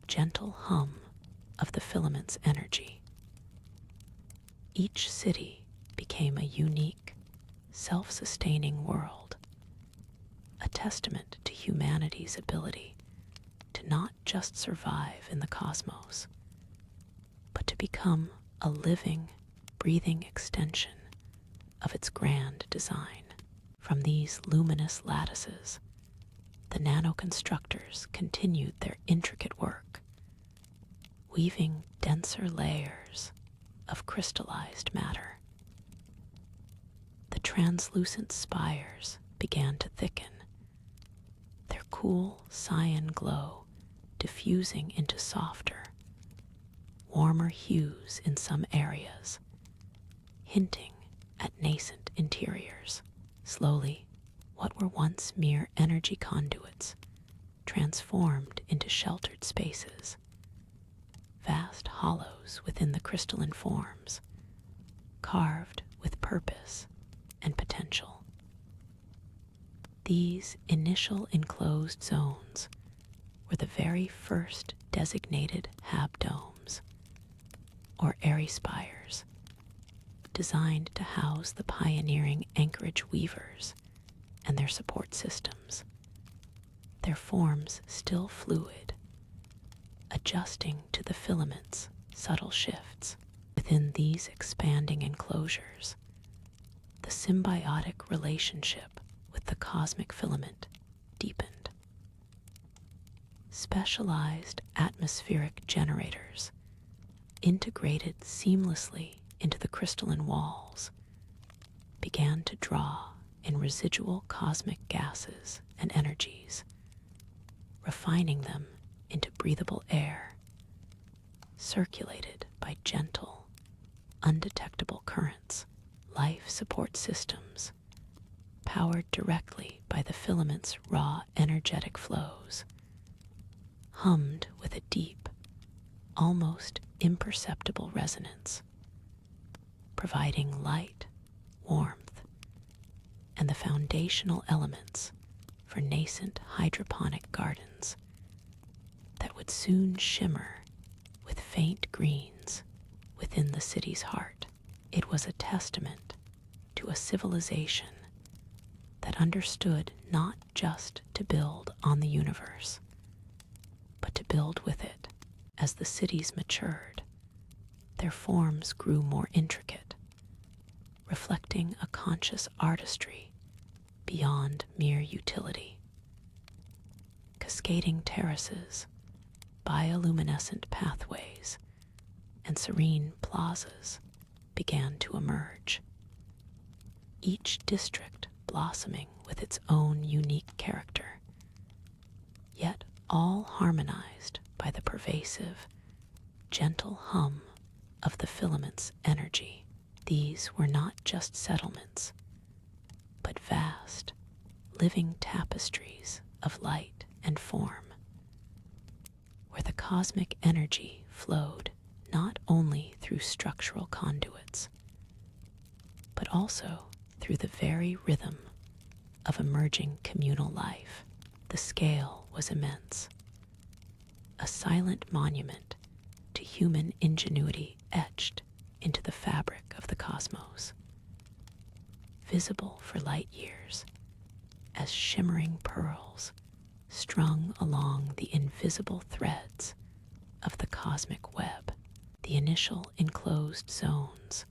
gentle hum of the filament's energy. Each city became a unique, self-sustaining world, a testament to humanity's ability to not just survive in the cosmos, but to become a living, breathing extension of its grand design. From these luminous lattices, the nano-constructors continued their intricate work, weaving denser layers of crystallized matter. The translucent spires began to thicken, their cool cyan glow diffusing into softer, warmer hues in some areas, hinting at nascent interiors. Slowly, what were once mere energy conduits transformed into sheltered spaces, vast hollows within the crystalline forms, carved with purpose and potential. These initial enclosed zones were the very first designated habdomes, or airy spires, designed to house the pioneering anchorage weavers and their support systems, their forms still fluid, adjusting to the filament's subtle shifts. Within these expanding enclosures, the symbiotic relationship with the cosmic filament deepened. Specialized atmospheric generators, integrated seamlessly into the crystalline walls, began to draw in residual cosmic gases and energies, refining them into breathable air, circulated by gentle, undetectable currents. Life support systems, powered directly by the filament's raw energetic flows, hummed with a deep, almost imperceptible resonance, providing light, warmth, and the foundational elements for nascent hydroponic gardens that would soon shimmer with faint greens within the city's heart. It was a testament to a civilization that understood not just to build on the universe, but to build with it. As the cities matured, their forms grew more intricate, reflecting a conscious artistry beyond mere utility. Cascading terraces, bioluminescent pathways, and serene plazas began to emerge, each district blossoming with its own unique character, yet all harmonized by the pervasive, gentle hum of the filament's energy. These were not just settlements, but vast, living tapestries of light and form, where the cosmic energy flowed not only through structural conduits, but also through the very rhythm of emerging communal life. The scale was immense, a silent monument to human ingenuity etched into the fabric of the cosmos, visible for light years as shimmering pearls strung along the invisible threads of the cosmic web. The initial enclosed zones,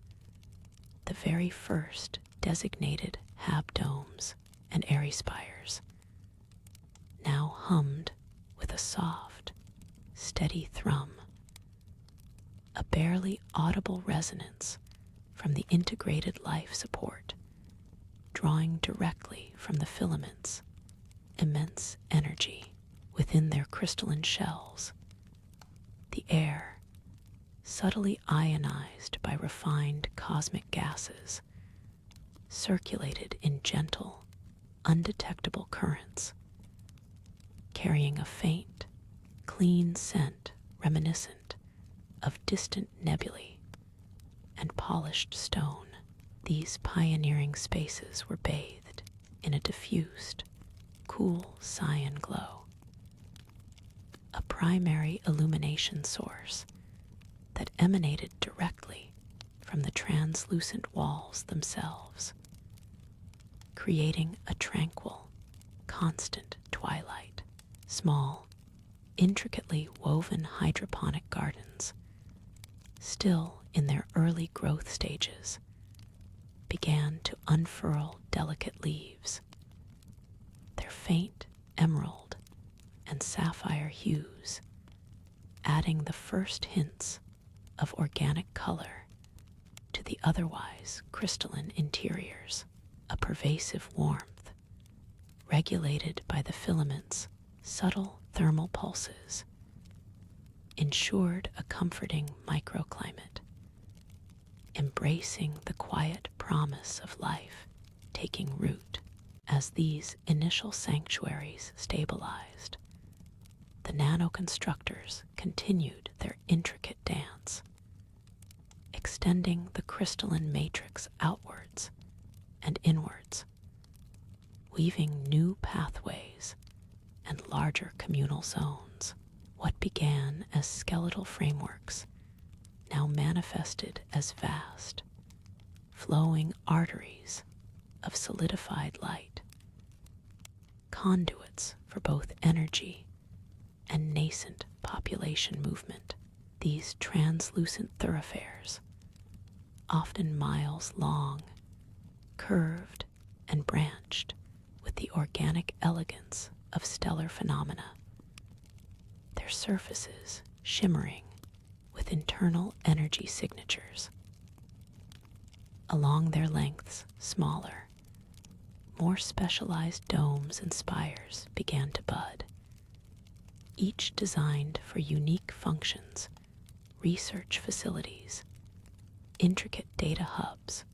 the very first designated habdomes and airy spires, now hummed with a soft, steady thrum, a barely audible resonance from the integrated life support, drawing directly from the filaments' immense energy within their crystalline shells. The air, subtly ionized by refined cosmic gases, circulated in gentle, undetectable currents, carrying a faint, clean scent reminiscent of distant nebulae and polished stone. These pioneering spaces were bathed in a diffused, cool cyan glow, a primary illumination source that emanated directly from the translucent walls themselves, creating a tranquil, constant twilight. Small, intricately woven hydroponic gardens, still in their early growth stages, began to unfurl delicate leaves, their faint emerald and sapphire hues adding the first hints of organic color to the otherwise crystalline interiors. A pervasive warmth, regulated by the filament's subtle thermal pulses, ensured a comforting microclimate, embracing the quiet promise of life taking root. As these initial sanctuaries stabilized, the nanoconstructors continued their intricate dance, extending the crystalline matrix outwards and inwards, weaving new pathways and larger communal zones. What began as skeletal frameworks now manifested as vast, flowing arteries of solidified light, conduits for both energy and nascent population movement. These translucent thoroughfares, often miles long, curved and branched with the organic elegance of stellar phenomena, their surfaces shimmering with internal energy signatures. Along their lengths, smaller, more specialized domes and spires began to bud, each designed for unique functions, research facilities, intricate data hubs,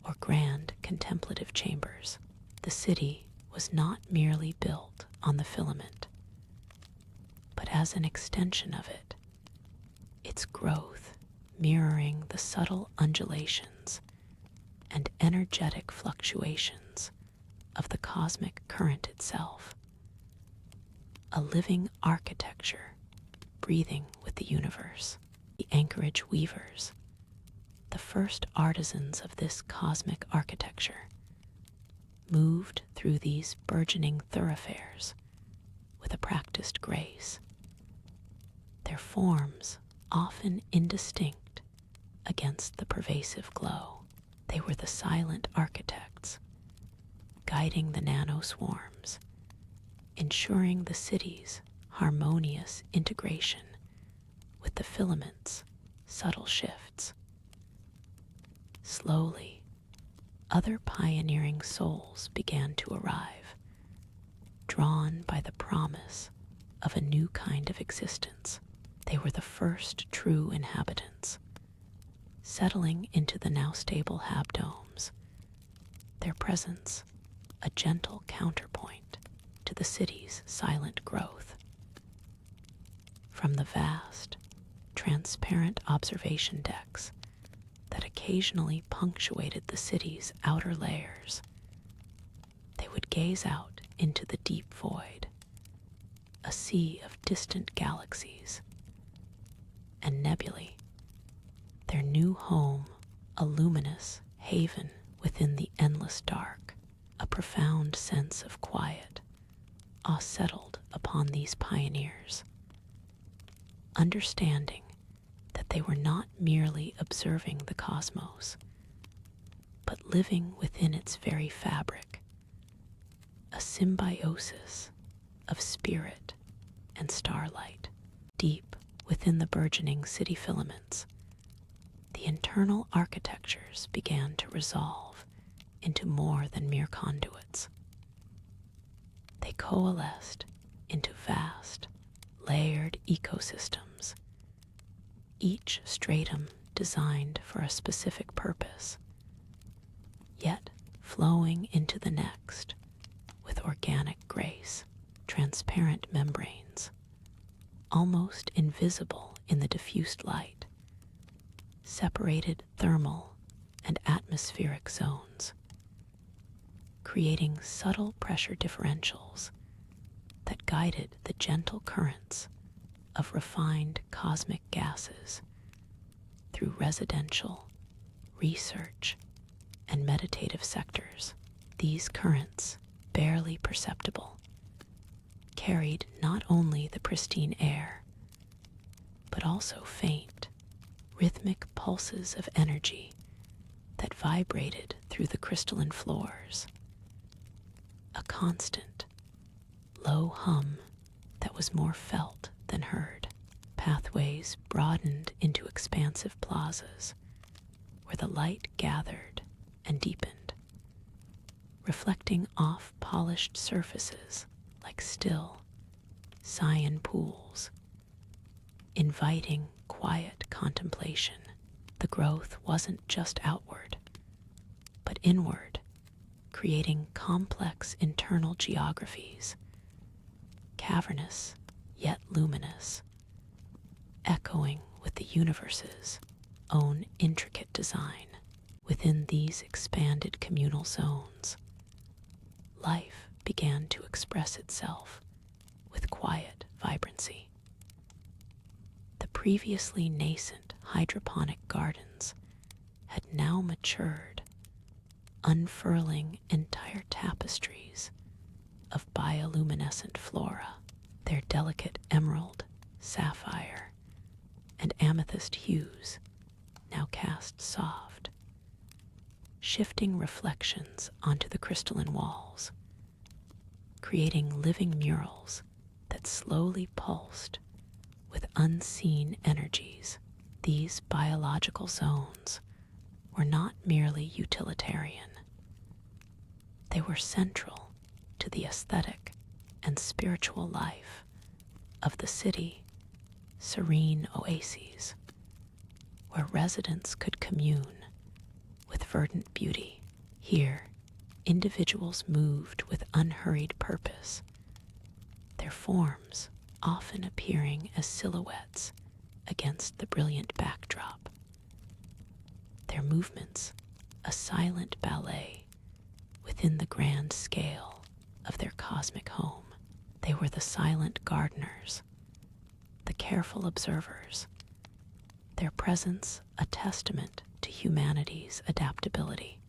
or grand contemplative chambers. The city was not merely built on the filament, but as an extension of it, its growth mirroring the subtle undulations and energetic fluctuations of the cosmic current itself. A living architecture breathing with the universe. The Anchorage weavers, the first artisans of this cosmic architecture, moved through these burgeoning thoroughfares with a practiced grace, their forms often indistinct against the pervasive glow. They were the silent architects, guiding the nanoswarms, ensuring the city's harmonious integration with the filament's subtle shifts. Slowly, other pioneering souls began to arrive, drawn by the promise of a new kind of existence. They were the first true inhabitants, settling into the now stable habdomes, their presence a gentle counterpoint to the city's silent growth. From the vast, transparent observation decks that occasionally punctuated the city's outer layers, they would gaze out into the deep void, a sea of distant galaxies and nebulae, their new home a luminous haven within the endless dark. A profound sense of quiet settled upon these pioneers, understanding that they were not merely observing the cosmos, but living within its very fabric, a symbiosis of spirit and starlight. Deep within the burgeoning city filaments, the internal architectures began to resolve into more than mere conduits. They coalesced into vast, layered ecosystems, each stratum designed for a specific purpose, yet flowing into the next with organic grace. Transparent membranes, almost invisible in the diffused light, separated thermal and atmospheric zones, creating subtle pressure differentials that guided the gentle currents of refined cosmic gases through residential, research, and meditative sectors. These currents, barely perceptible, carried not only the pristine air, but also faint, rhythmic pulses of energy that vibrated through the crystalline floors, a constant, low hum that was more felt than heard. Pathways broadened into expansive plazas where the light gathered and deepened, reflecting off polished surfaces like still, cyan pools, inviting quiet contemplation. The growth wasn't just outward, but inward, creating complex internal geographies, cavernous yet luminous, echoing with the universe's own intricate design. Within these expanded communal zones, life began to express itself with quiet vibrancy. The previously nascent hydroponic gardens had now matured, unfurling entire tapestries of bioluminescent flora. Their delicate emerald, sapphire, and amethyst hues now cast soft, shifting reflections onto the crystalline walls, creating living murals that slowly pulsed with unseen energies. These biological zones were not merely utilitarian. They were central to the aesthetic and spiritual life of the city, serene oases where residents could commune with verdant beauty. Here, individuals moved with unhurried purpose, their forms often appearing as silhouettes against the brilliant backdrop. Their movements, a silent ballet within the grand scale of their cosmic home. They were the silent gardeners, the careful observers, their presence a testament to humanity's adaptability.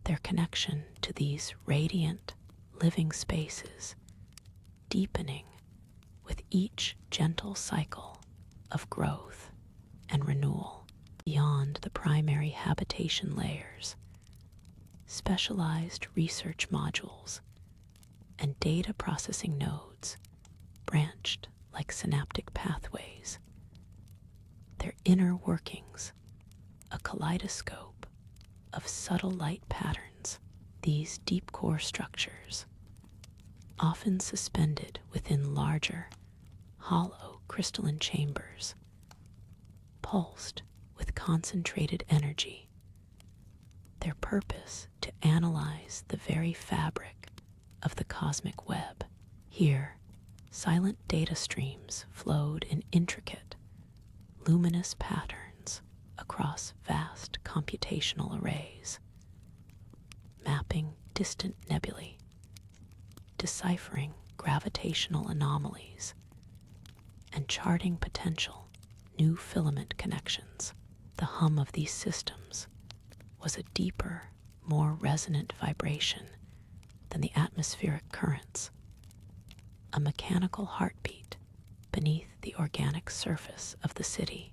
Their connection to these radiant, living spaces, deepening with each gentle cycle of growth and renewal. Beyond the primary habitation layers, specialized research modules and data processing nodes branched like synaptic pathways, their inner workings a kaleidoscope of subtle light patterns. These deep core structures, often suspended within larger, hollow crystalline chambers, pulsed with concentrated energy, their purpose to analyze the very fabric of the cosmic web. Here, silent data streams flowed in intricate, luminous patterns across vast computational arrays, mapping distant nebulae, deciphering gravitational anomalies, and charting potential new filament connections. The hum of these systems was a deeper, more resonant vibration than the atmospheric currents, a mechanical heartbeat beneath the organic surface of the city.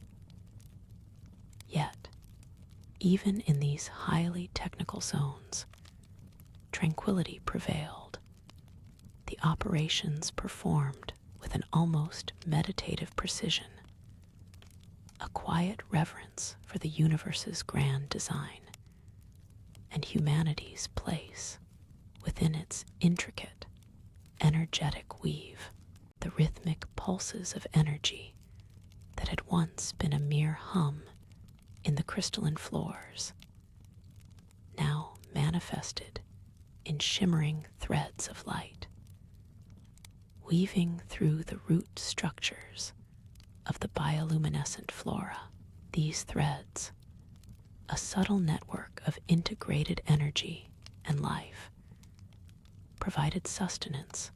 Yet, even in these highly technical zones, tranquility prevailed. The operations performed with an almost meditative precision, a quiet reverence for the universe's grand design and humanity's place within its intricate, energetic weave. The rhythmic pulses of energy that had once been a mere hum in the crystalline floors, now manifested in shimmering threads of light, weaving through the root structures of the bioluminescent flora. These threads, a subtle network of integrated energy and life, provided sustenance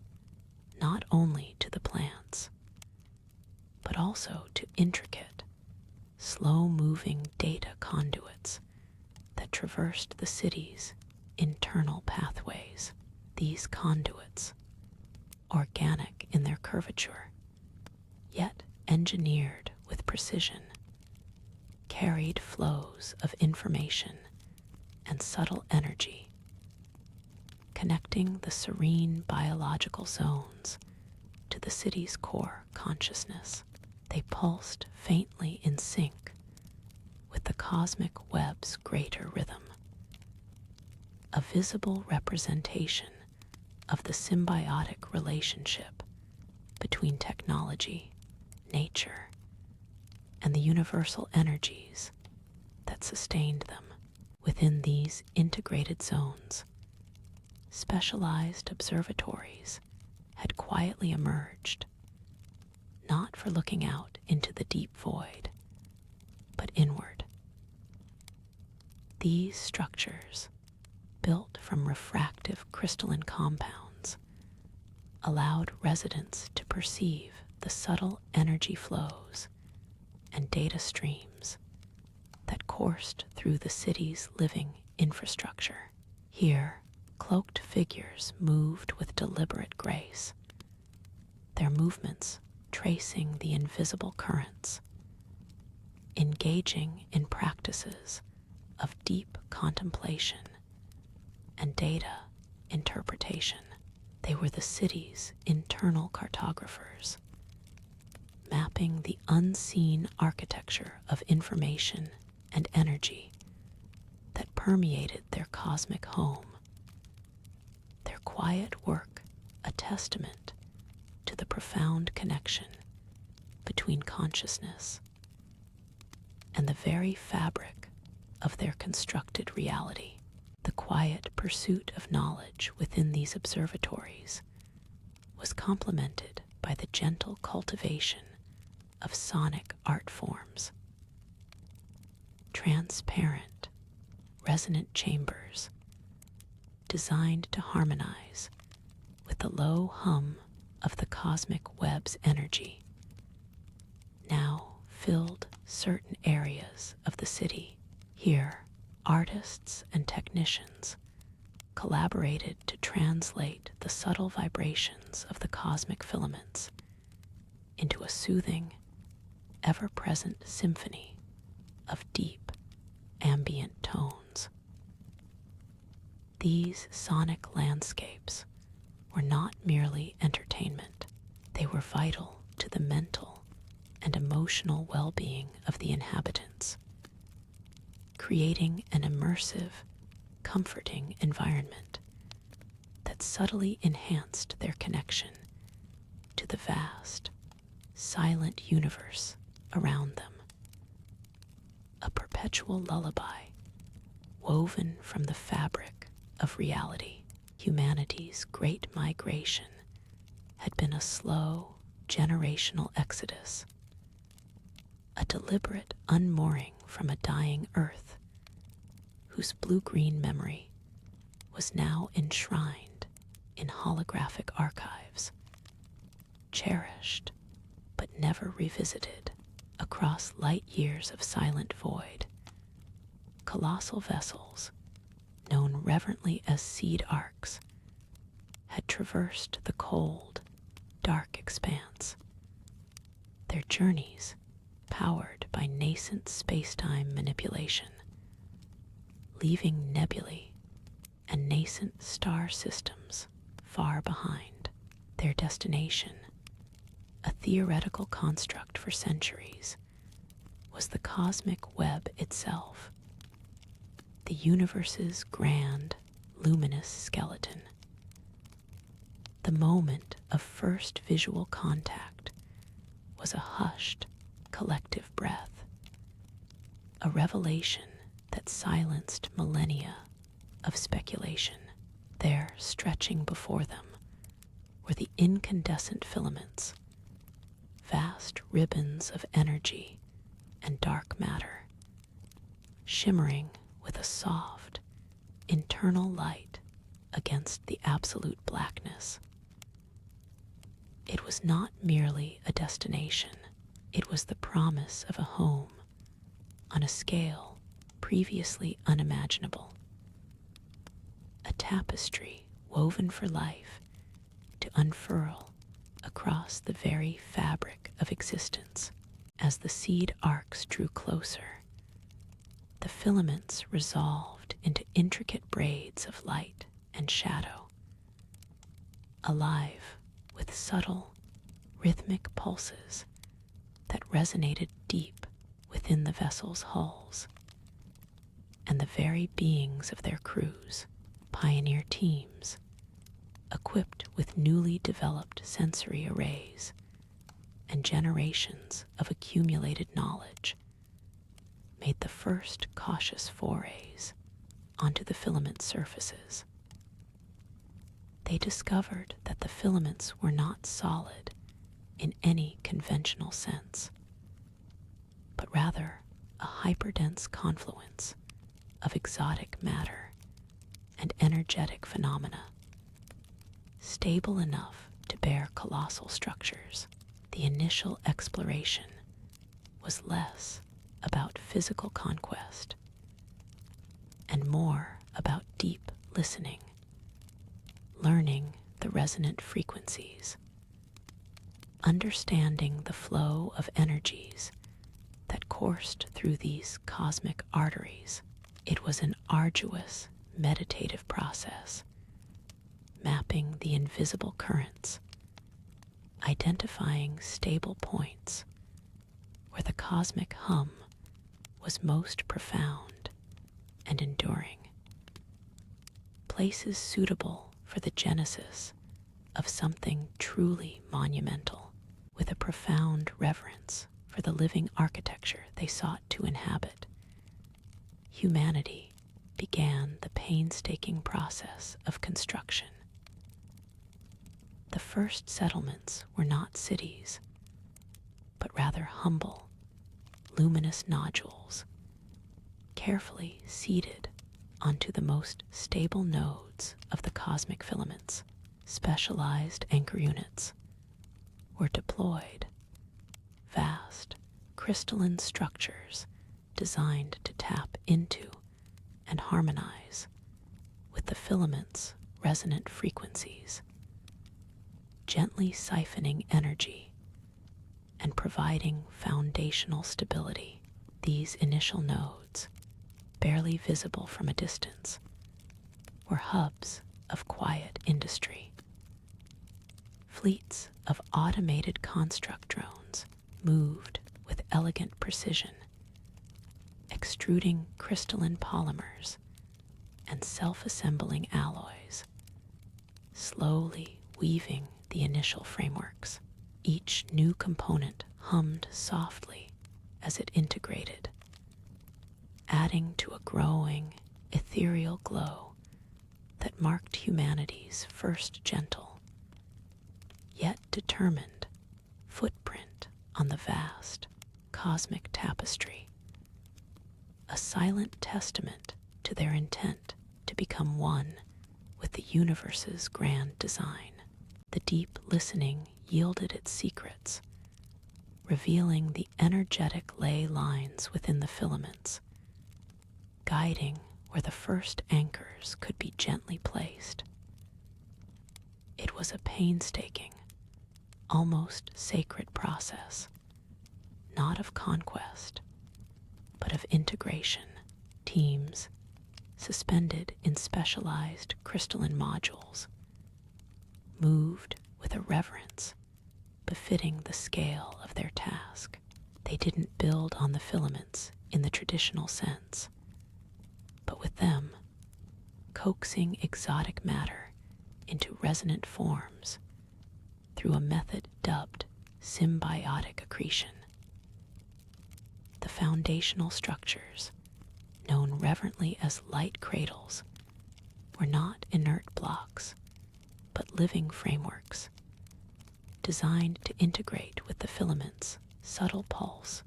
not only to the plants, but also to intricate, slow-moving data conduits that traversed the city's internal pathways. These conduits, organic in their curvature, yet engineered with precision, carried flows of information and subtle energy, connecting the serene biological zones to the city's core consciousness. They pulsed faintly in sync with the cosmic web's greater rhythm, a visible representation of the symbiotic relationship between technology, nature, and the universal energies that sustained them. Within these integrated zones, specialized observatories had quietly emerged, not for looking out into the deep void, but inward. These structures, built from refractive crystalline compounds, allowed residents to perceive the subtle energy flows and data streams that coursed through the city's living infrastructure. Here, cloaked figures moved with deliberate grace, their movements tracing the invisible currents, engaging in practices of deep contemplation and data interpretation. They were the city's internal cartographers, mapping the unseen architecture of information and energy that permeated their cosmic home. Their quiet work a testament to the profound connection between consciousness and the very fabric of their constructed reality. The quiet pursuit of knowledge within these observatories was complemented by the gentle cultivation of sonic art forms. Transparent, resonant chambers designed to harmonize with the low hum of the cosmic web's energy now filled certain areas of the city. Here, artists and technicians collaborated to translate the subtle vibrations of the cosmic filaments into a soothing, ever-present symphony of deep, ambient tones. These sonic landscapes were not merely entertainment. They were vital to the mental and emotional well-being of the inhabitants, creating an immersive, comforting environment that subtly enhanced their connection to the vast, silent universe around them. A perpetual lullaby woven from the fabric of reality. Humanity's great migration had been a slow, generational exodus, a deliberate unmooring from a dying earth whose blue-green memory was now enshrined in holographic archives, cherished but never revisited across light years of silent void. Colossal vessels, known reverently as seed arcs, had traversed the cold, dark expanse, their journeys powered by nascent space-time manipulation, leaving nebulae and nascent star systems far behind. Their destination, a theoretical construct for centuries, was the cosmic web itself, the universe's grand, luminous skeleton. The moment of first visual contact was a hushed, collective breath, a revelation that silenced millennia of speculation. There, stretching before them, were the incandescent filaments, vast ribbons of energy and dark matter, shimmering with a soft, internal light against the absolute blackness. It was not merely a destination, it was the promise of a home on a scale previously unimaginable, a tapestry woven for life to unfurl across the very fabric of existence. As the seed arcs drew closer, the filaments resolved into intricate braids of light and shadow, alive with subtle, rhythmic pulses that resonated deep within the vessel's hulls. And the very beings of their crews, pioneer teams, equipped with newly developed sensory arrays and generations of accumulated knowledge, made the first cautious forays onto the filament surfaces. They discovered that the filaments were not solid, in any conventional sense, but rather a hyperdense confluence of exotic matter and energetic phenomena, stable enough to bear colossal structures. The initial exploration was less about physical conquest and more about deep listening, learning the resonant frequencies, understanding the flow of energies that coursed through these cosmic arteries. It was an arduous, meditative process, mapping the invisible currents, identifying stable points where the cosmic hum was most profound and enduring, places suitable for the genesis of something truly monumental, with a profound reverence for the living architecture they sought to inhabit. Humanity began the painstaking process of construction. The first settlements were not cities, but rather humble, luminous nodules, carefully seeded onto the most stable nodes of the cosmic filaments. Specialized anchor units were deployed, vast, crystalline structures designed to tap into and harmonize with the filament's resonant frequencies, gently siphoning energy and providing foundational stability. These initial nodes, barely visible from a distance, were hubs of quiet industry. Fleets of automated construct drones moved with elegant precision, extruding crystalline polymers and self-assembling alloys, slowly weaving the initial frameworks. Each new component hummed softly as it integrated, adding to a growing, ethereal glow that marked humanity's first gentle, yet determined, footprint on the vast, cosmic tapestry, a silent testament to their intent to become one with the universe's grand design. The deep listening yielded its secrets, revealing the energetic ley lines within the filaments, guiding where the first anchors could be gently placed. It was a painstaking, almost sacred process, not of conquest, but of integration. Teams, suspended in specialized crystalline modules, moved with a reverence befitting the scale of their task. They didn't build on the filaments in the traditional sense, but with them, coaxing exotic matter into resonant forms through a method dubbed symbiotic accretion. The foundational structures, known reverently as light cradles, were not inert blocks, but living frameworks, designed to integrate with the filament's subtle pulse,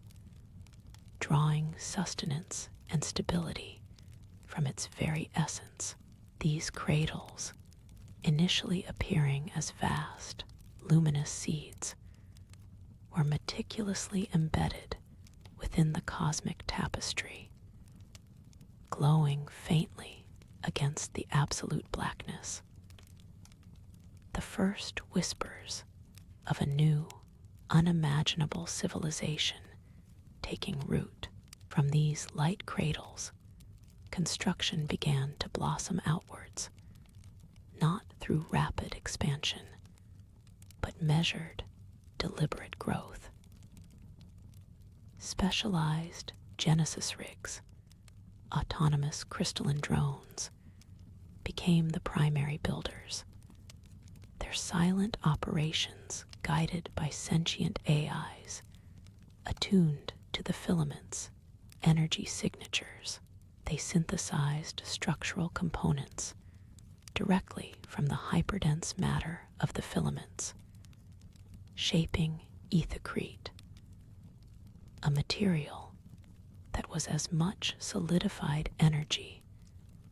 drawing sustenance and stability from its very essence. These cradles, initially appearing as vast, luminous seeds, were meticulously embedded within the cosmic tapestry, glowing faintly against the absolute blackness. The first whispers of a new, unimaginable civilization taking root. From these light cradles, construction began to blossom outwards, not through rapid expansion, but measured, deliberate growth. Specialized Genesis rigs, autonomous crystalline drones, became the primary builders, their silent operations guided by sentient AIs, attuned to the filament's energy signatures. They synthesized structural components directly from the hyperdense matter of the filaments, shaping ethicrete, a material that was as much solidified energy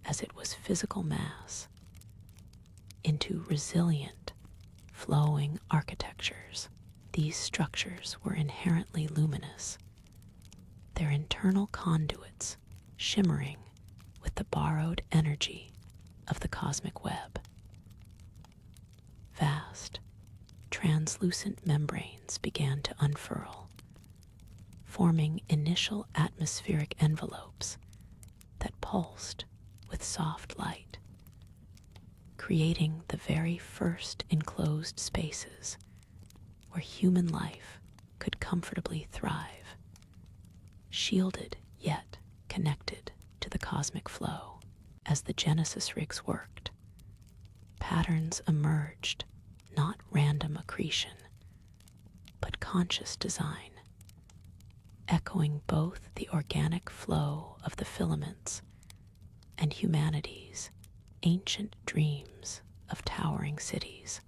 as it was physical mass, into resilient, flowing architectures. These structures were inherently luminous, their internal conduits shimmering with the borrowed energy of the cosmic web. Vast, translucent membranes began to unfurl, forming initial atmospheric envelopes that pulsed with soft light, creating the very first enclosed spaces where human life could comfortably thrive, shielded yet connected to the cosmic flow. As the Genesis rigs worked, patterns emerged, not random accretion, but conscious design, echoing both the organic flow of the filaments and humanity's ancient dreams of towering cities.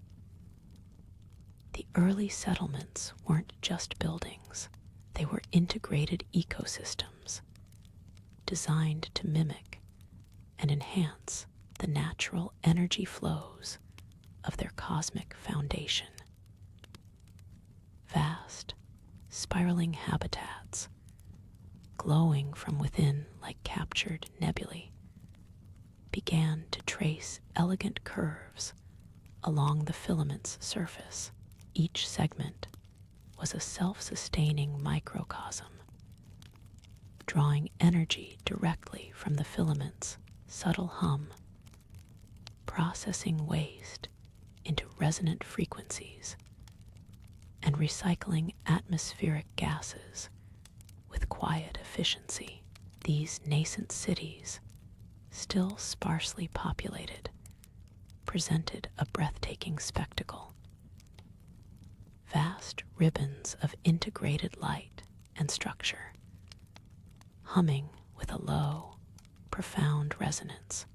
The early settlements weren't just buildings, they were integrated ecosystems designed to mimic and enhance the natural energy flows of their cosmic foundation. Vast, spiraling habitats, glowing from within like captured nebulae, began to trace elegant curves along the filament's surface. Each segment was a self-sustaining microcosm, drawing energy directly from the filament's subtle hum, processing waste into resonant frequencies, and recycling atmospheric gases with quiet efficiency. These nascent cities, still sparsely populated, presented a breathtaking spectacle. Vast ribbons of integrated light and structure, humming with a low, profound resonance,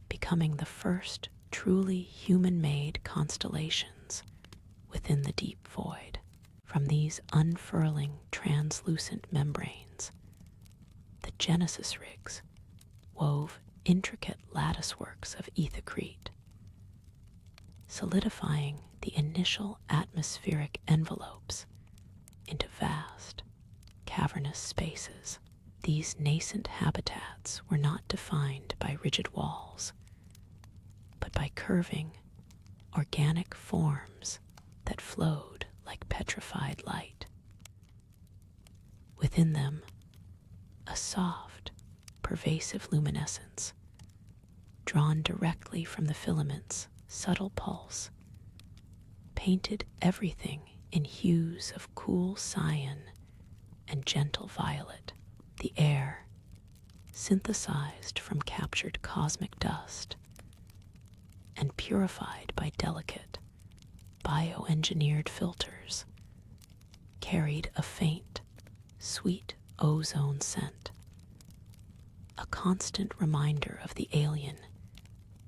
becoming the first truly human-made constellations within the deep void. From these unfurling translucent membranes, the Genesis rigs wove intricate latticeworks of ethicrete, solidifying the initial atmospheric envelopes into vast, cavernous spaces. These nascent habitats were not defined by rigid walls, but by curving, organic forms that flowed like petrified light. Within them, a soft, pervasive luminescence, drawn directly from the filament's subtle pulse, painted everything in hues of cool cyan and gentle violet. The air, synthesized from captured cosmic dust and purified by delicate, bioengineered filters, carried a faint, sweet ozone scent, a constant reminder of the alien,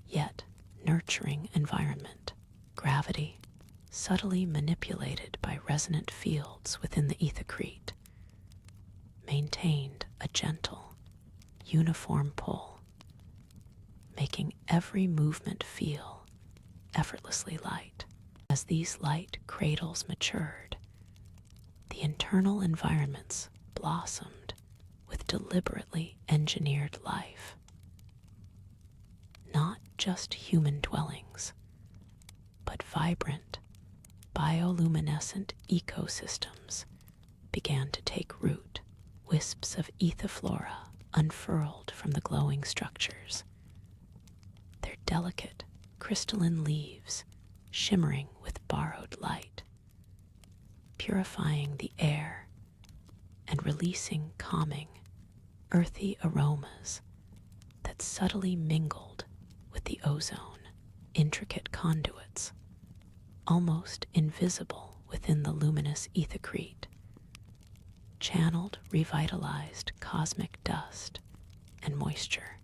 yet nurturing environment. Gravity, subtly manipulated by resonant fields within the ethicrete, maintained a gentle, uniform pull, making every movement feel effortlessly light. As these light cradles matured, the internal environments blossomed with deliberately engineered life. Not just human dwellings, but vibrant, bioluminescent ecosystems began to take root. Wisps of ethiflora unfurled from the glowing structures, their delicate, crystalline leaves shimmering with borrowed light, purifying the air and releasing calming, earthy aromas that subtly mingled with the ozone. Intricate conduits, almost invisible within the luminous ethicrete, channeled revitalized cosmic dust and moisture,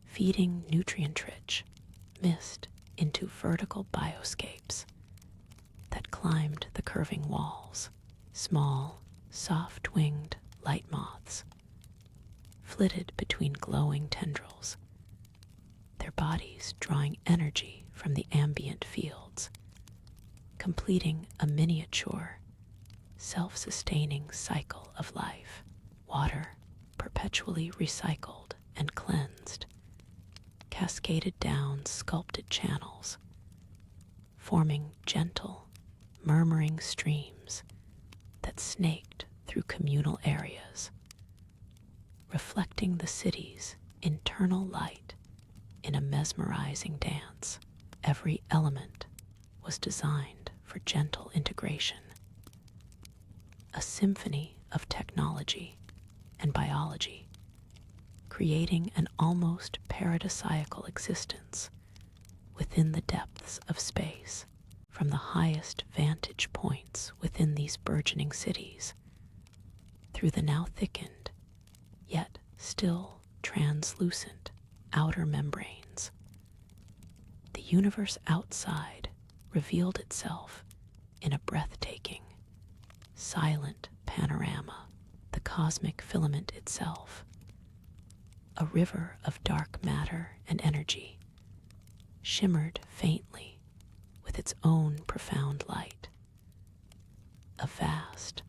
feeding nutrient-rich mist into vertical bioscapes that climbed the curving walls. Small, soft-winged light moths flitted between glowing tendrils, their bodies drawing energy from the ambient fields, completing a miniature, self-sustaining cycle of life. Water, perpetually recycled and cleansed, cascaded down sculpted channels, forming gentle, murmuring streams that snaked through communal areas, reflecting the city's internal light in a mesmerizing dance. Every element was designed for gentle integration, a symphony of technology and biology, creating an almost paradisiacal existence within the depths of space. From the highest vantage points within these burgeoning cities, through the now thickened, yet still translucent outer membranes, the universe outside revealed itself in a breathtaking, silent panorama. The cosmic filament itself, a river of dark matter and energy, shimmered faintly with its own profound light. A vast,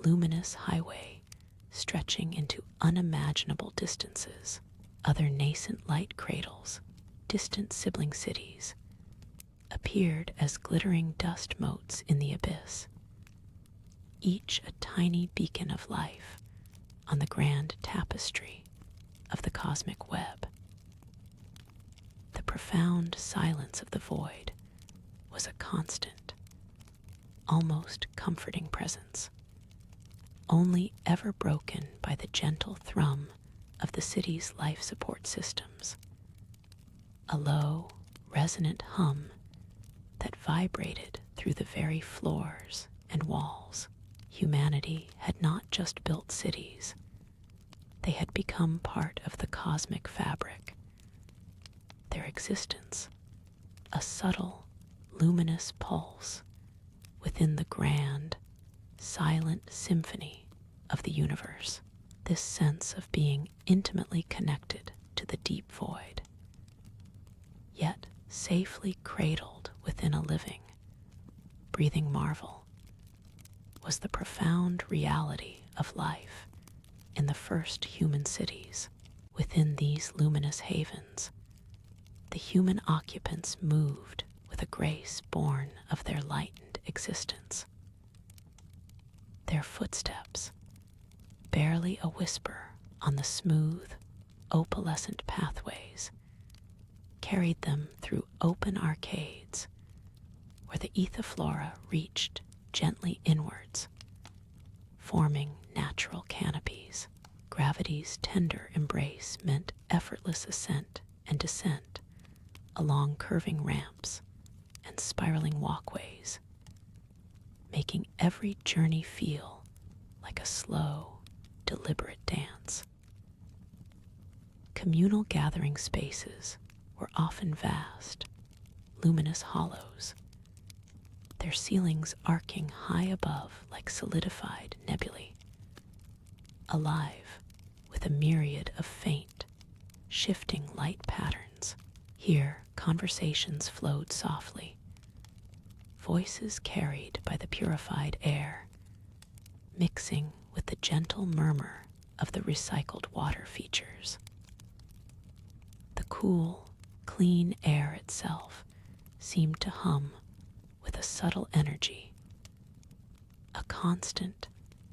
luminous highway stretching into unimaginable distances. Other nascent light cradles, distant sibling cities, appeared as glittering dust motes in the abyss, each a tiny beacon of life on the grand tapestry of the cosmic web. The profound silence of the void was a constant, almost comforting presence, only ever broken by the gentle thrum of the city's life support systems, a low, resonant hum that vibrated through the very floors and walls. Humanity had not just built cities, they had become part of the cosmic fabric. Their existence, a subtle, luminous pulse within the grand, silent symphony of the universe. This sense of being intimately connected to the deep void, yet safely cradled within a living, breathing marvel, was the profound reality of life in the first human cities. Within these luminous havens, the human occupants moved with a grace born of their lightened existence. Their footsteps, barely a whisper on the smooth, opalescent pathways, carried them through open arcades where the ethiflora reached gently inwards, forming natural canopies. Gravity's tender embrace meant effortless ascent and descent along curving ramps and spiraling walkways, making every journey feel like a slow, deliberate dance. Communal gathering spaces were often vast, luminous hollows, their ceilings arcing high above like solidified nebulae, alive with a myriad of faint, shifting light patterns. Here, conversations flowed softly, voices carried by the purified air, mixing with the gentle murmur of the recycled water features. The cool, clean air itself seemed to hum with a subtle energy, a constant,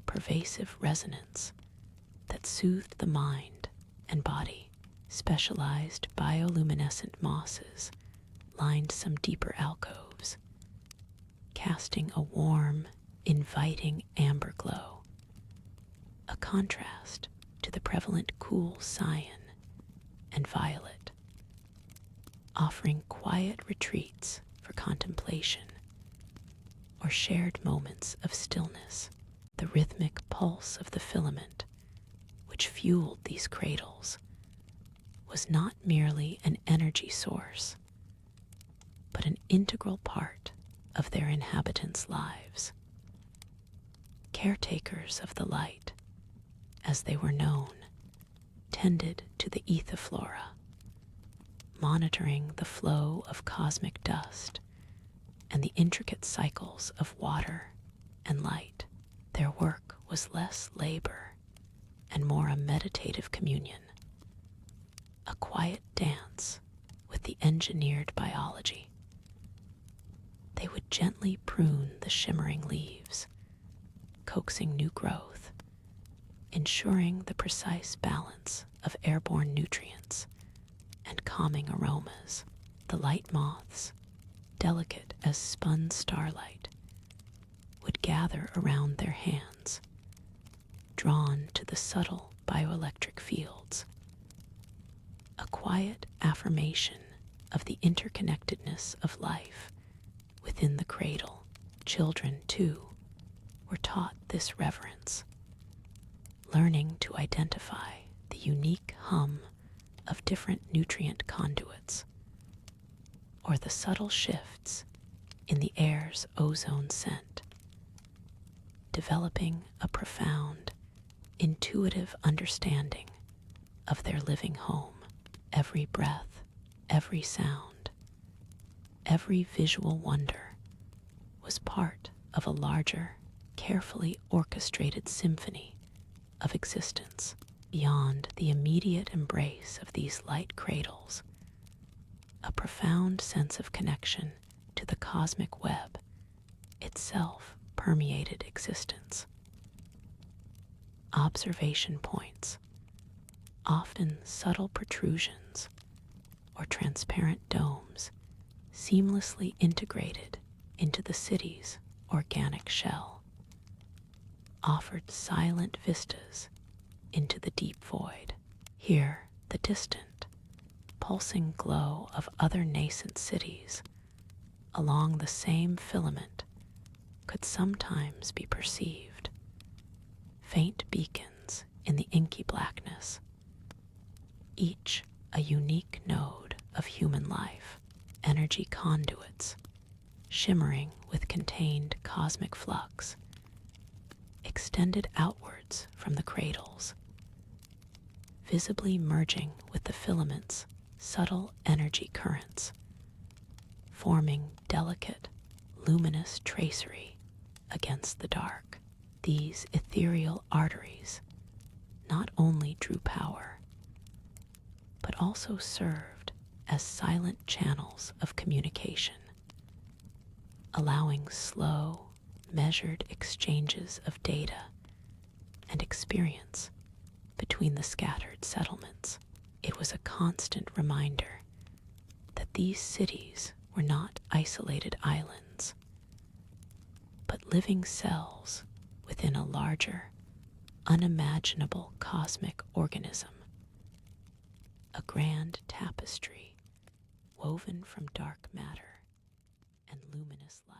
pervasive resonance that soothed the mind and body. Specialized bioluminescent mosses lined some deeper alcoves, casting a warm, inviting amber glow, a contrast to the prevalent cool cyan and violet, offering quiet retreats for contemplation or shared moments of stillness. The rhythmic pulse of the filament, which fueled these cradles, was not merely an energy source, but an integral part of their inhabitants' lives. Caretakers of the light, as they were known, tended to the ethiflora, monitoring the flow of cosmic dust and the intricate cycles of water and light. Their work was less labor and more a meditative communion, a quiet dance with the engineered biology. They would gently prune the shimmering leaves, coaxing new growth, ensuring the precise balance of airborne nutrients and calming aromas. The light moths, delicate as spun starlight, would gather around their hands, drawn to the subtle bioelectric fields, a quiet affirmation of the interconnectedness of life within the cradle. Children, too, were taught this reverence, learning to identify the unique hum of different nutrient conduits, or the subtle shifts in the air's ozone scent, developing a profound, intuitive understanding of their living home. Every breath, every sound, every visual wonder was part of a larger, carefully orchestrated symphony of existence. Beyond the immediate embrace of these light cradles, a profound sense of connection to the cosmic web itself permeated existence. Observation points, often subtle protrusions or transparent domes, seamlessly integrated into the city's organic shell, offered silent vistas into the deep void. Here, the distant, pulsing glow of other nascent cities along the same filament could sometimes be perceived, faint beacons in the inky blackness, each a unique node of human life, energy conduits shimmering with contained cosmic flux, extended outwards from the cradles, visibly merging with the filament's subtle energy currents, forming delicate, luminous tracery against the dark. These ethereal arteries not only drew power, but also served as silent channels of communication, allowing slow, measured exchanges of data and experience between the scattered settlements. It was a constant reminder that these cities were not isolated islands, but living cells within a larger, unimaginable cosmic organism, a grand tapestry woven from dark matter and luminous light.